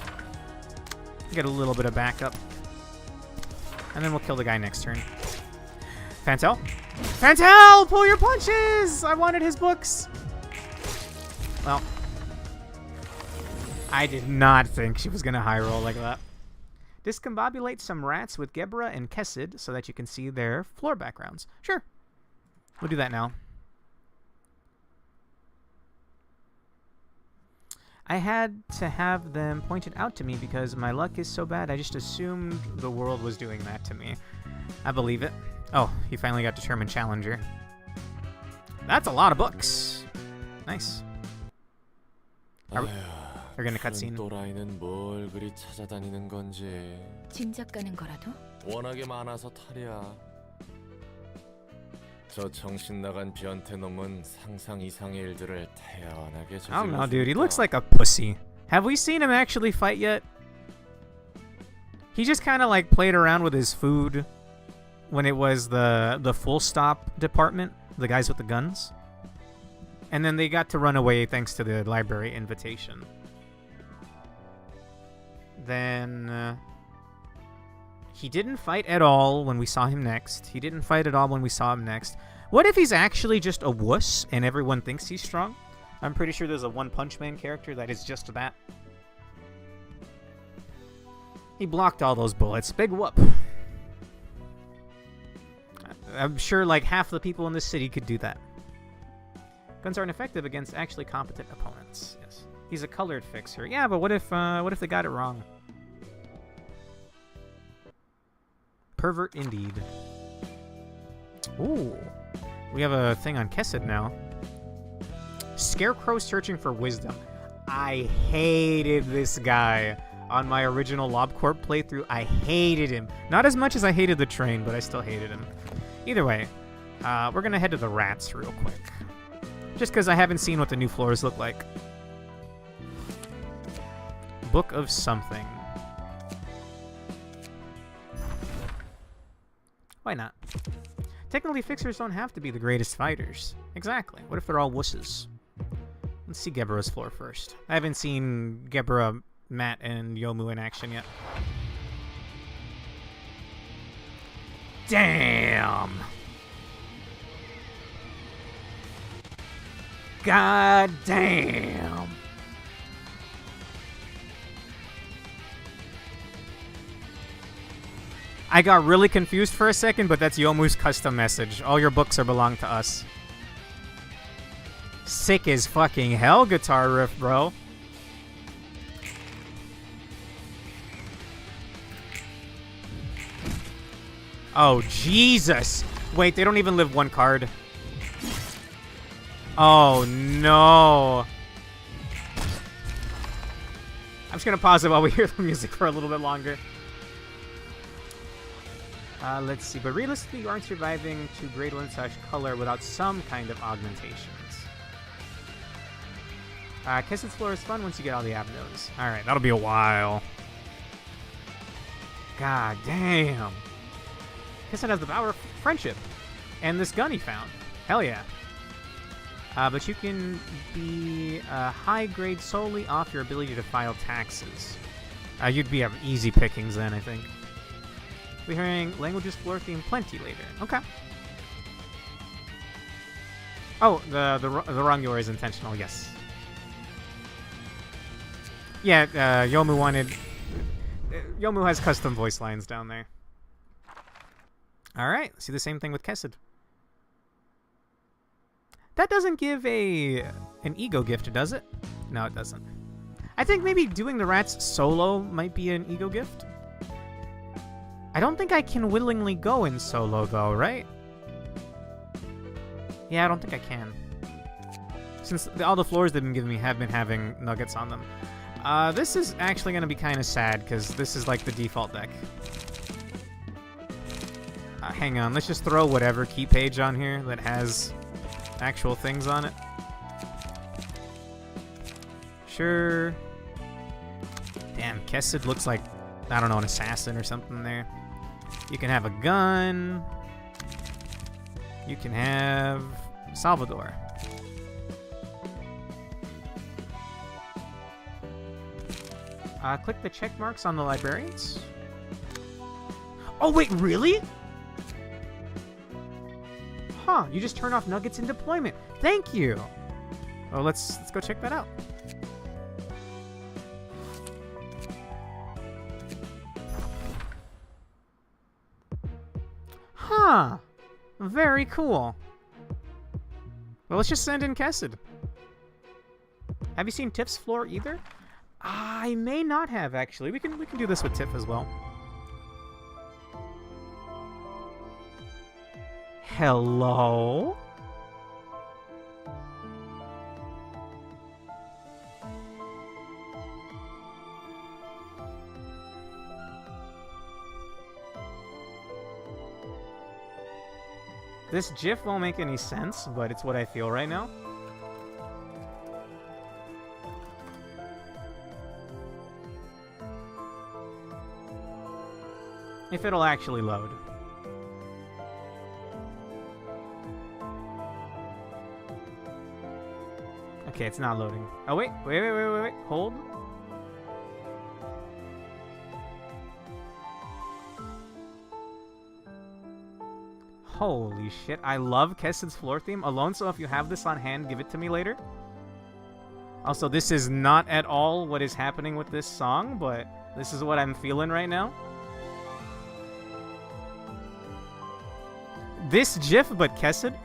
Get a little bit of backup. And then we'll kill the guy next turn. Fantel? Fantel! Pull your punches! I wanted his books! Well, I did not think she was going to high roll like that. Discombobulate some rats with Gebra and Kessid so that you can see their floor backgrounds. Sure. We'll do that now. I had to have them pointed out to me because my luck is so bad I just assumed the world was doing that to me. I believe it. Oh, he finally got Determined Challenger. That's a lot of books. Nice. We're gonna cutscene. 또라이는 뭘 그리 찾아다니는 건지. 진작 가는 거라도? 워낙에 많아서 탈이야. 저 정신 나간 변태 놈은 상상 이상의 일들을 태연하게 I don't know, 저질렀으니까. dude. He looks like a pussy. Have we seen him actually fight yet? He just kind of like played around with his food when it was the full stop department, the guys with the guns. And then they got to run away thanks to the library invitation. Then he didn't fight at all when we saw him next. He didn't fight at all when we saw him next. What if he's actually just a wuss and everyone thinks he's strong? I'm pretty sure there's a One Punch Man character that is just that. He blocked all those bullets. Big whoop. I'm sure like half the people in this city could do that. Guns aren't effective against actually competent opponents. Yes. He's a colored fixer. Yeah, but what if they got it wrong? Pervert indeed. Ooh. We have a thing on Kessid now. Scarecrow searching for wisdom. I hated this guy on my original LobCorp playthrough. I hated him. Not as much as I hated the train, but I still hated him. Either way, we're gonna head to the rats real quick. Just because I haven't seen what the new floors look like. Book of something. Why not? Technically, fixers don't have to be the greatest fighters. Exactly. What if they're all wusses? Let's see Gebra's floor first. I haven't seen Gebra, Matt, and Yomu in action yet. Damn! God damn! I got really confused for a second, but that's Yomu's custom message. All your books are belong to us. Sick as fucking hell guitar riff, bro. Oh, Jesus. Wait, they don't even live one card. Oh, no. I'm just gonna pause it while we hear the music for a little bit longer. Let's see, but realistically, you aren't surviving to grade 1/color without some kind of augmentations. Kessid's floor is fun once you get all the avenues. Alright, that'll be a while. God damn. Kessid has the power of friendship. And this gun he found. Hell yeah. But you can be high grade solely off your ability to file taxes. You'd be easy pickings then, I think. We're hearing languages floor theme plenty later. Okay. Oh, the wrong your is intentional. Yes. Yeah, Yomu wanted. Yomu has custom voice lines down there. Alright, let's do the same thing with Kessid. That doesn't give an ego gift, does it? No, it doesn't. I think maybe doing the rats solo might be an ego gift. I don't think I can willingly go in solo, though, right? Yeah, I don't think I can. Since all the floors they've been giving me have been having nuggets on them. This is actually going to be kind of sad, because this is like the default deck. Hang on, let's just throw whatever key page on here that has actual things on it. Sure. Damn, Kessid looks like, I don't know, an assassin or something there. You can have a gun. You can have Salvador. Click the check marks on the librarians. Oh, wait, really? Huh, you just turn off nuggets in deployment. Thank you. Oh, let's go check that out. Huh. Very cool. Well, let's just send in Kessid. Have you seen Tiff's floor either? I may not have, actually. We can do this with Tiff as well. Hello? This GIF won't make any sense, but it's what I feel right now. If it'll actually load. Okay, it's not loading. Oh, wait. Wait. Hold. Holy shit. I love Kessid's floor theme alone, so if you have this on hand, give it to me later. Also, this is not at all what is happening with this song, but this is what I'm feeling right now. This GIF, but Kessid?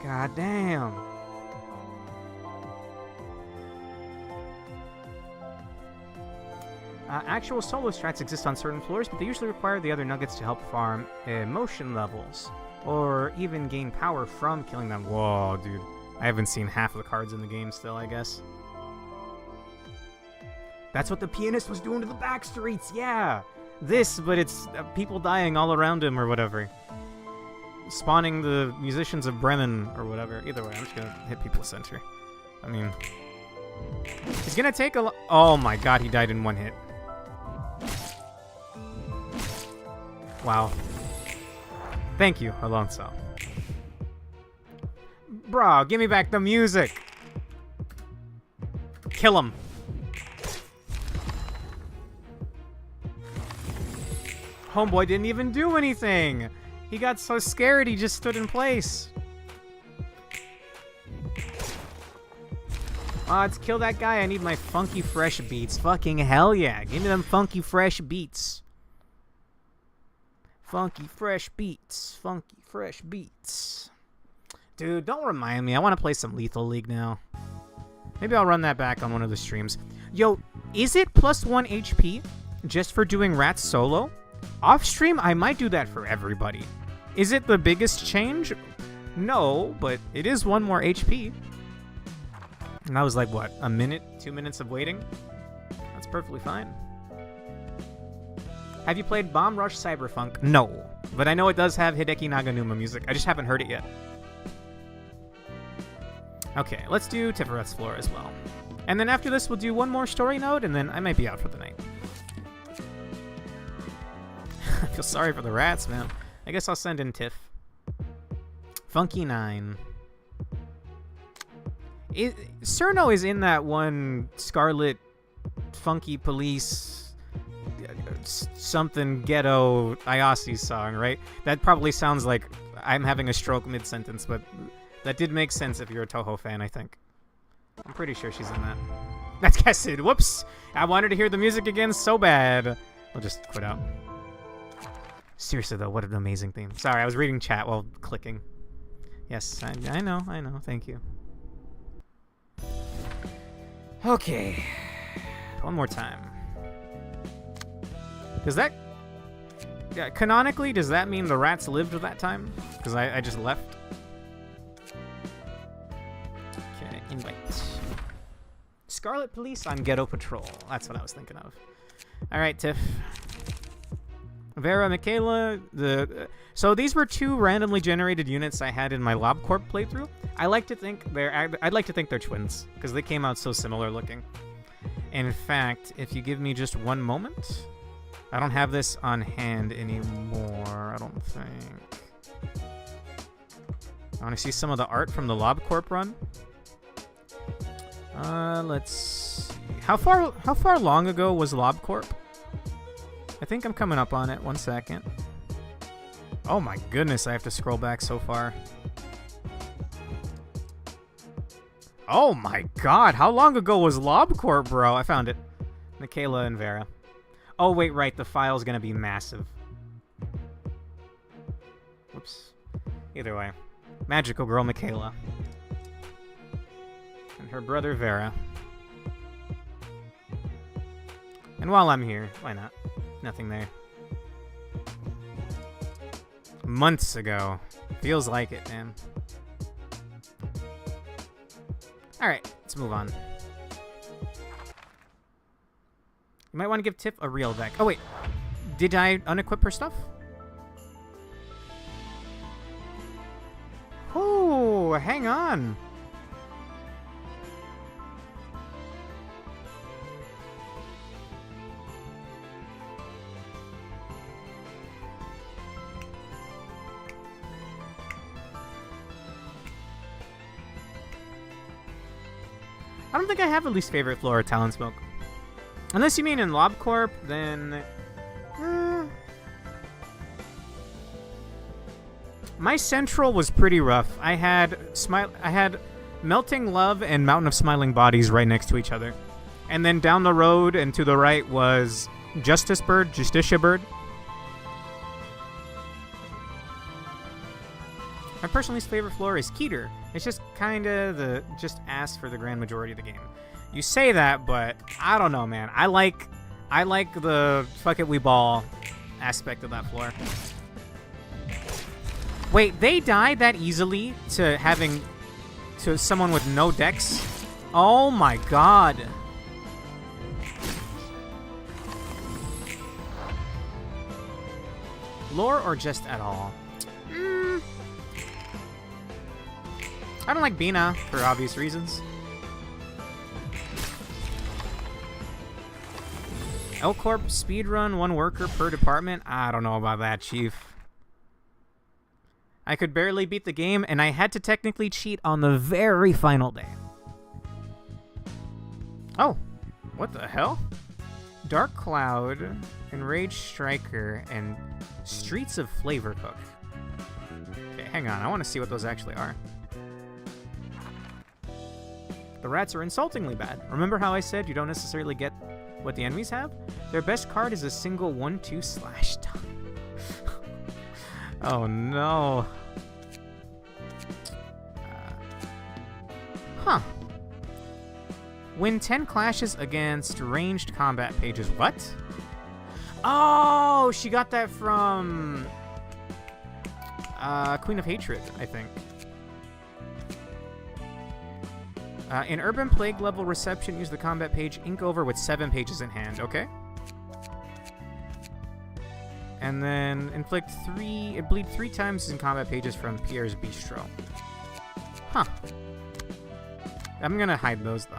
God damn. Actual solo strats exist on certain floors, but they usually require the other nuggets to help farm emotion levels, or even gain power from killing them. Whoa, dude. I haven't seen half of the cards in the game still, I guess. That's what the pianist was doing to the back streets, yeah! This, but it's people dying all around him or whatever. Spawning the musicians of Bremen or whatever. Either way, I'm just gonna hit people center. I mean... He's gonna take a oh my god, he died in one hit. Wow. Thank you, Alonso. Bro, give me back the music! Kill him. Homeboy didn't even do anything! He got so scared he just stood in place. Let's kill that guy. I need my funky fresh beats. Fucking hell yeah. Give me them funky fresh beats. Funky fresh beats. Funky fresh beats. Dude, don't remind me. I want to play some Lethal League now. Maybe I'll run that back on one of the streams. Yo, is it +1 HP just for doing Rats solo? Off stream, I might do that for everybody. Is it the biggest change? No, but it is 1 more HP. And that was like, what, a minute, 2 minutes of waiting? That's perfectly fine. Have you played Bomb Rush Cyberfunk? No, but I know it does have Hideki Naganuma music. I just haven't heard it yet. Okay, let's do Tifereth's floor as well. And then after this, we'll do one more story node, and then I might be out for the night. I feel sorry for the rats, man. I guess I'll send in Tiff. Funky 9. Cerno is in that one Scarlet Funky Police something ghetto Ayase song, right? That probably sounds like I'm having a stroke mid-sentence, but that did make sense if you're a Toho fan, I think. I'm pretty sure she's in that. That's Kessid. Whoops. I wanted to hear the music again so bad. I'll just quit out. Seriously, though, what an amazing theme. Sorry, I was reading chat while clicking. Yes, I know. Thank you. Okay. One more time. Does that... Yeah, canonically, does that mean the rats lived at that time? Because I just left. Okay, invite. Scarlet Police on Ghetto Patrol. That's what I was thinking of. Alright, Tiff. Vera, Michaela, so these were 2 randomly generated units I had in my LobCorp playthrough. I'd like to think they're twins, because they came out so similar looking. In fact, if you give me just one moment, I don't have this on hand anymore, I don't think. I want to see some of the art from the LobCorp run. Let's see. How far long ago was LobCorp? I think I'm coming up on it. 1 second. Oh my goodness, I have to scroll back so far. Oh my god, how long ago was LobCorp, bro? I found it. Michaela and Vera. Oh wait, right, the file's gonna be massive. Whoops. Either way. Magical girl Michaela. And her brother Vera. And while I'm here, why not? Nothing there. Months ago. Feels like it, man. Alright, let's move on. You might want to give Tiff a real deck. Oh, wait. Did I unequip her stuff? Oh, hang on. I don't think I have a least favorite floor or Talon Smoke. Unless you mean in LobCorp, then... My Central was pretty rough. I had Melting Love and Mountain of Smiling Bodies right next to each other. And then down the road and to the right was Justicia Bird. My personal least favorite floor is Keter. It's just kinda just ass for the grand majority of the game. You say that, but I don't know, man. I like the fuck it we ball aspect of that floor. Wait, they died that easily to someone with no decks? Oh my god. Lore or just at all? I don't like Bina for obvious reasons. L-Corp speedrun, 1 worker per department? I don't know about that, Chief. I could barely beat the game, and I had to technically cheat on the very final day. Oh, what the hell? Dark Cloud, Enraged Striker, and Streets of Flavor Cook. Okay, hang on. I want to see what those actually are. The rats are insultingly bad. Remember how I said you don't necessarily get what the enemies have? Their best card is a single 1/2 slash stun. Oh no. Huh. Win 10 clashes against ranged combat pages. What? Oh, she got that from Queen of Hatred, I think. In Urban Plague level reception, use the combat page ink over with 7 pages in hand. Okay. And then bleed 3 times in combat pages from Pierre's Bistro. Huh. I'm gonna hide those though.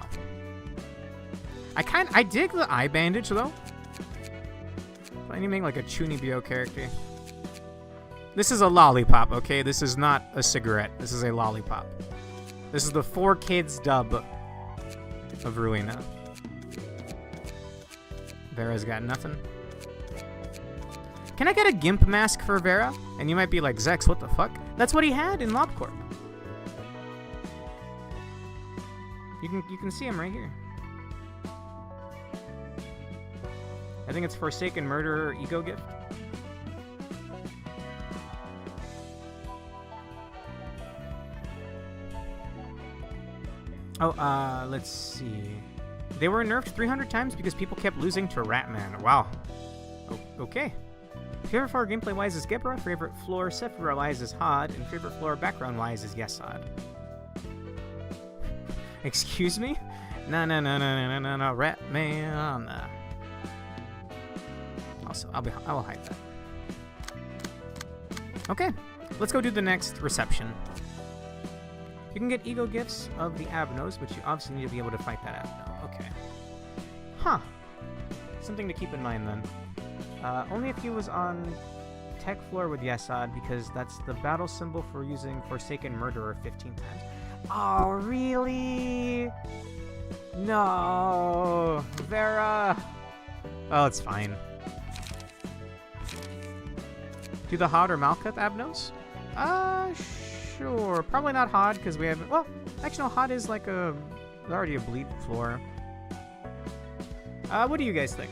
I dig the eye bandage though. I need to make like a Chunibyo character. This is a lollipop, okay? This is not a cigarette. This is a lollipop. This is the 4Kids dub of Ruina. Vera's got nothing. Can I get a Gimp mask for Vera? And you might be like, Zex, what the fuck? That's what he had in LobCorp. You can see him right here. I think it's Forsaken Murderer Ego Gift. Oh, let's see. They were nerfed 300 times because people kept losing to Ratman. Wow. Okay. Favorite floor gameplay-wise is Gebra, favorite floor Sephiroth-wise is Hod, and favorite floor background-wise is Yesod. Excuse me? No, Ratman. Also, I will hide that. Okay, let's go do the next reception. You can get ego gifts of the Abnos, but you obviously need to be able to fight that Abno. Okay. Huh. Something to keep in mind then. Only if he was on tech floor with Yesod, because that's the battle symbol for using Forsaken Murderer 15 times. Oh, really? No. Vera. Oh, it's fine. Do the Hod or Malkuth Abnos? Sure. Probably not Hod, because we have... Well, actually, no, Hod is like already a bleed floor. What do you guys think?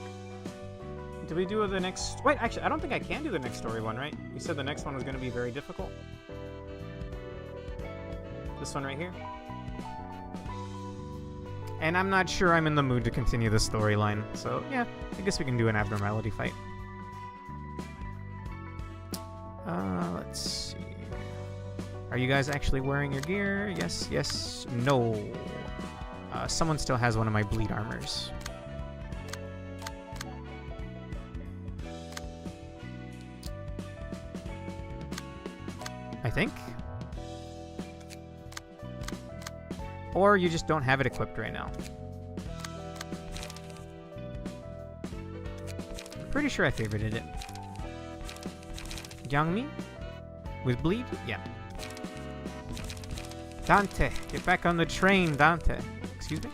Do we do the next... Wait, actually, I don't think I can do the next story one, right? You said the next one was going to be very difficult. This one right here. And I'm not sure I'm in the mood to continue the storyline. So, yeah, I guess we can do an abnormality fight. Let's see. Are you guys actually wearing your gear? Yes, yes, no. Someone still has one of my bleed armors. I think. Or you just don't have it equipped right now. I'm pretty sure I favorited it. Youngmi? With bleed? Yeah. Dante, get back on the train, Dante. Excuse me?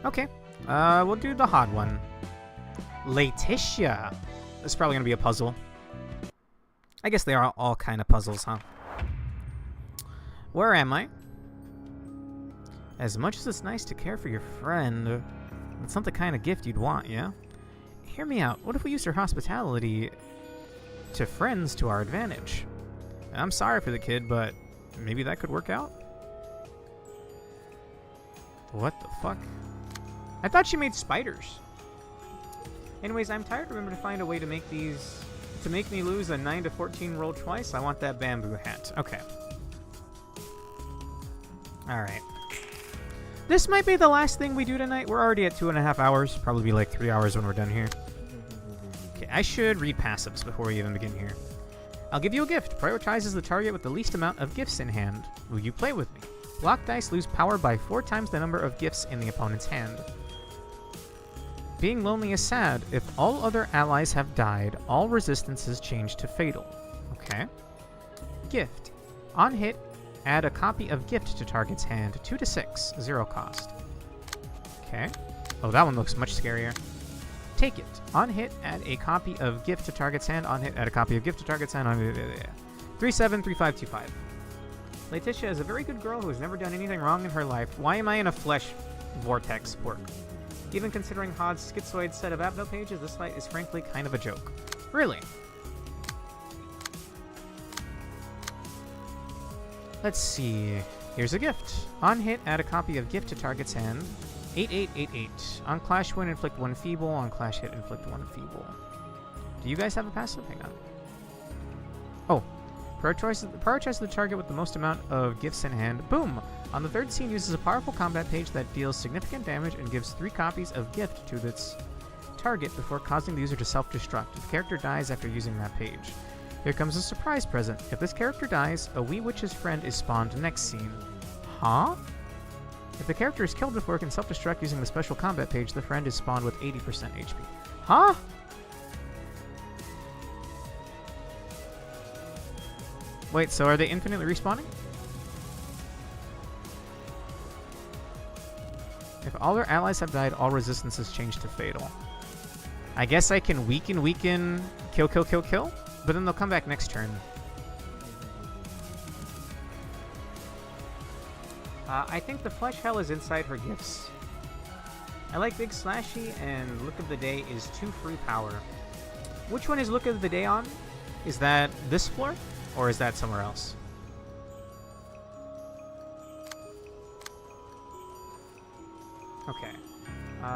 Okay. We'll do the hot one. Laetitia. This is probably gonna be a puzzle. I guess they are all kind of puzzles, huh? Where am I? As much as it's nice to care for your friend, it's not the kind of gift you'd want, yeah? Hear me out. What if we used her hospitality to friends to our advantage? I'm sorry for the kid, but maybe that could work out? What the fuck? I thought she made spiders. Anyways, I'm tired. Remember to find a way to make these... To make me lose a 9 to 14 roll twice, I want that bamboo hat. Okay. Alright. This might be the last thing we do tonight. We're already at 2.5 hours. Probably be like 3 hours when we're done here. Okay, I should read passives before we even begin here. I'll give you a gift. Prioritizes the target with the least amount of gifts in hand. Will you play with me? Block dice lose power by 4 times the number of gifts in the opponent's hand. Being lonely is sad. If all other allies have died, all resistances change to fatal. Okay. Gift. On hit, add a copy of gift to target's hand. 2 to 6. 0 cost. Okay. Oh, that one looks much scarier. Take it. On hit, add a copy of gift to target's hand. On hit, add a copy of gift to target's hand. 373525. Laetitia is a very good girl who has never done anything wrong in her life. Why am I in a flesh vortex work? Even considering Hod's schizoid set of Abno pages, this fight is frankly kind of a joke. Really? Let's see. Here's a gift. On hit, add a copy of gift to target's hand. 8888. On clash win, inflict 1 feeble. On clash hit, inflict 1 feeble. Do you guys have a passive? Hang on. Oh. Prioritize the target with the most amount of gifts in hand. Boom! On the third scene, uses a powerful combat page that deals significant damage and gives 3 copies of gift to its target before causing the user to self-destruct. The character dies after using that page. Here comes a surprise present. If this character dies, a wee witch's friend is spawned next scene. Huh? If the character is killed before it can self-destruct using the special combat page, the friend is spawned with 80% HP. Huh? Wait, so are they infinitely respawning? If all their allies have died, all resistances change to fatal. I guess I can weaken, kill, but then they'll come back next turn. I think the flesh hell is inside her gifts. I like Big Slashy, and Look of the Day is 2 free power. Which one is Look of the Day on? Is that this floor, or is that somewhere else? Okay.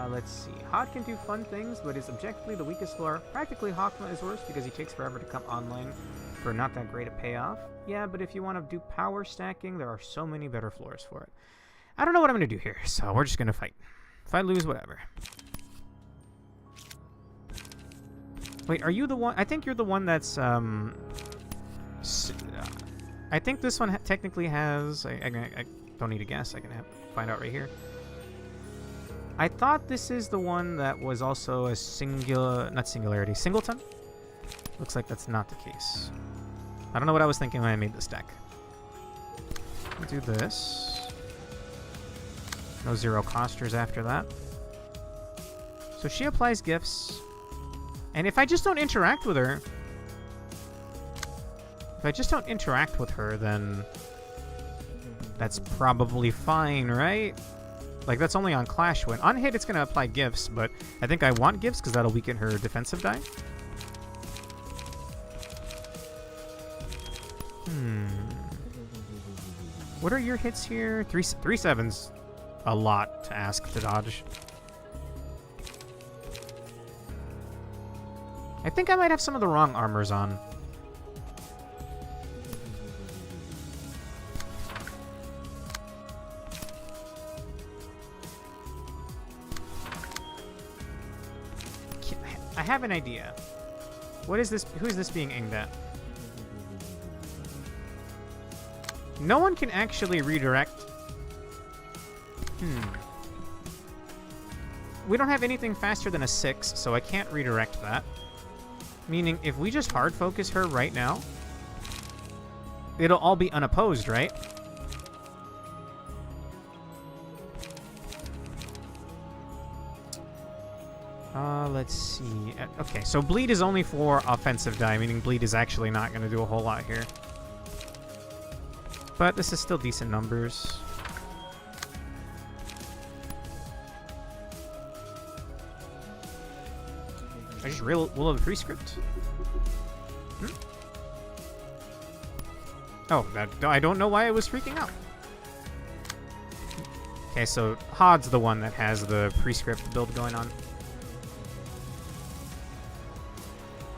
Let's see. Hawk can do fun things, but is objectively the weakest floor. Practically, Hawkma is worse because he takes forever to come online for not that great a payoff. Yeah, but if you want to do power stacking, there are so many better floors for it. I don't know what I'm going to do here, so we're just going to fight. If I lose, whatever. Wait, are you the one? I think you're the one that's, I think this one technically has... I don't need to guess. I can find out right here. I thought this is the one that was also a singleton? Looks like that's not the case. I don't know what I was thinking when I made this deck. I'll do this. No zero costers after that. So she applies gifts. And if I just don't interact with her... then... that's probably fine, right? Like, that's only on Clash Win. On hit, it's going to apply gifts, but I think I want gifts because that'll weaken her defensive die. What are your hits here? 3/7's a lot to ask to dodge. I think I might have some of the wrong armors on. I have an idea. What is this? Who is this being aimed at? No one can actually redirect. We don't have anything faster than a 6, so I can't redirect that. Meaning, if we just hard focus her right now, it'll all be unopposed, right? Let's see. Okay, so bleed is only for offensive die, meaning bleed is actually not going to do a whole lot here. But this is still decent numbers. I just will of the prescript. Oh, I don't know why I was freaking out. Okay, so Hod's the one that has the prescript build going on.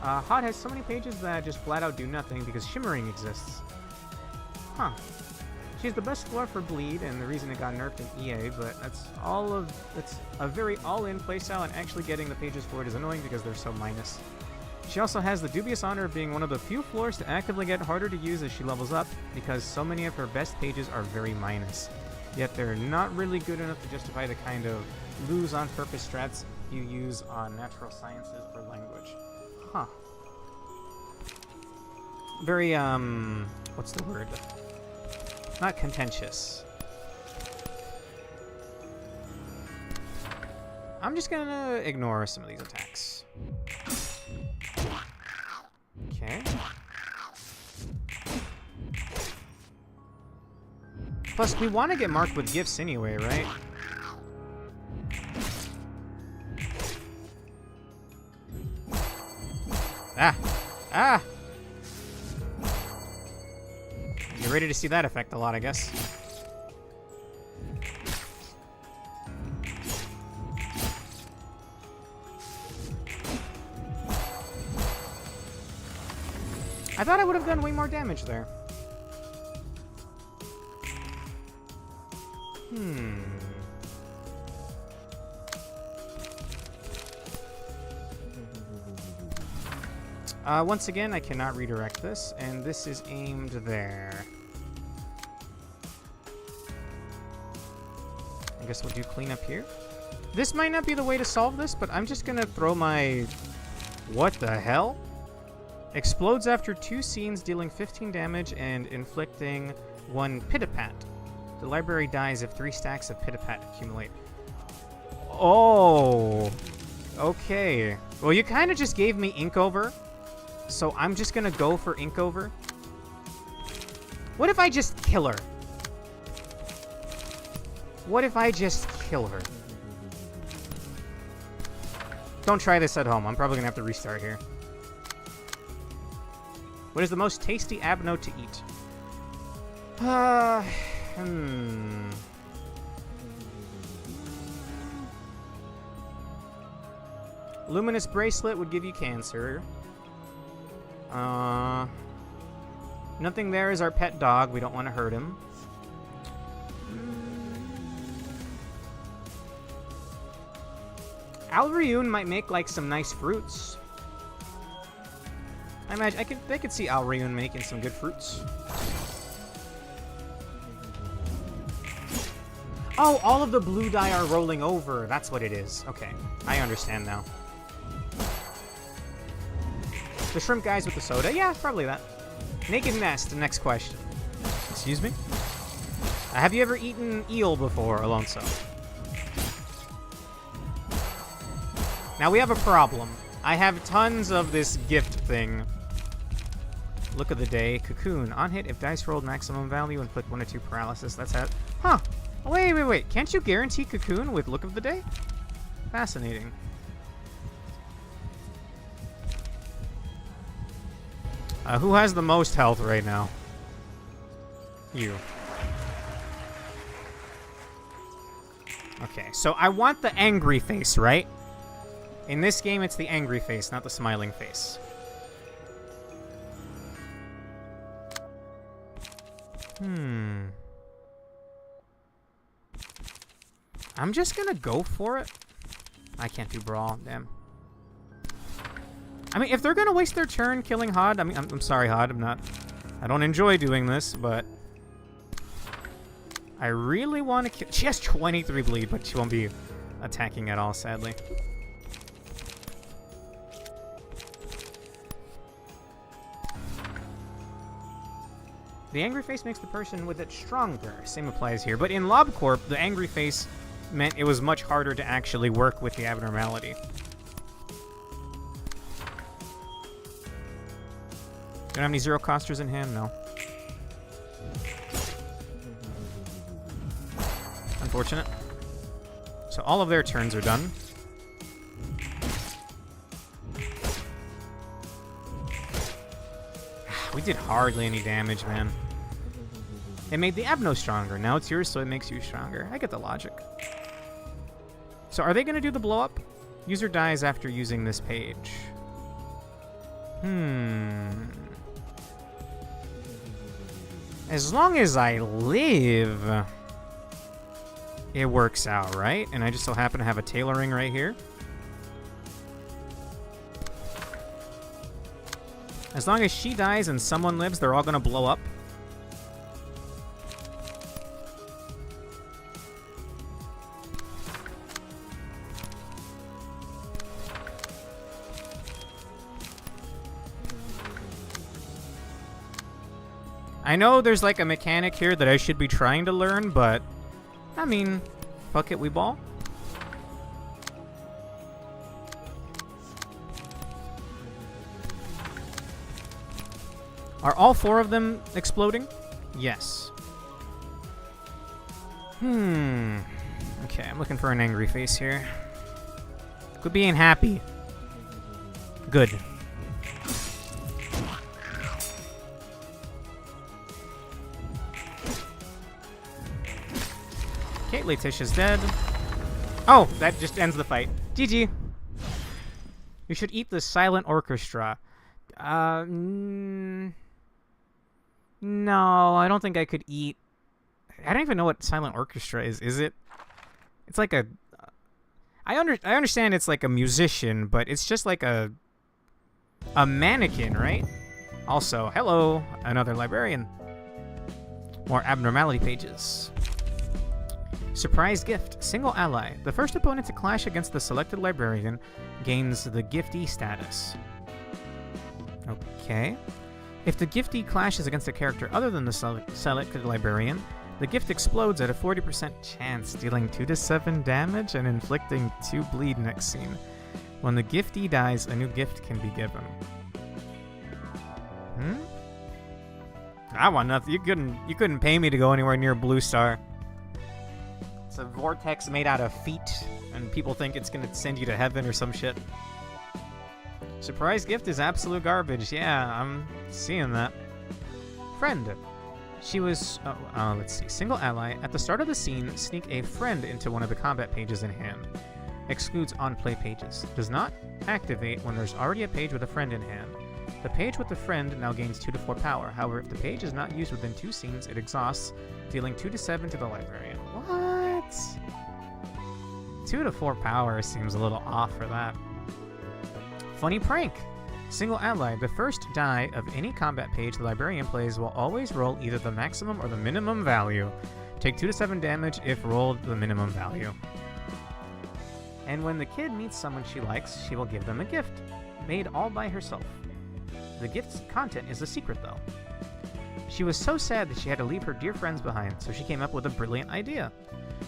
Hod has so many pages that just flat out do nothing because Shimmering exists. Huh. She's the best floor for bleed, and the reason it got nerfed in EA, but that's a very all-in playstyle, and actually getting the pages for it is annoying because they're so minus. She also has the dubious honor of being one of the few floors to actively get harder to use as she levels up, because so many of her best pages are very minus. Yet they're not really good enough to justify the kind of lose-on-purpose strats you use on natural sciences or language. Huh. Very, what's the word? Not contentious. I'm just gonna ignore some of these attacks. Okay. Plus, we want to get marked with gifts anyway, right? Ah! Ah! You're ready to see that effect a lot, I guess. I thought I would have done way more damage there. Once again, I cannot redirect this, and this is aimed there. I guess we'll do cleanup here. This might not be the way to solve this, but I'm just gonna throw my... What the hell? Explodes after 2 scenes, dealing 15 damage and inflicting 1 Pitapat. The library dies if 3 stacks of Pitapat accumulate. Oh! Okay. Well, you kind of just gave me Ink Over, so I'm just gonna go for Ink Over. What if I just kill her? What if I just kill her? Don't try this at home. I'm probably gonna have to restart here. What is the most tasty abno to eat? Luminous bracelet would give you cancer. Nothing there is our pet dog. We don't want to hurt him. Alrioun might make like some nice fruits. I imagine they could see Alrioun making some good fruits. Oh, all of the blue dye are rolling over. That's what it is. Okay, I understand now. The shrimp guys with the soda? Yeah, probably that. Naked Nest, the next question. Excuse me? Have you ever eaten eel before, Alonso? Now we have a problem. I have tons of this gift thing. Look of the day. Cocoon. On hit, if dice rolled maximum value, inflict 1 or 2 paralysis. That's how... Huh. Oh, wait. Can't you guarantee Cocoon with Look of the Day? Fascinating. Who has the most health right now? You. Okay, so I want the angry face, right? In this game, it's the angry face, not the smiling face. I'm just gonna go for it. I can't do Brawl, damn. I mean, if they're gonna waste their turn killing Hod, I mean, I'm sorry, Hod, I don't enjoy doing this, but I really want to kill. She has 23 bleed, but she won't be attacking at all, sadly. The angry face makes the person with it stronger. Same applies here, but in LobCorp, the angry face meant it was much harder to actually work with the abnormality. Don't have any zero costers in hand? No. Unfortunate. So all of their turns are done. We did hardly any damage, man. It made the Abno stronger. Now it's yours, so it makes you stronger. I get the logic. So are they going to do the blow up? User dies after using this page. As long as I live, it works out, right? And I just so happen to have a tailoring right here. As long as she dies and someone lives, they're all gonna blow up. I know there's like a mechanic here that I should be trying to learn, but I mean, fuck it, we ball. Are all 4 of them exploding? Yes. Okay, I'm looking for an angry face here. Quit being happy. Good. Okay, Letitia's dead. Oh, that just ends the fight. GG. You should eat the silent orchestra. No, I don't think I could eat. I don't even know what silent orchestra is. Is it? It's like a. I understand it's like a musician, but it's just like a mannequin, right? Also, hello, another librarian. More abnormality pages. Surprise gift. Single ally. The first opponent to clash against the selected librarian gains the giftee status. Okay. If the giftee clashes against a character other than the selected librarian, the gift explodes at a 40% chance, dealing 2 to 7 damage and inflicting 2 bleed next scene. When the giftee dies, a new gift can be given. I want nothing. You couldn't pay me to go anywhere near Blue Star. It's a vortex made out of feet and people think it's gonna send you to heaven or some shit. Surprise gift is absolute garbage. Yeah, I'm seeing that. Friend. She was, let's see, single ally. At the start of the scene, sneak a friend into one of the combat pages in hand. Excludes on-play pages. Does not activate when there's already a page with a friend in hand. The page with the friend now gains 2 to 4 power. However, if the page is not used within 2 scenes, it exhausts, dealing 2 to 7 to the librarian. What? 2 to 4 power seems a little off for that. Funny prank. Single ally. The first die of any combat page the librarian plays will always roll either the maximum or the minimum value. Take 2 to 7 damage if rolled the minimum value. And when the kid meets someone she likes, she will give them a gift, made all by herself. The gift's content is a secret, though. She was so sad that she had to leave her dear friends behind, so she came up with a brilliant idea.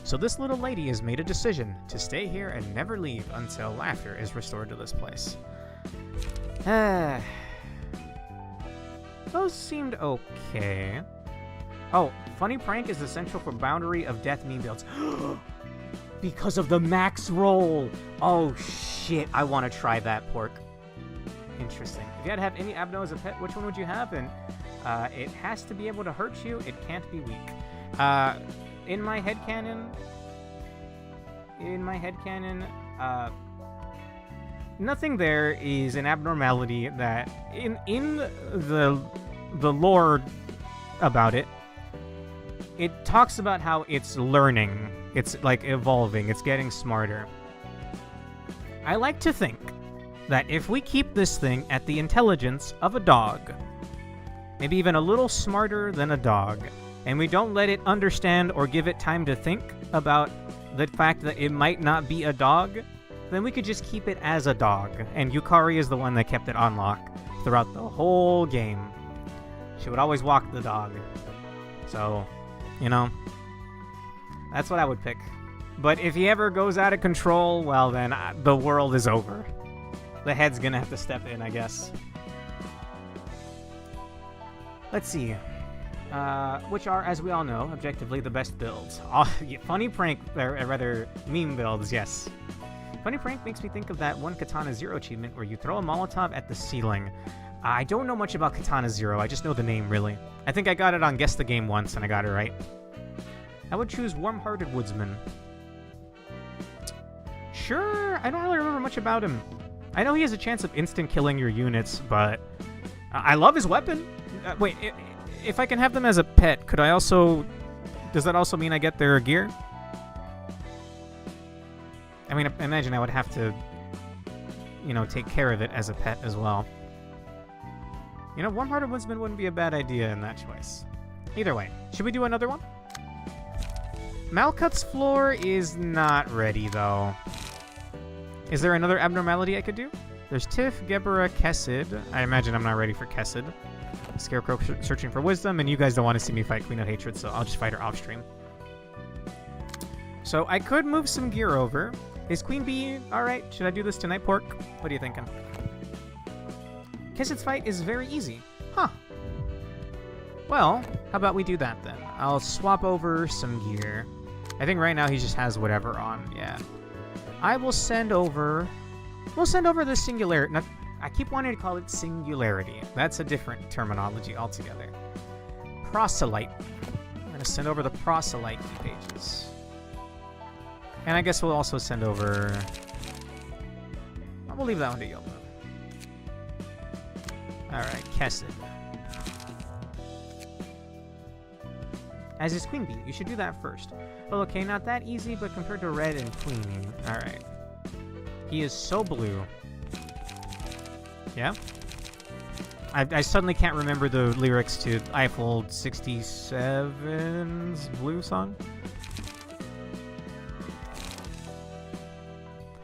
So this little lady has made a decision to stay here and never leave until laughter is restored to this place. Those seemed okay. Oh, funny prank is essential for boundary of death meme builds. Because of the max roll! Oh shit, I want to try that, Pork. Interesting. If you had to have any abno as a pet, which one would you have? And it has to be able to hurt you, it can't be weak. In my headcanon, nothing there is an abnormality that in the lore about it, it talks about how it's learning, it's like evolving, it's getting smarter. I like to think that if we keep this thing at the intelligence of a dog, maybe even a little smarter than a dog, and we don't let it understand or give it time to think about the fact that it might not be a dog, then we could just keep it as a dog. And Yukari is the one that kept it on lock throughout the whole game. She would always walk the dog. So, you know, that's what I would pick. But if he ever goes out of control, well then the world is over. The head's gonna have to step in, I guess. Let's see. Which are, as we all know, objectively the best builds. Funny prank, or rather, meme builds, yes. Funny prank makes me think of that one Katana Zero achievement where you throw a Molotov at the ceiling. I don't know much about Katana Zero, I just know the name, really. I think I got it on Guess the Game once, and I got it right. I would choose Warm-Hearted Woodsman. Sure, I don't really remember much about him. I know he has a chance of instant killing your units, but I love his weapon. Wait, if I can have them as a pet, could I also... Does that also mean I get their gear? I mean, imagine I would have to, you know, take care of it as a pet as well. You know, Warm-Hearted Woodsman wouldn't be a bad idea in that choice. Either way, should we do another one? Malkuth's floor is not ready, though. Is there another abnormality I could do? There's Tiff, Gebbera, Kessid. I imagine I'm not ready for Kessid. Scarecrow searching for wisdom, and you guys don't want to see me fight Queen of Hatred, so I'll just fight her off-stream. So I could move some gear over. Is Queen Bee alright? Should I do this tonight, Pork? What are you thinking? Kessid's fight is very easy. Huh. Well, how about we do that then? I'll swap over some gear. I think right now he just has whatever on, yeah. I will send over... We'll send over the Singularity... I keep wanting to call it Singularity. That's a different terminology altogether. Proselyte. I'm going to send over the Proselyte key pages. And I guess we'll also send over... We'll leave that one to Yoma. Alright, Kessid. As is Queen Bee. You should do that first. Well, okay, not that easy, but compared to Red and Queenie. Alright. He is so blue. Yeah? I suddenly can't remember the lyrics to Eiffel 67's Blue song.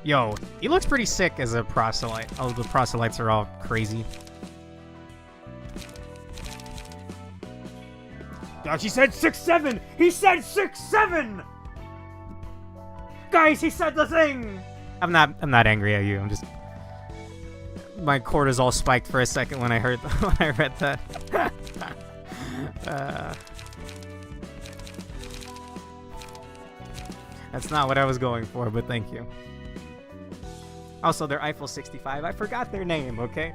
Yo, he looks pretty sick as a proselyte. Oh, the proselytes are all crazy. Gosh, he said 6'7"! He said 6'7"! Guys, he said the thing! I'm not angry at you. I'm just... My cortisol spiked for a second when I heard when I read that. That's not what I was going for, but thank you. Also, they're Eiffel 65. I forgot their name, okay?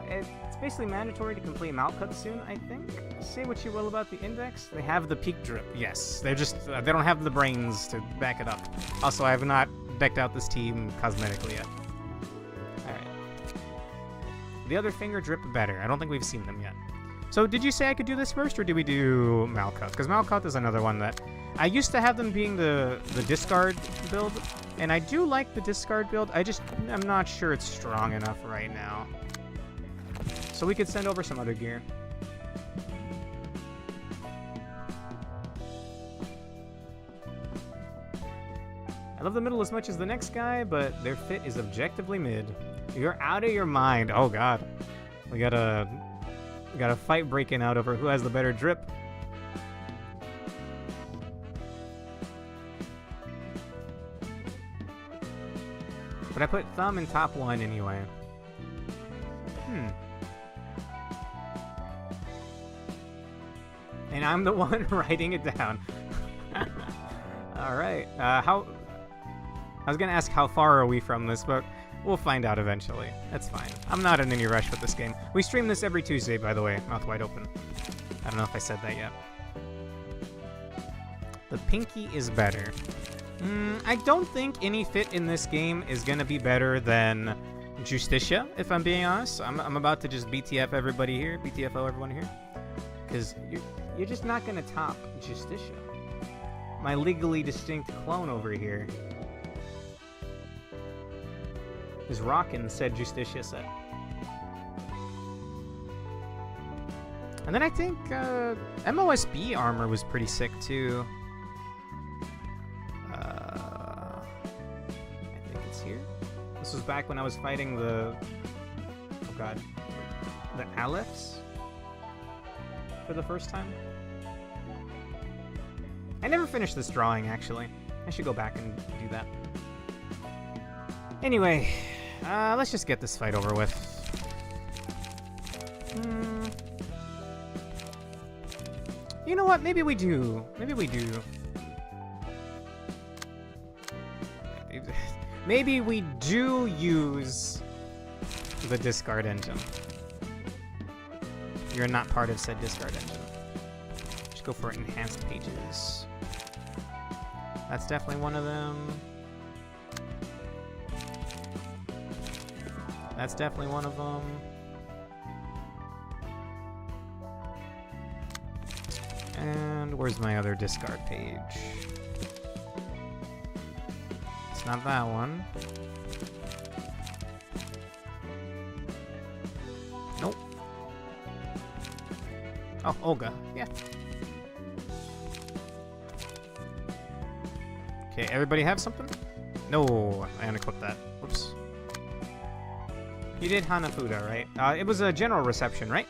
It's basically mandatory to complete Malcut soon, I think. Say what you will about the index. They have the peak drip. Yes, they're just, they don't have the brains to back it up. Also, I have not decked out this team cosmetically yet. Alright. The other finger drip better. I don't think we've seen them yet. So, did you say I could do this first, or do we do Malcut? Because Malcut is another one that... I used to have them being the discard build, and I do like the discard build. I'm not sure it's strong enough right now. So we could send over some other gear. I love the middle as much as the next guy, but their fit is objectively mid. You're out of your mind. Oh god. We got a fight breaking out over who has the better drip. But I put Thumb in top 1 anyway. And I'm the one writing it down. Alright. I was gonna ask how far are we from this, but we'll find out eventually. That's fine. I'm not in any rush with this game. We stream this every Tuesday, by the way. Mouth wide open. I don't know if I said that yet. The pinky is better. I don't think any fit in this game is gonna be better than Justicia, if I'm being honest. I'm about to just BTF everybody here, BTFO everyone here. Because you're just not gonna top Justicia. My legally distinct clone over here is rockin' said Justicia set. And then I think MOSB armor was pretty sick too. I think it's here. This was back when I was fighting the... Oh god. The Alephs? For the first time. I never finished this drawing, actually. I should go back and do that. Anyway, let's just get this fight over with. You know what? Maybe we do. Maybe we do. Maybe we do use the discard engine. You're not part of said discard engine. Just go for enhanced pages. That's definitely one of them. That's definitely one of them. And where's my other discard page? It's not that one. Nope. Oh, Olga. Yeah. Okay, everybody have something? No, I unequipped that. Whoops. You did Hanafuda, right? It was a general reception, right?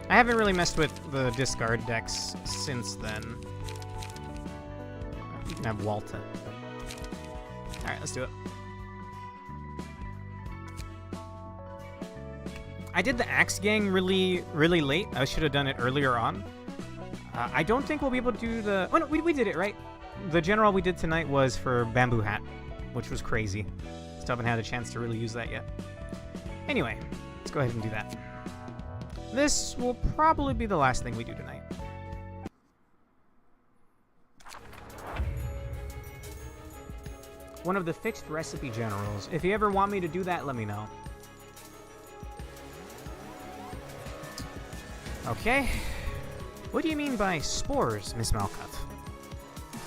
I haven't really messed with the discard decks since then. You can have Walta. Alright, let's do it. I did the Axe Gang really late. I should have done it earlier on. I don't think we'll be able to do the... Oh, no, we did it, right? The general we did tonight was for Bamboo Hat, which was crazy. Still haven't had a chance to really use that yet. Anyway, let's go ahead and do that. This will probably be the last thing we do tonight. One of the fixed recipe generals. If you ever want me to do that, let me know. Okay. What do you mean by spores, Miss Malcut?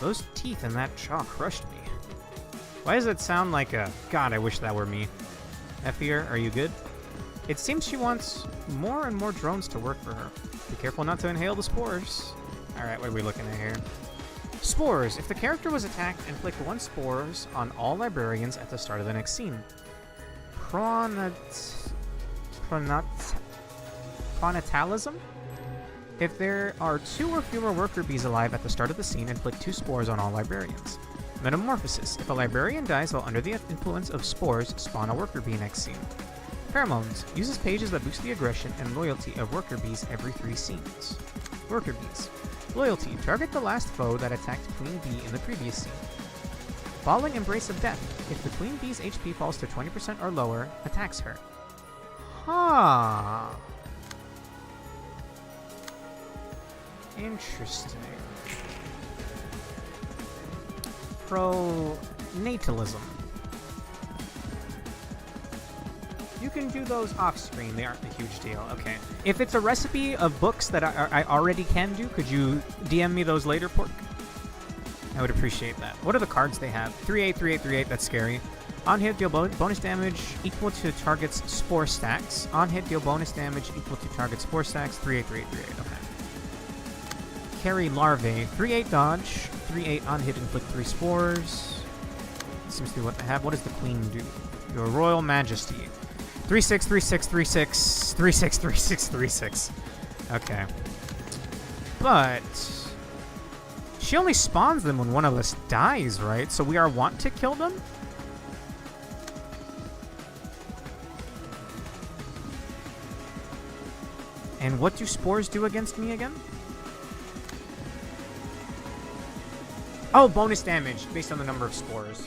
Those teeth and that jaw crushed me. Why does it sound like a... God, I wish that were me. Effie, are you good? It seems she wants more and more drones to work for her. Be careful not to inhale the spores. Alright, what are we looking at here? Spores. If the character was attacked, inflict 1 spores on all librarians at the start of the next scene. Pronatalism? If there are 2 or fewer worker bees alive at the start of the scene, inflict 2 spores on all librarians. Metamorphosis. If a librarian dies while under the influence of spores, spawn a worker bee next scene. Pheromones. Uses pages that boost the aggression and loyalty of worker bees every 3 scenes. Worker bees. Loyalty. Target the last foe that attacked Queen Bee in the previous scene. Falling Embrace of Death. If the Queen Bee's HP falls to 20% or lower, attacks her. Huh. Interesting. Pronatalism. You can do those off screen, they aren't a huge deal. Okay. If it's a recipe of books that I already can do, could you DM me those later, Pork? I would appreciate that. What are the cards they have? 3-8, 3-8, 3-8, that's scary. On hit, deal bonus damage equal to target's spore stacks. On hit, deal bonus damage equal to target's spore stacks. 3-8, 3-8, 3-8, okay. Carry larvae. 3-8 dodge. 3-8 on hit, inflict 3 spores. Seems to be what they have. What does the queen do? Your Royal Majesty. 3-6, 3-6, 3-6, 3-6, 3-6, 3-6. Okay. But she only spawns them when one of us dies, right? So we are want to kill them? And what do spores do against me again? Oh, bonus damage based on the number of spores.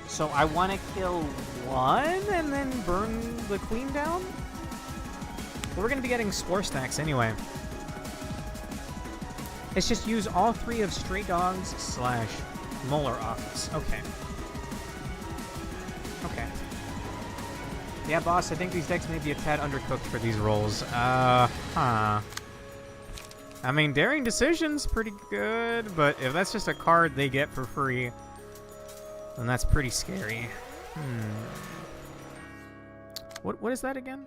So I want to kill one and then burn the queen down? Well, we're going to be getting spore stacks anyway. Let's just use all 3 of Stray Dogs / Molar Office. Okay. Okay. Yeah, boss, I think these decks may be a tad undercooked for these rolls. Huh. I mean, Daring Decision's pretty good, but if that's just a card they get for free, then that's pretty scary. What is that again?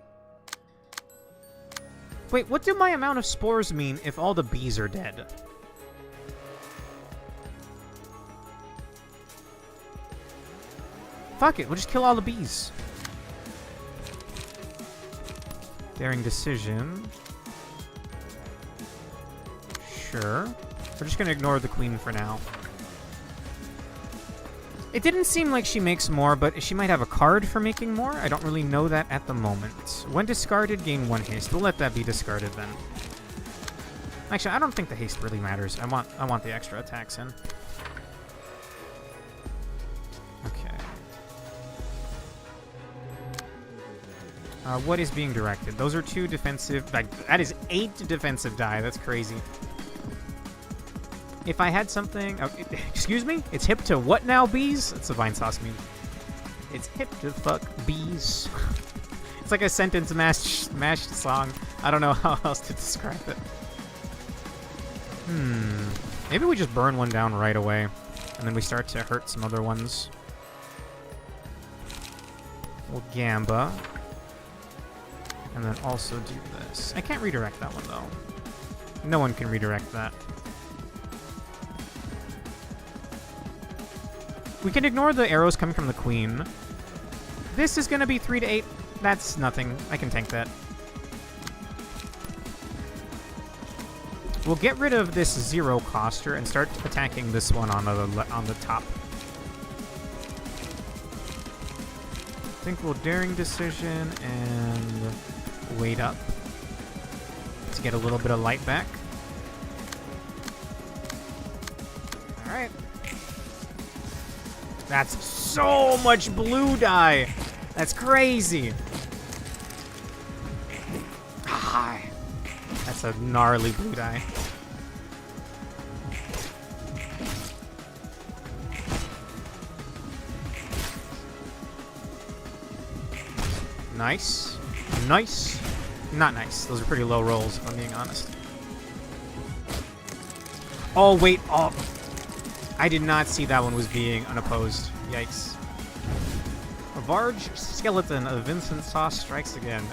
Wait, what do my amount of spores mean if all the bees are dead? Fuck it, we'll just kill all the bees. Daring Decision. Sure. We're just gonna ignore the queen for now. It didn't seem like she makes more, but she might have a card for making more. I don't really know that at the moment. When discarded, gain 1 haste. We'll let that be discarded then. Actually, I don't think the haste really matters. I want the extra attacks in. Okay. What is being directed? Those are 2 defensive. Like, that is 8 defensive die. That's crazy. If I had something... Oh, excuse me? It's hip to what now, bees? It's a Vine Sauce meme. It's hip to fuck bees. It's like a sentence mashed song. I don't know how else to describe it. Maybe we just burn one down right away. And then we start to hurt some other ones. We'll Gamba. And then also do this. I can't redirect that one, though. No one can redirect that. We can ignore the arrows coming from the queen. This is going to be 3 to 8. That's nothing. I can tank that. We'll get rid of this 0 coster and start attacking this one on the top. I think we'll Daring Decision and wait up to get a little bit of light back. All right. That's so much blue dye. That's crazy. Ah, that's a gnarly blue dye. Nice. Nice. Not nice. Those are pretty low rolls, if I'm being honest. Oh, wait. Oh. I did not see that one was being unopposed. Yikes. A Varge Skeleton of Vincent Sauce strikes again.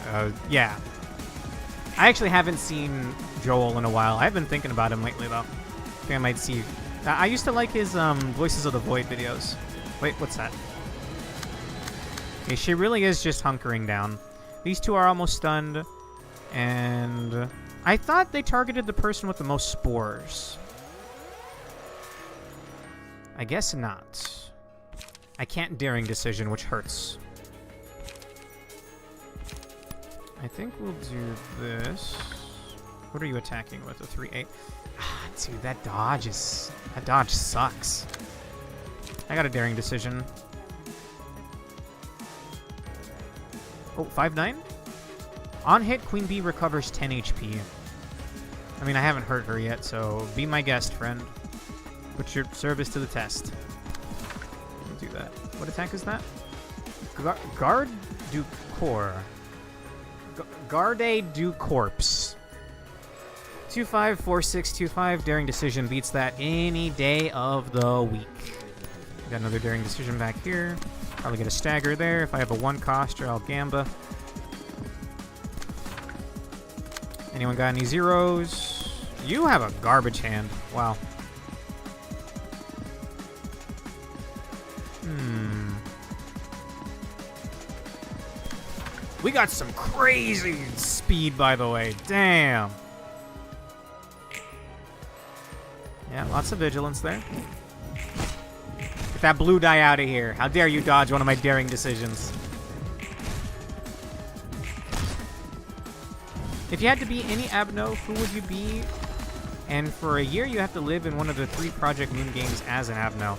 Yeah. I actually haven't seen Joel in a while. I've been thinking about him lately, though. I think I might see... I used to like his Voices of the Void videos. Wait, what's that? Okay, she really is just hunkering down. These 2 are almost stunned. And I thought they targeted the person with the most spores. I guess not. I can't Daring Decision, which hurts. I think we'll do this. What are you attacking with? A 3-8. Ah, dude, that dodge sucks. I got a daring decision. Oh, 5-9? On hit, Queen Bee recovers 10 HP. I mean, I haven't hurt her yet, so be my guest, friend. Put your service to the test. Don't do that. What attack is that? Garde du Corps. Garde du Corps. 254625. Daring decision beats that any day of the week. Got another daring decision back here. Probably get a stagger there. If I have a 1-coster, I'll Gamba. Anyone got any zeros? You have a garbage hand. Wow. We got some crazy speed, by the way. Damn. Yeah, lots of vigilance there. Get that blue die out of here. How dare you dodge one of my daring decisions. If you had to be any Abno, who would you be? And for a year, you have to live in one of the 3 Project Moon games as an Abno.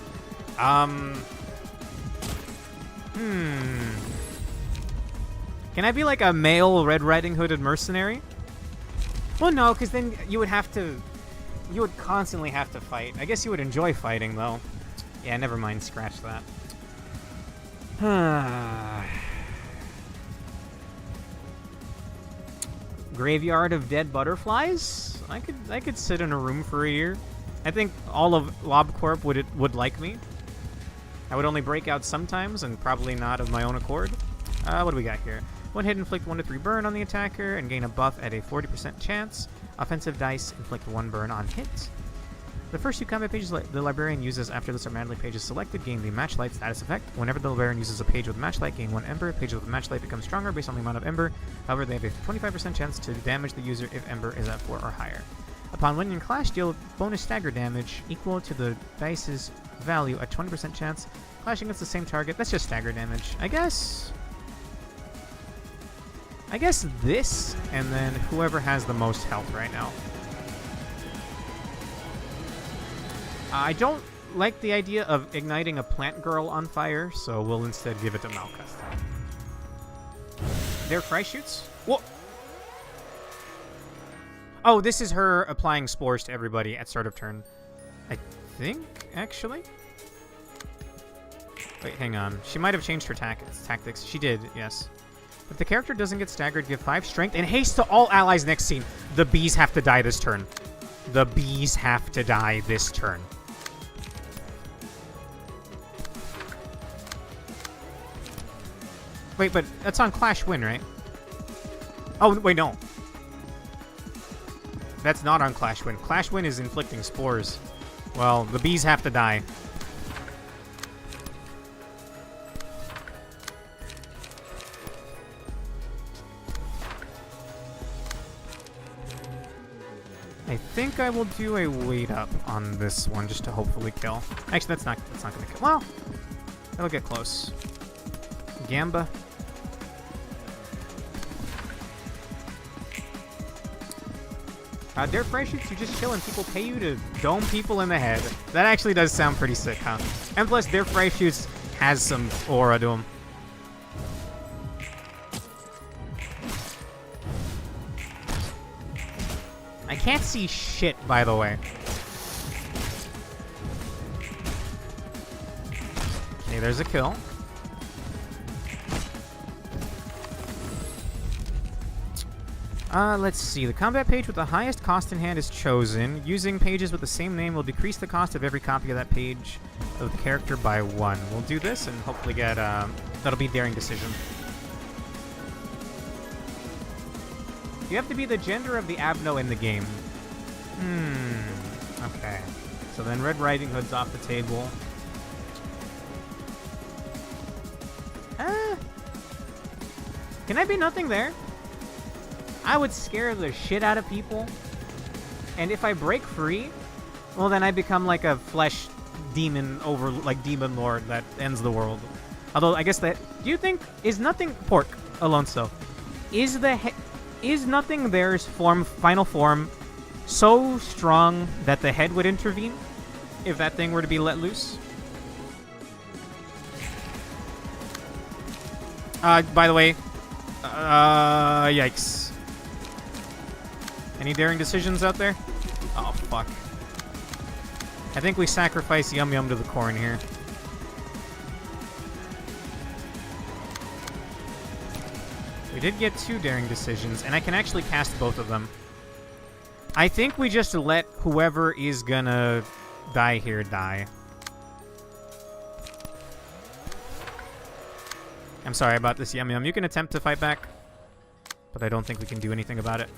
Can I be like a male Red Riding Hooded mercenary? Well, no, because then you would have to... You would constantly have to fight. I guess you would enjoy fighting, though. Yeah, never mind. Scratch that. Graveyard of Dead Butterflies? I could sit in a room for a year. I think all of LobCorp would like me. I would only break out sometimes, and probably not of my own accord. What do we got here? 1 hit, inflict 1 to 3 burn on the attacker, and gain a buff at a 40% chance. Offensive dice, inflict 1 burn on hit. The first 2 combat pages the librarian uses after this are manually pages selected gain the Matchlight status effect. Whenever the librarian uses a page with Matchlight, gain 1 Ember. Pages with Matchlight become stronger based on the amount of Ember. However, they have a 25% chance to damage the user if Ember is at 4 or higher. Upon winning Clash, deal bonus stagger damage equal to the dice's value at 20% chance. Clashing against the same target. That's just stagger damage. I guess this, and then whoever has the most health right now. I don't like the idea of igniting a plant girl on fire, so we'll instead give it to Malkuth. Their fry shoots? Whoa! Oh, this is her applying spores to everybody at start of turn. I think, actually. Wait, hang on. She might have changed her tactics. She did, yes. If the character doesn't get staggered, give 5 strength and haste to all allies next scene. The bees have to die this turn. The bees have to die this turn. Wait, but that's on Clash Win, right? Oh, wait, no. That's not on Clash Win. Clash Win is inflicting spores. Well, the bees have to die. I think I will do a wait up on this one just to hopefully kill. Actually, that's not gonna kill. Well, that'll get close. Gamba. Dare fry shoots, you just chill and people pay you to dome people in the head. That actually does sound pretty sick, huh? And plus, Dare fry shoots has some aura to him. I can't see shit, by the way. Okay, there's a kill. Let's see. The combat page with the highest cost in hand is chosen. Using pages with the same name will decrease the cost of every copy of that page of the character by 1. We'll do this and hopefully get, that'll be Daring Decision. You have to be the gender of the Abno in the game. Okay. So then Red Riding Hood's off the table. Can I be nothing there? I would scare the shit out of people. And if I break free, well then I become like a flesh demon demon lord that ends the world. Although I guess that, do you think, is nothing, Pork Alonso, is the Is Nothing There's final form so strong that the head would intervene if that thing were to be let loose? By the way, yikes. Any daring decisions out there? Oh, fuck. I think we sacrifice Yum Yum to the corn here. We did get 2 daring decisions, and I can actually cast both of them. I think we just let whoever is gonna die here die. I'm sorry about this, Yum Yum. You can attempt to fight back, but I don't think we can do anything about it.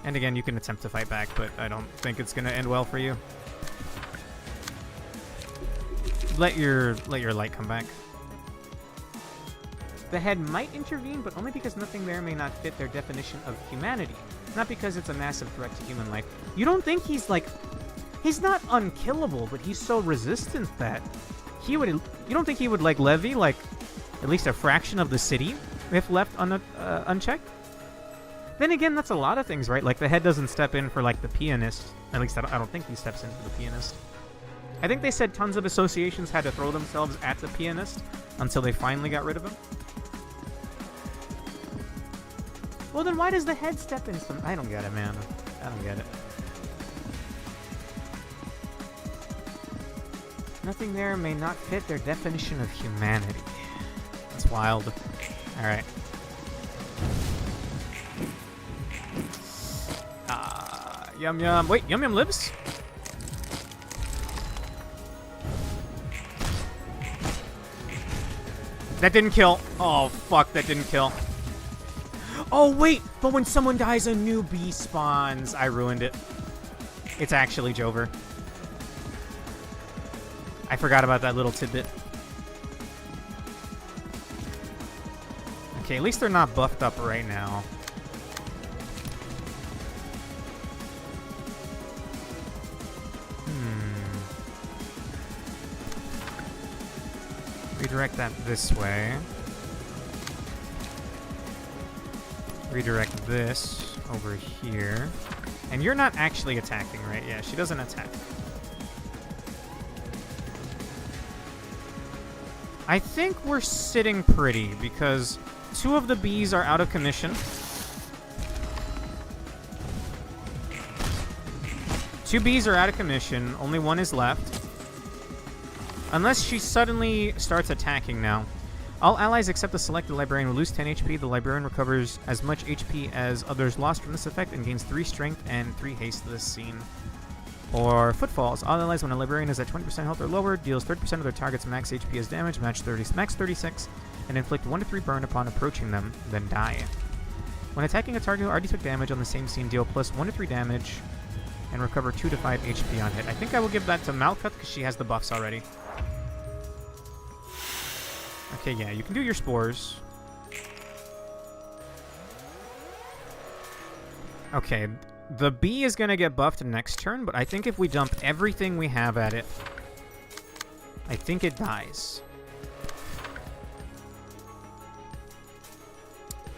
And again, you can attempt to fight back, but I don't think it's gonna end well for you. Let your light come back. The head might intervene, but only because Nothing There may not fit their definition of humanity. Not because it's a massive threat to human life. You don't think he's like... He's not unkillable, but he's so resistant that he would... You don't think he would like levy like at least a fraction of the city if left unchecked? Then again, that's a lot of things, right? Like the head doesn't step in for like the pianist. At least I don't think he steps in for the pianist. I think they said tons of associations had to throw themselves at the pianist until they finally got rid of him. Well, then why does the head step in some... I don't get it, man. I don't get it. Nothing There may not fit their definition of humanity. That's wild. Alright. Yum Yum. Wait, Yum Yum lives? That didn't kill. Oh, fuck, that didn't kill. Oh, wait, but when someone dies, a new bee spawns. I ruined it. It's actually Jover. I forgot about that little tidbit. Okay, at least they're not buffed up right now. Redirect that this way. Redirect this over here. And you're not actually attacking, right? Yeah, she doesn't attack. I think we're sitting pretty because 2 of the bees are out of commission. 2 bees are out of commission. Only 1 is left. Unless she suddenly starts attacking now. All allies except the selected librarian will lose 10 HP. The librarian recovers as much HP as others lost from this effect and gains 3 strength and 3 haste this scene. Or Footfalls. All allies when a librarian is at 20% health or lower deals 30% of their target's max HP as damage, max 36, and inflict 1 to 3 burn upon approaching them, then die. When attacking a target who already took damage on the same scene, deal plus 1 to 3 damage and recover 2 to 5 HP on hit. I think I will give that to Malkuth because she has the buffs already. Okay, yeah, you can do your spores. Okay, the bee is going to get buffed next turn, but I think if we dump everything we have at it, I think it dies.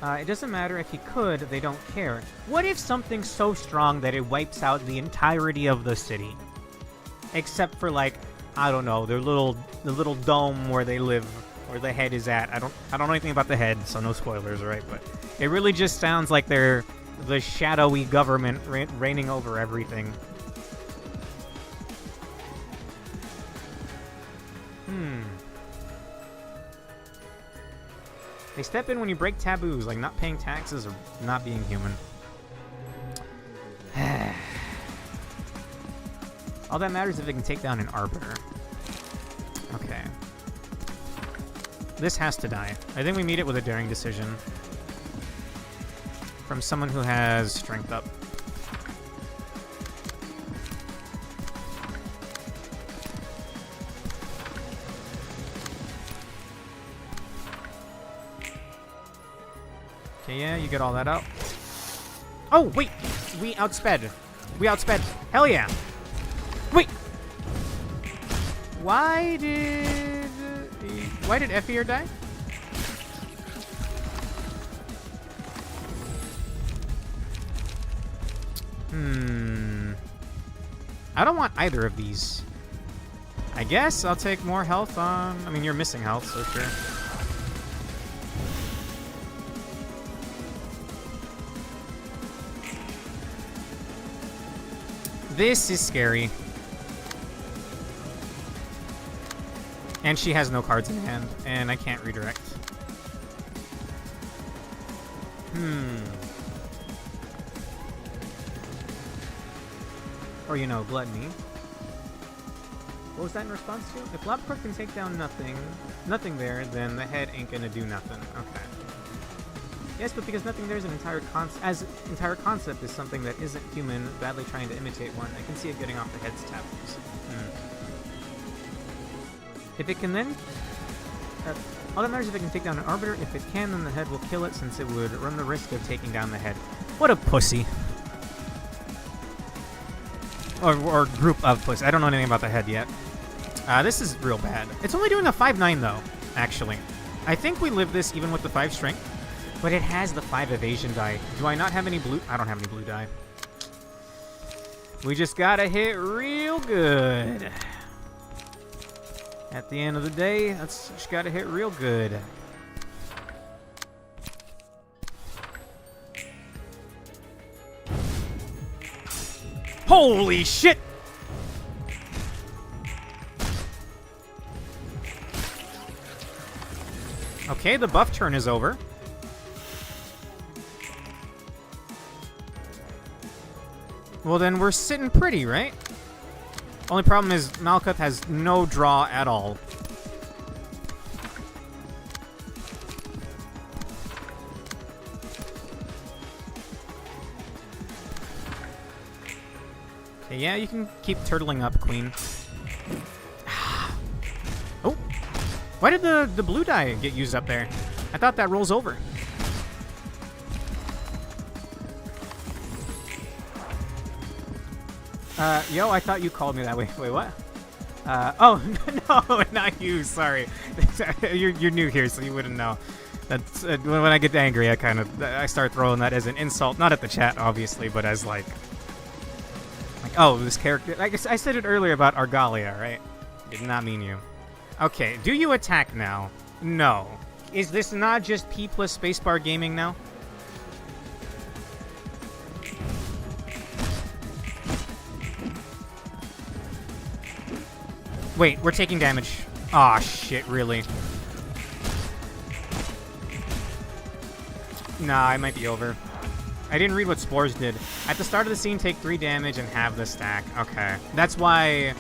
It doesn't matter if he could, they don't care. What if something's so strong that it wipes out the entirety of the city? Except for, like, I don't know, the little dome where they live, where the head is at. I don't know anything about the head, so no spoilers, right? But it really just sounds like they're the shadowy government reigning over everything. They step in when you break taboos, like not paying taxes or not being human. All that matters is if they can take down an Arbiter. Okay. This has to die. I think we meet it with a daring decision. From someone who has strength up. Okay, yeah, you get all that out. Oh, wait! We outsped. We outsped. Hell yeah! Wait! Why did... Why did Effier die? I don't want either of these. I guess I'll take more health on... I mean, you're missing health, so sure. This is scary. And she has no cards in hand, and I can't redirect. Or, you know, Gluttony. What was that in response to? If Lobcore can take down nothing there, then the head ain't gonna do nothing. Okay. Yes, but because nothing there is an entire concept is something that isn't human, badly trying to imitate one, I can see it getting off the head's taboos. If it can then... all that matters if it can take down an Arbiter. If it can, then the head will kill it, since it would run the risk of taking down the head. What a pussy. Or group of pussy. I don't know anything about the head yet. This is real bad. It's only doing a 5-9, though, actually. I think we live this even with the 5 strength. But it has the 5 evasion die. Do I not have any blue? I don't have any blue die. We just gotta hit real good. At the end of the day, that's just gotta hit real good. Holy shit! Okay, the buff turn is over. Well, then we're sitting pretty, right? Only problem is Malkuth has no draw at all. Okay, yeah, you can keep turtling up, Queen. Oh! Why did the blue die get used up there? I thought that rolls over. Yo, I thought you called me that way. Wait, what? Oh, no, not you, sorry. you're new here, so you wouldn't know. That's, when I get angry, I start throwing that as an insult. Not at the chat, obviously, but as like, oh, this character... I guess I said it earlier about Argalia, right? Did not mean you. Okay, do you attack now? No. Is this not just P plus spacebar gaming now? Wait, we're taking damage. Aw, shit, really? Nah, I might be over. I didn't read what Spores did. At the start of the scene, take 3 damage and have the stack. Okay. That's why...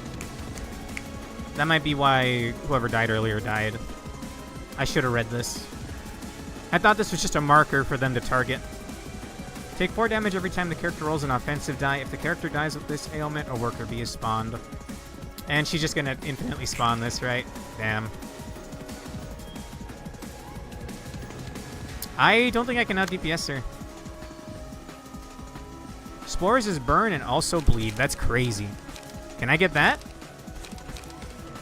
That might be why whoever died earlier died. I should have read this. I thought this was just a marker for them to target. Take 4 damage every time the character rolls an offensive die. If the character dies with this ailment, a worker bee is spawned. And she's just gonna infinitely spawn this, right? Damn. I don't think I can out DPS her. Spores is burn and also bleed. That's crazy. Can I get that?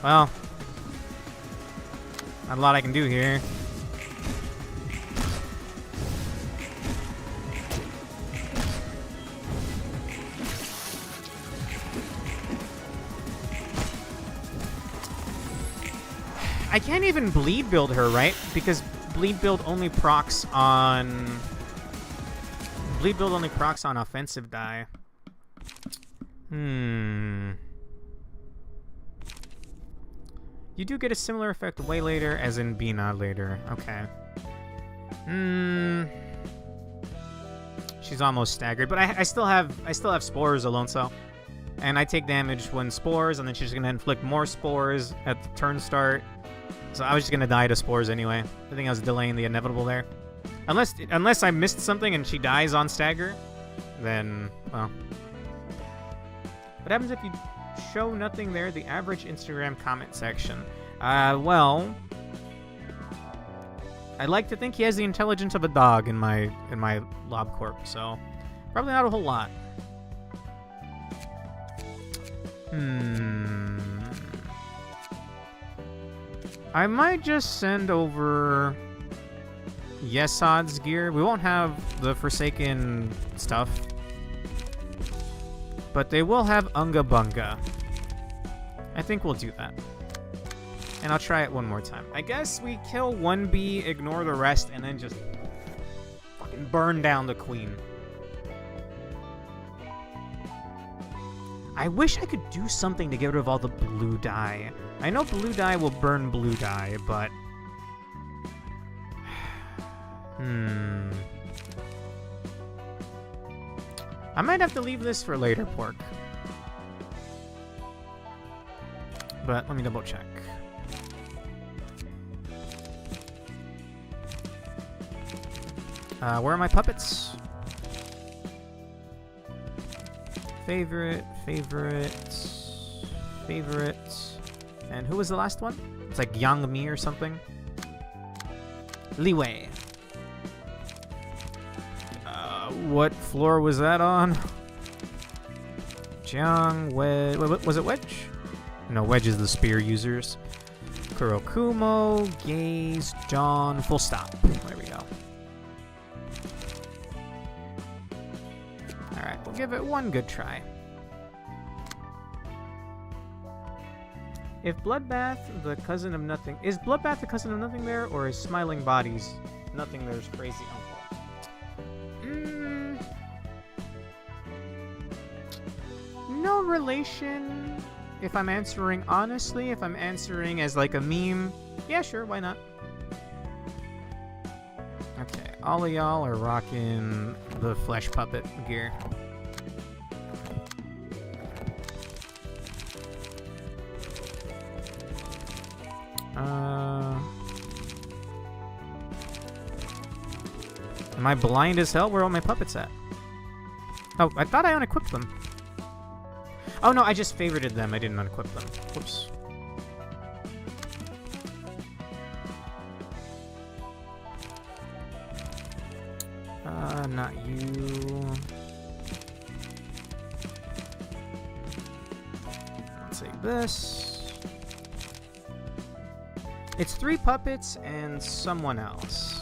Well, not a lot I can do here. I can't even bleed build her, right? Because bleed build only procs on... Bleed build only procs on offensive die. You do get a similar effect way later, as in Bina later. Okay. She's almost staggered, but I still have spores alone, so. And I take damage when spores, and then she's gonna inflict more spores at the turn start. So I was just gonna die to spores anyway. I think I was delaying the inevitable there. Unless I missed something and she dies on stagger, then, well. What happens if you show nothing there? The average Instagram comment section. Well, I'd like to think he has the intelligence of a dog in my LobCorp, so probably not a whole lot. I might just send over Yesod's gear. We won't have the Forsaken stuff, but they will have Unga Bunga. I think we'll do that. And I'll try it one more time. I guess we kill one bee, ignore the rest, and then just fucking burn down the queen. I wish I could do something to get rid of all the blue dye. I know blue dye will burn blue dye, but... I might have to leave this for later, Pork. But let me double check. Where are my puppets? Favorite. And who was the last one? It's like Yang Mi or something. Liwei. What floor was that on? Jiang, Wedge. Wait, was it Wedge? No, Wedge is the spear users. Kurokumo, Gaze, John, full stop. There we go. Alright, we'll give it one good try. If Bloodbath, the cousin of nothing... Is Bloodbath the cousin of nothing there, or is Smiling Bodies nothing there's crazy uncle? No relation. If I'm answering honestly, if I'm answering as like a meme, yeah, sure, why not? Okay, all of y'all are rocking the flesh puppet gear. Am I blind as hell? Where are all my puppets at? Oh, I thought I unequipped them. Oh no, I just favorited them. I didn't unequip them. Whoops. Not you. Let's save this. It's 3 puppets and someone else.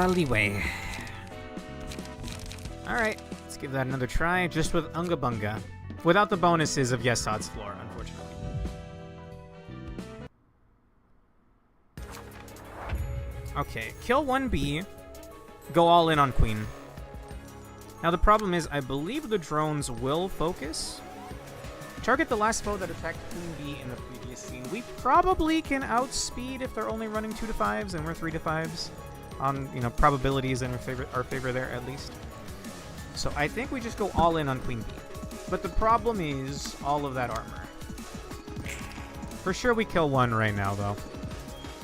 Leeway. Alright, let's give that another try, just with Unga Bunga. Without the bonuses of Yesod's floor, unfortunately. Okay, kill 1 bee, go all in on Queen. Now the problem is, I believe the drones will focus. Target the last foe that attacked Queen Bee in the previous scene. We probably can outspeed if they're only running 2 to 5s and we're 3 to 5s. On, you know, probabilities in our favor there, at least. So I think we just go all in on Queen Bee. But the problem is all of that armor. For sure we kill 1 right now, though.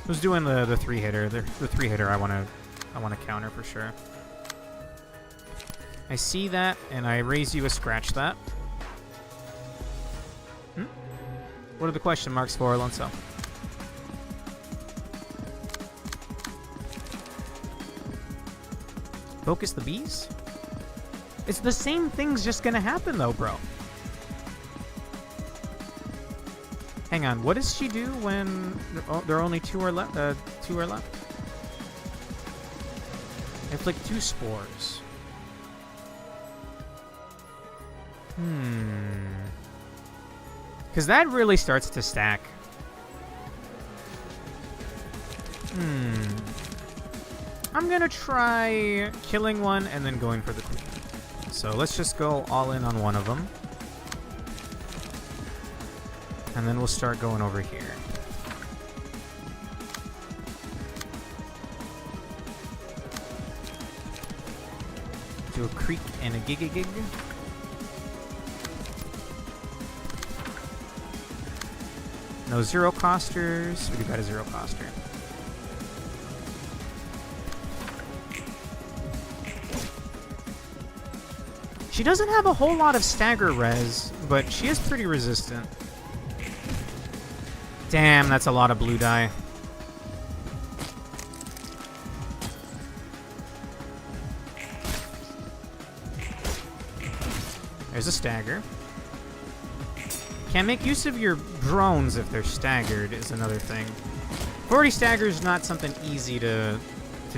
Who's doing the 3-hitter? The 3-hitter I wanna counter for sure. I see that, and I raise you a scratch that. What are the question marks for, Alonso? Focus the bees? It's the same thing's just gonna happen though, bro. Hang on, what does she do when there are only 2 are left? Inflict 2 spores. Because that really starts to stack. I'm gonna try killing 1 and then going for the queen. So let's just go all in on 1 of them. And then we'll start going over here. Do a creak and a gig. No 0-costers. We got a 0-coster. She doesn't have a whole lot of stagger res, but she is pretty resistant. Damn, that's a lot of blue dye. There's a stagger. Can't make use of your drones if they're staggered is another thing. 40 stagger is not something easy to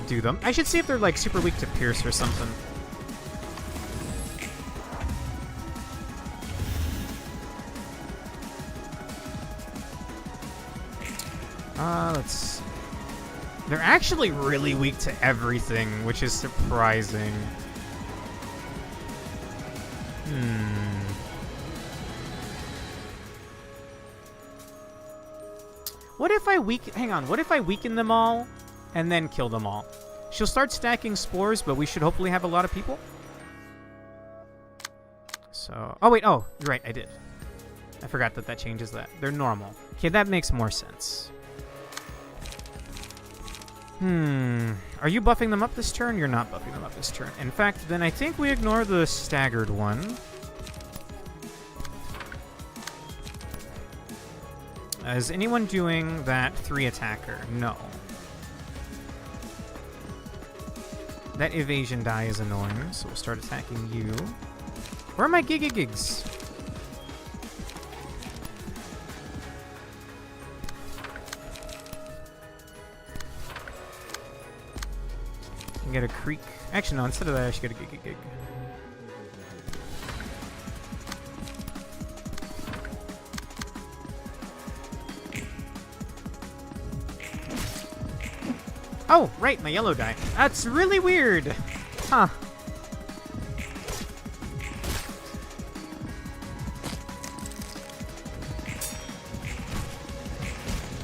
do them. I should see if they're like super weak to pierce or something. Let's see. They're actually really weak to everything, which is surprising. What if I what if I weaken them all and then kill them all? She'll start stacking spores, but we should hopefully have a lot of people. So, oh wait, oh, you're right, I did. I forgot that changes that. They're normal. Okay, that makes more sense. Are you buffing them up this turn? You're not buffing them up this turn. In fact, then I think we ignore the staggered one. Is anyone doing that 3 attacker? No. That evasion die is annoying, so we'll start attacking you. Where are my gigs? Can get a creek. Actually, no, instead of that, I should get a gig. Oh, right, my yellow die. That's really weird. Huh.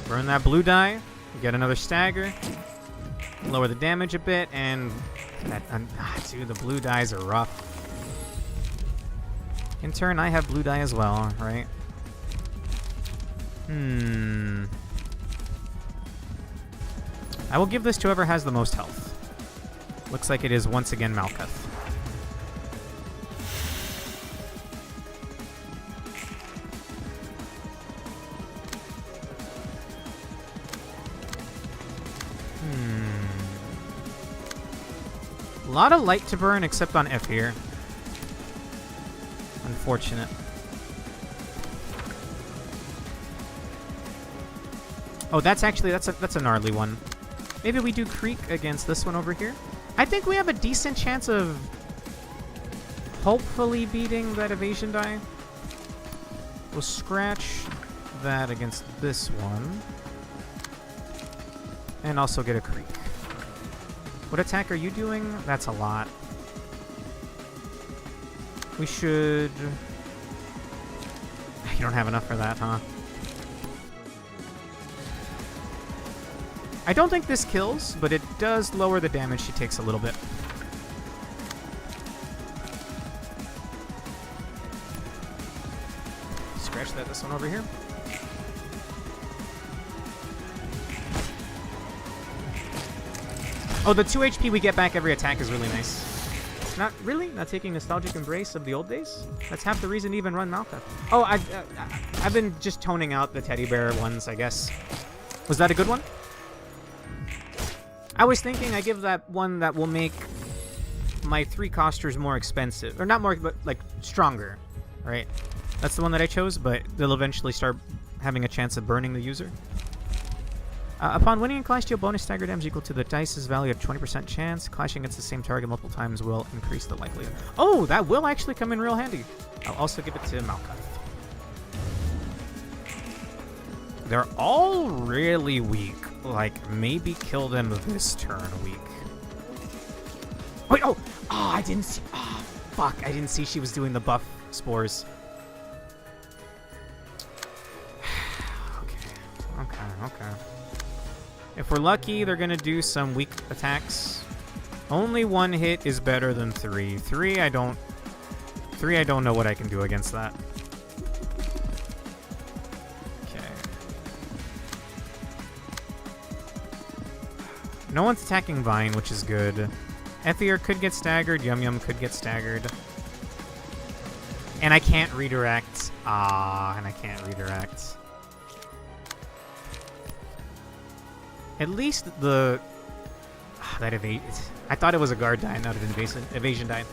Burn that blue die. Get another stagger. Lower the damage a bit, and that dude, the blue dies are rough. In turn, I have blue die as well, right? I will give this to whoever has the most health. Looks like it is once again Malkuth. A lot of light to burn except on F here. Unfortunate. Oh, that's a gnarly one. Maybe we do Creek against this one over here. I think we have a decent chance of hopefully beating that evasion die. We'll scratch that against this one. And also get a Creek. What attack are you doing? That's a lot. We should... You don't have enough for that, huh? I don't think this kills, but it does lower the damage she takes a little bit. Scratch this one over here. Oh, the 2 HP we get back every attack is really nice. Not really? Not taking nostalgic embrace of the old days? That's half the reason to even run Malkuth. Oh, I've been just toning out the teddy bear ones, I guess. Was that a good one? I was thinking I give that one that will make my 3 costers more expensive. Or not more, but like stronger, right? That's the one that I chose, but they'll eventually start having a chance of burning the user. Upon winning a clash, deal bonus stagger damage equal to the dice's value at 20% chance. Clashing against the same target multiple times will increase the likelihood. Oh, that will actually come in real handy. I'll also give it to Malkuth. They're all really weak. Like, maybe kill them this turn weak. Wait, oh! Oh, I didn't see... Oh, fuck. I didn't see she was doing the buff spores. Okay. If we're lucky, they're gonna do some weak attacks. Only 1 hit is better than 3. 3, I don't know what I can do against that. Okay. No one's attacking Vine, which is good. Ethier could get staggered. Yum Yum could get staggered. And I can't redirect. And I can't redirect. At least the... that evade... I thought it was a guard die, not an evasion die.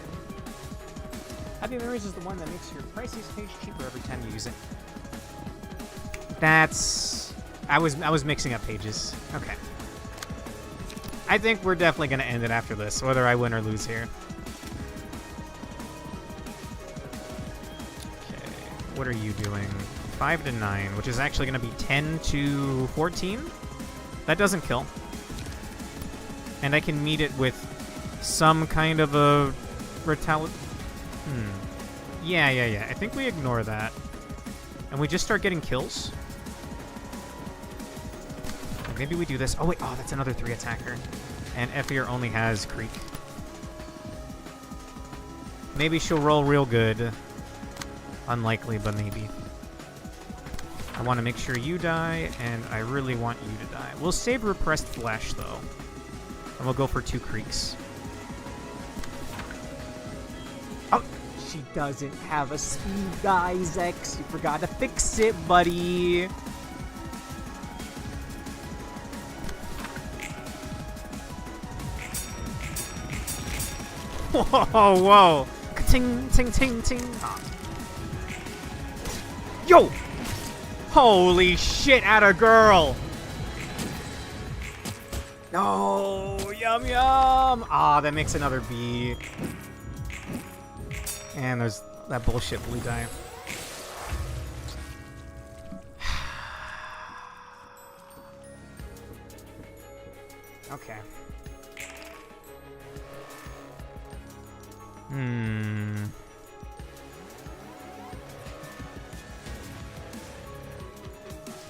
Happy Memories is the one that makes your priciest page cheaper every time you use it. That's... I was mixing up pages. Okay. I think we're definitely going to end it after this, whether I win or lose here. Okay, what are you doing? 5 to 9, which is actually going to be 10 to 14. That doesn't kill. And I can meet it with some kind of a Yeah. I think we ignore that. And we just start getting kills. Or maybe we do this. Oh, wait. Oh, that's another 3 attacker. And Effir only has Creek. Maybe she'll roll real good. Unlikely, but maybe. I want to make sure you die, and I really want you to die. We'll save Repressed Flesh, though. And we'll go for 2 Creeks. Oh, she doesn't have a speed, guys. X, you forgot to fix it, buddy. Whoa, whoa. Ting, ting, ting, ting. Oh. Yo! Holy shit, atta girl! No, yum yum! Ah, that makes another B. And there's that bullshit blue die. Okay.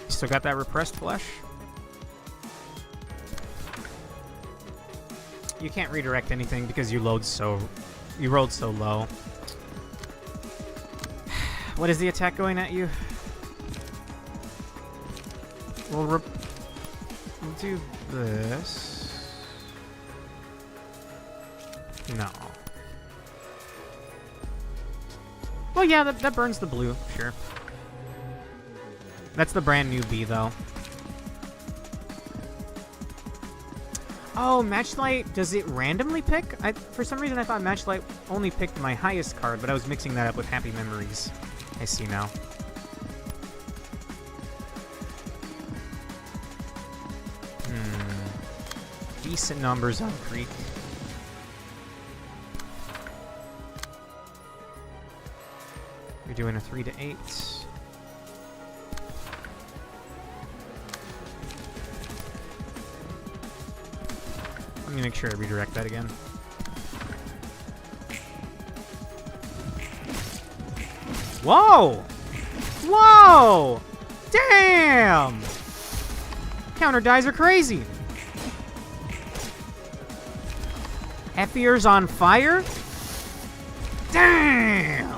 Still got that repressed flesh? You can't redirect anything because you rolled so low. What is the attack going at you? We'll do this. No. Well, yeah, that burns the blue, sure. That's the brand new B, though. Oh, Matchlight, does it randomly pick? For some reason, I thought Matchlight only picked my highest card, but I was mixing that up with Happy Memories. I see now. Decent numbers on Creek. You're doing a 3 to 8. Let me make sure I redirect that again. Whoa! Whoa! Damn! Counter dies are crazy. Effier's on fire? Damn!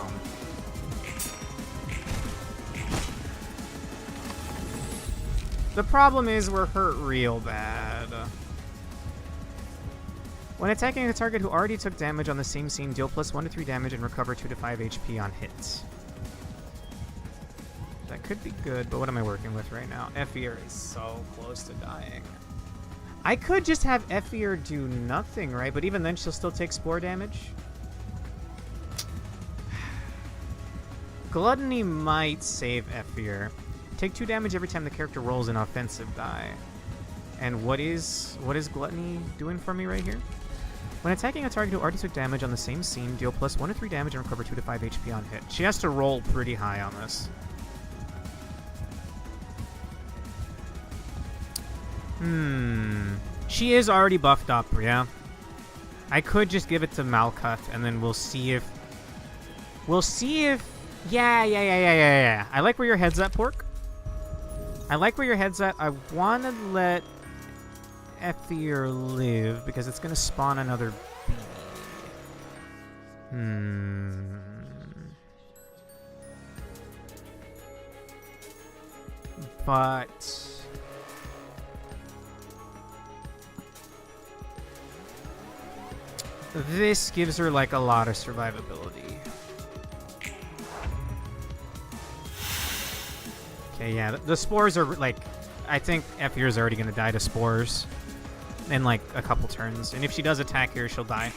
The problem is we're hurt real bad. When attacking a target who already took damage on the same scene, deal +1 to 3 damage and recover 2 to 5 HP on hits. That could be good, but what am I working with right now? Effir is so close to dying. I could just have Effir do nothing, right? But even then, she'll still take spore damage. Gluttony might save Effir. Take 2 damage every time the character rolls an offensive die. And what is Gluttony doing for me right here? When attacking a target who already took damage on the same scene, deal +1 to 3 damage and recover 2 to 5 HP on hit. She has to roll pretty high on this. She is already buffed up, yeah. I could just give it to Malkuth, and then we'll see if... Yeah. I like where your head's at, Pork. I like where your head's at. I want to let Effir live, because it's going to spawn another bee. But... this gives her, like, a lot of survivability. Okay, yeah, the spores are, like... I think Effir's already going to die to spores in, like, a couple turns. And if she does attack here, she'll die.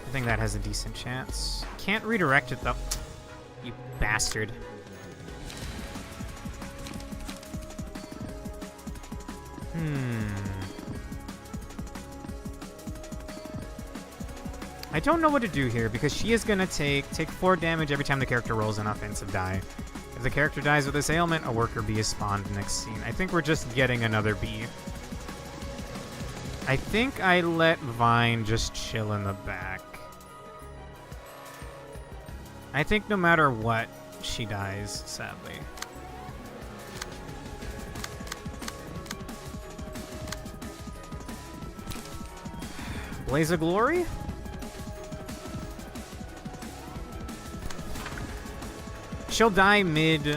I think that has a decent chance. Can't redirect it though. You bastard. I don't know what to do here because she is gonna take 4 damage every time the character rolls an offensive die. If the character dies with this ailment, a worker bee is spawned next scene. I think we're just getting another bee. I think I let Vine just chill in the back. I think no matter what, she dies, sadly. Blaze of Glory? She'll die mid... I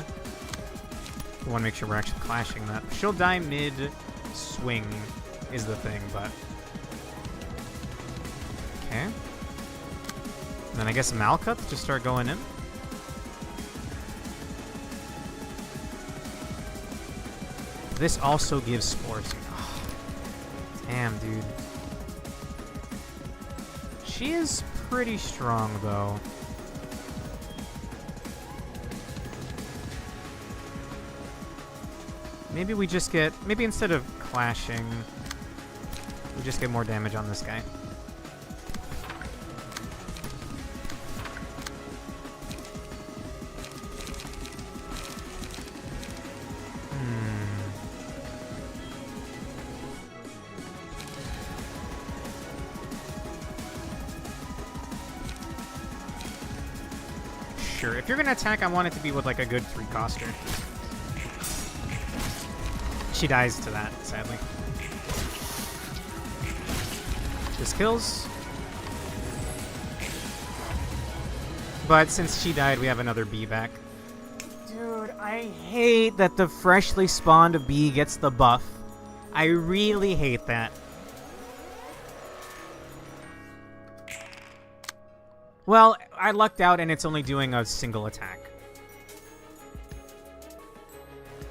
want to make sure we're actually clashing that. She'll die mid swing is the thing, but... Okay. And then I guess Malkuth just start going in. This also gives spores. Oh, damn, dude. She is pretty strong, though. Maybe we just get... Maybe instead of clashing, we just get more damage on this guy. Sure. If you're gonna attack, I want it to be with like a good 3-coster. She dies to that, sadly. This kills. But since she died, we have another bee back. Dude, I hate that the freshly spawned bee gets the buff. I really hate that. Well, I lucked out and it's only doing a single attack.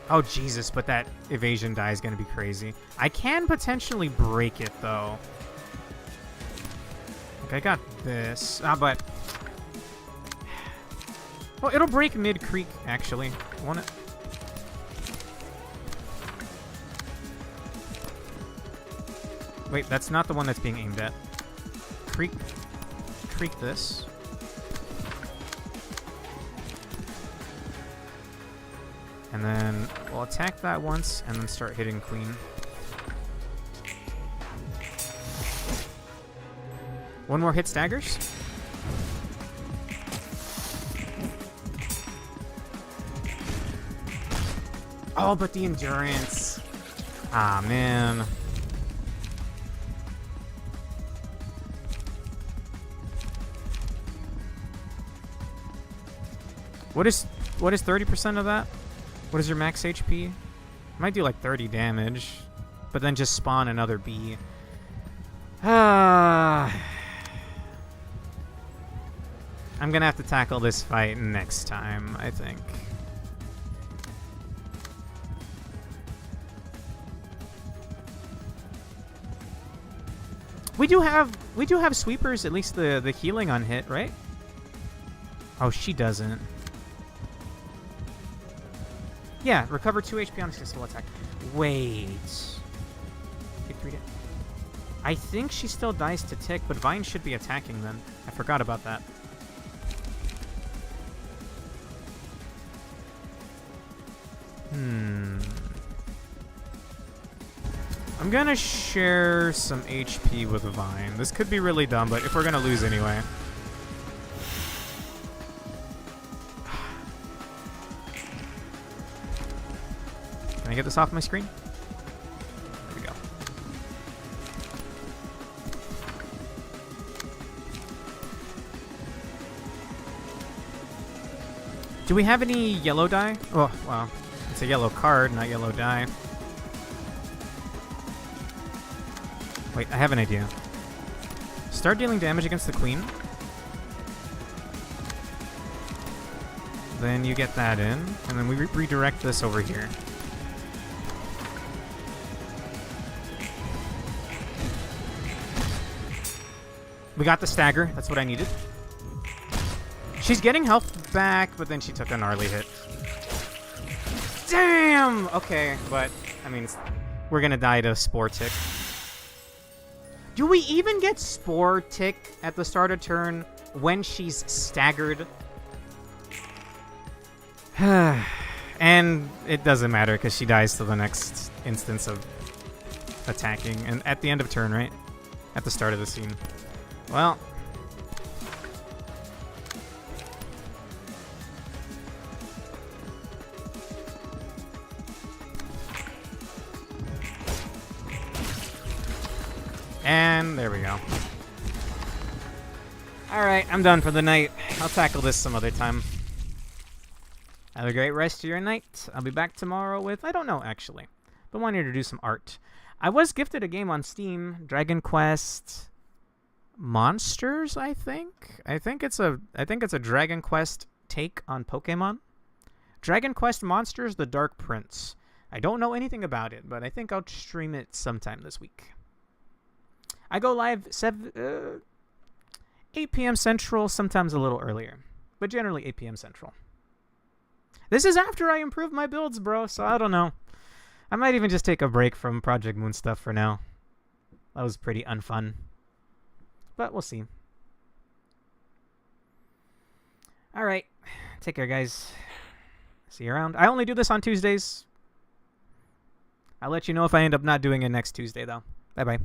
Oh, Jesus, but that evasion die is going to be crazy. I can potentially break it, though. Okay, I got this. But... Well, it'll break mid-creek, actually. Want it? Wait, that's not the one that's being aimed at. Creek this. And then we'll attack that once and then start hitting queen. One more hit staggers. Oh, but the endurance. Ah, man. What is 30% of that? What is your max HP? Might do like 30 damage, but then just spawn another bee. I'm gonna have to tackle this fight next time, I think. We do have sweepers, at least the healing on hit, right? Oh, she doesn't. Yeah, recover 2 HP on a successful attack. Wait. Take 3 damage. I think she still dies to tick, but Vine should be attacking then. I forgot about that. I'm gonna share some HP with Vine. This could be really dumb, but if we're gonna lose anyway. Can I get this off my screen? There we go. Do we have any yellow die? Oh, wow. It's a yellow card, not yellow die. Wait, I have an idea. Start dealing damage against the queen. Then you get that in, and then we redirect this over here. We got the stagger. That's what I needed. She's getting health back, but then she took a gnarly hit. Damn! Okay, but, I mean, we're gonna die to Spore Tick. Do we even get Spore Tick at the start of turn when she's staggered? And it doesn't matter because she dies to the next instance of attacking. And at the end of turn, right? At the start of the scene. Well. And there we go. Alright, I'm done for the night. I'll tackle this some other time. Have a great rest of your night. I'll be back tomorrow with, I don't know actually, but wanted to do some art. I was gifted a game on Steam, Dragon Quest Monsters, I think. I think it's a Dragon Quest take on Pokemon. Dragon Quest Monsters: The Dark Prince. I don't know anything about it, but I think I'll stream it sometime this week. I go live 8 p.m. Central, sometimes a little earlier, but generally 8 p.m. Central. This is after I improve my builds, bro, so I don't know. I might even just take a break from Project Moon stuff for now. That was pretty unfun. But we'll see. Alright. Take care, guys. See you around. I only do this on Tuesdays. I'll let you know if I end up not doing it next Tuesday, though. Bye-bye.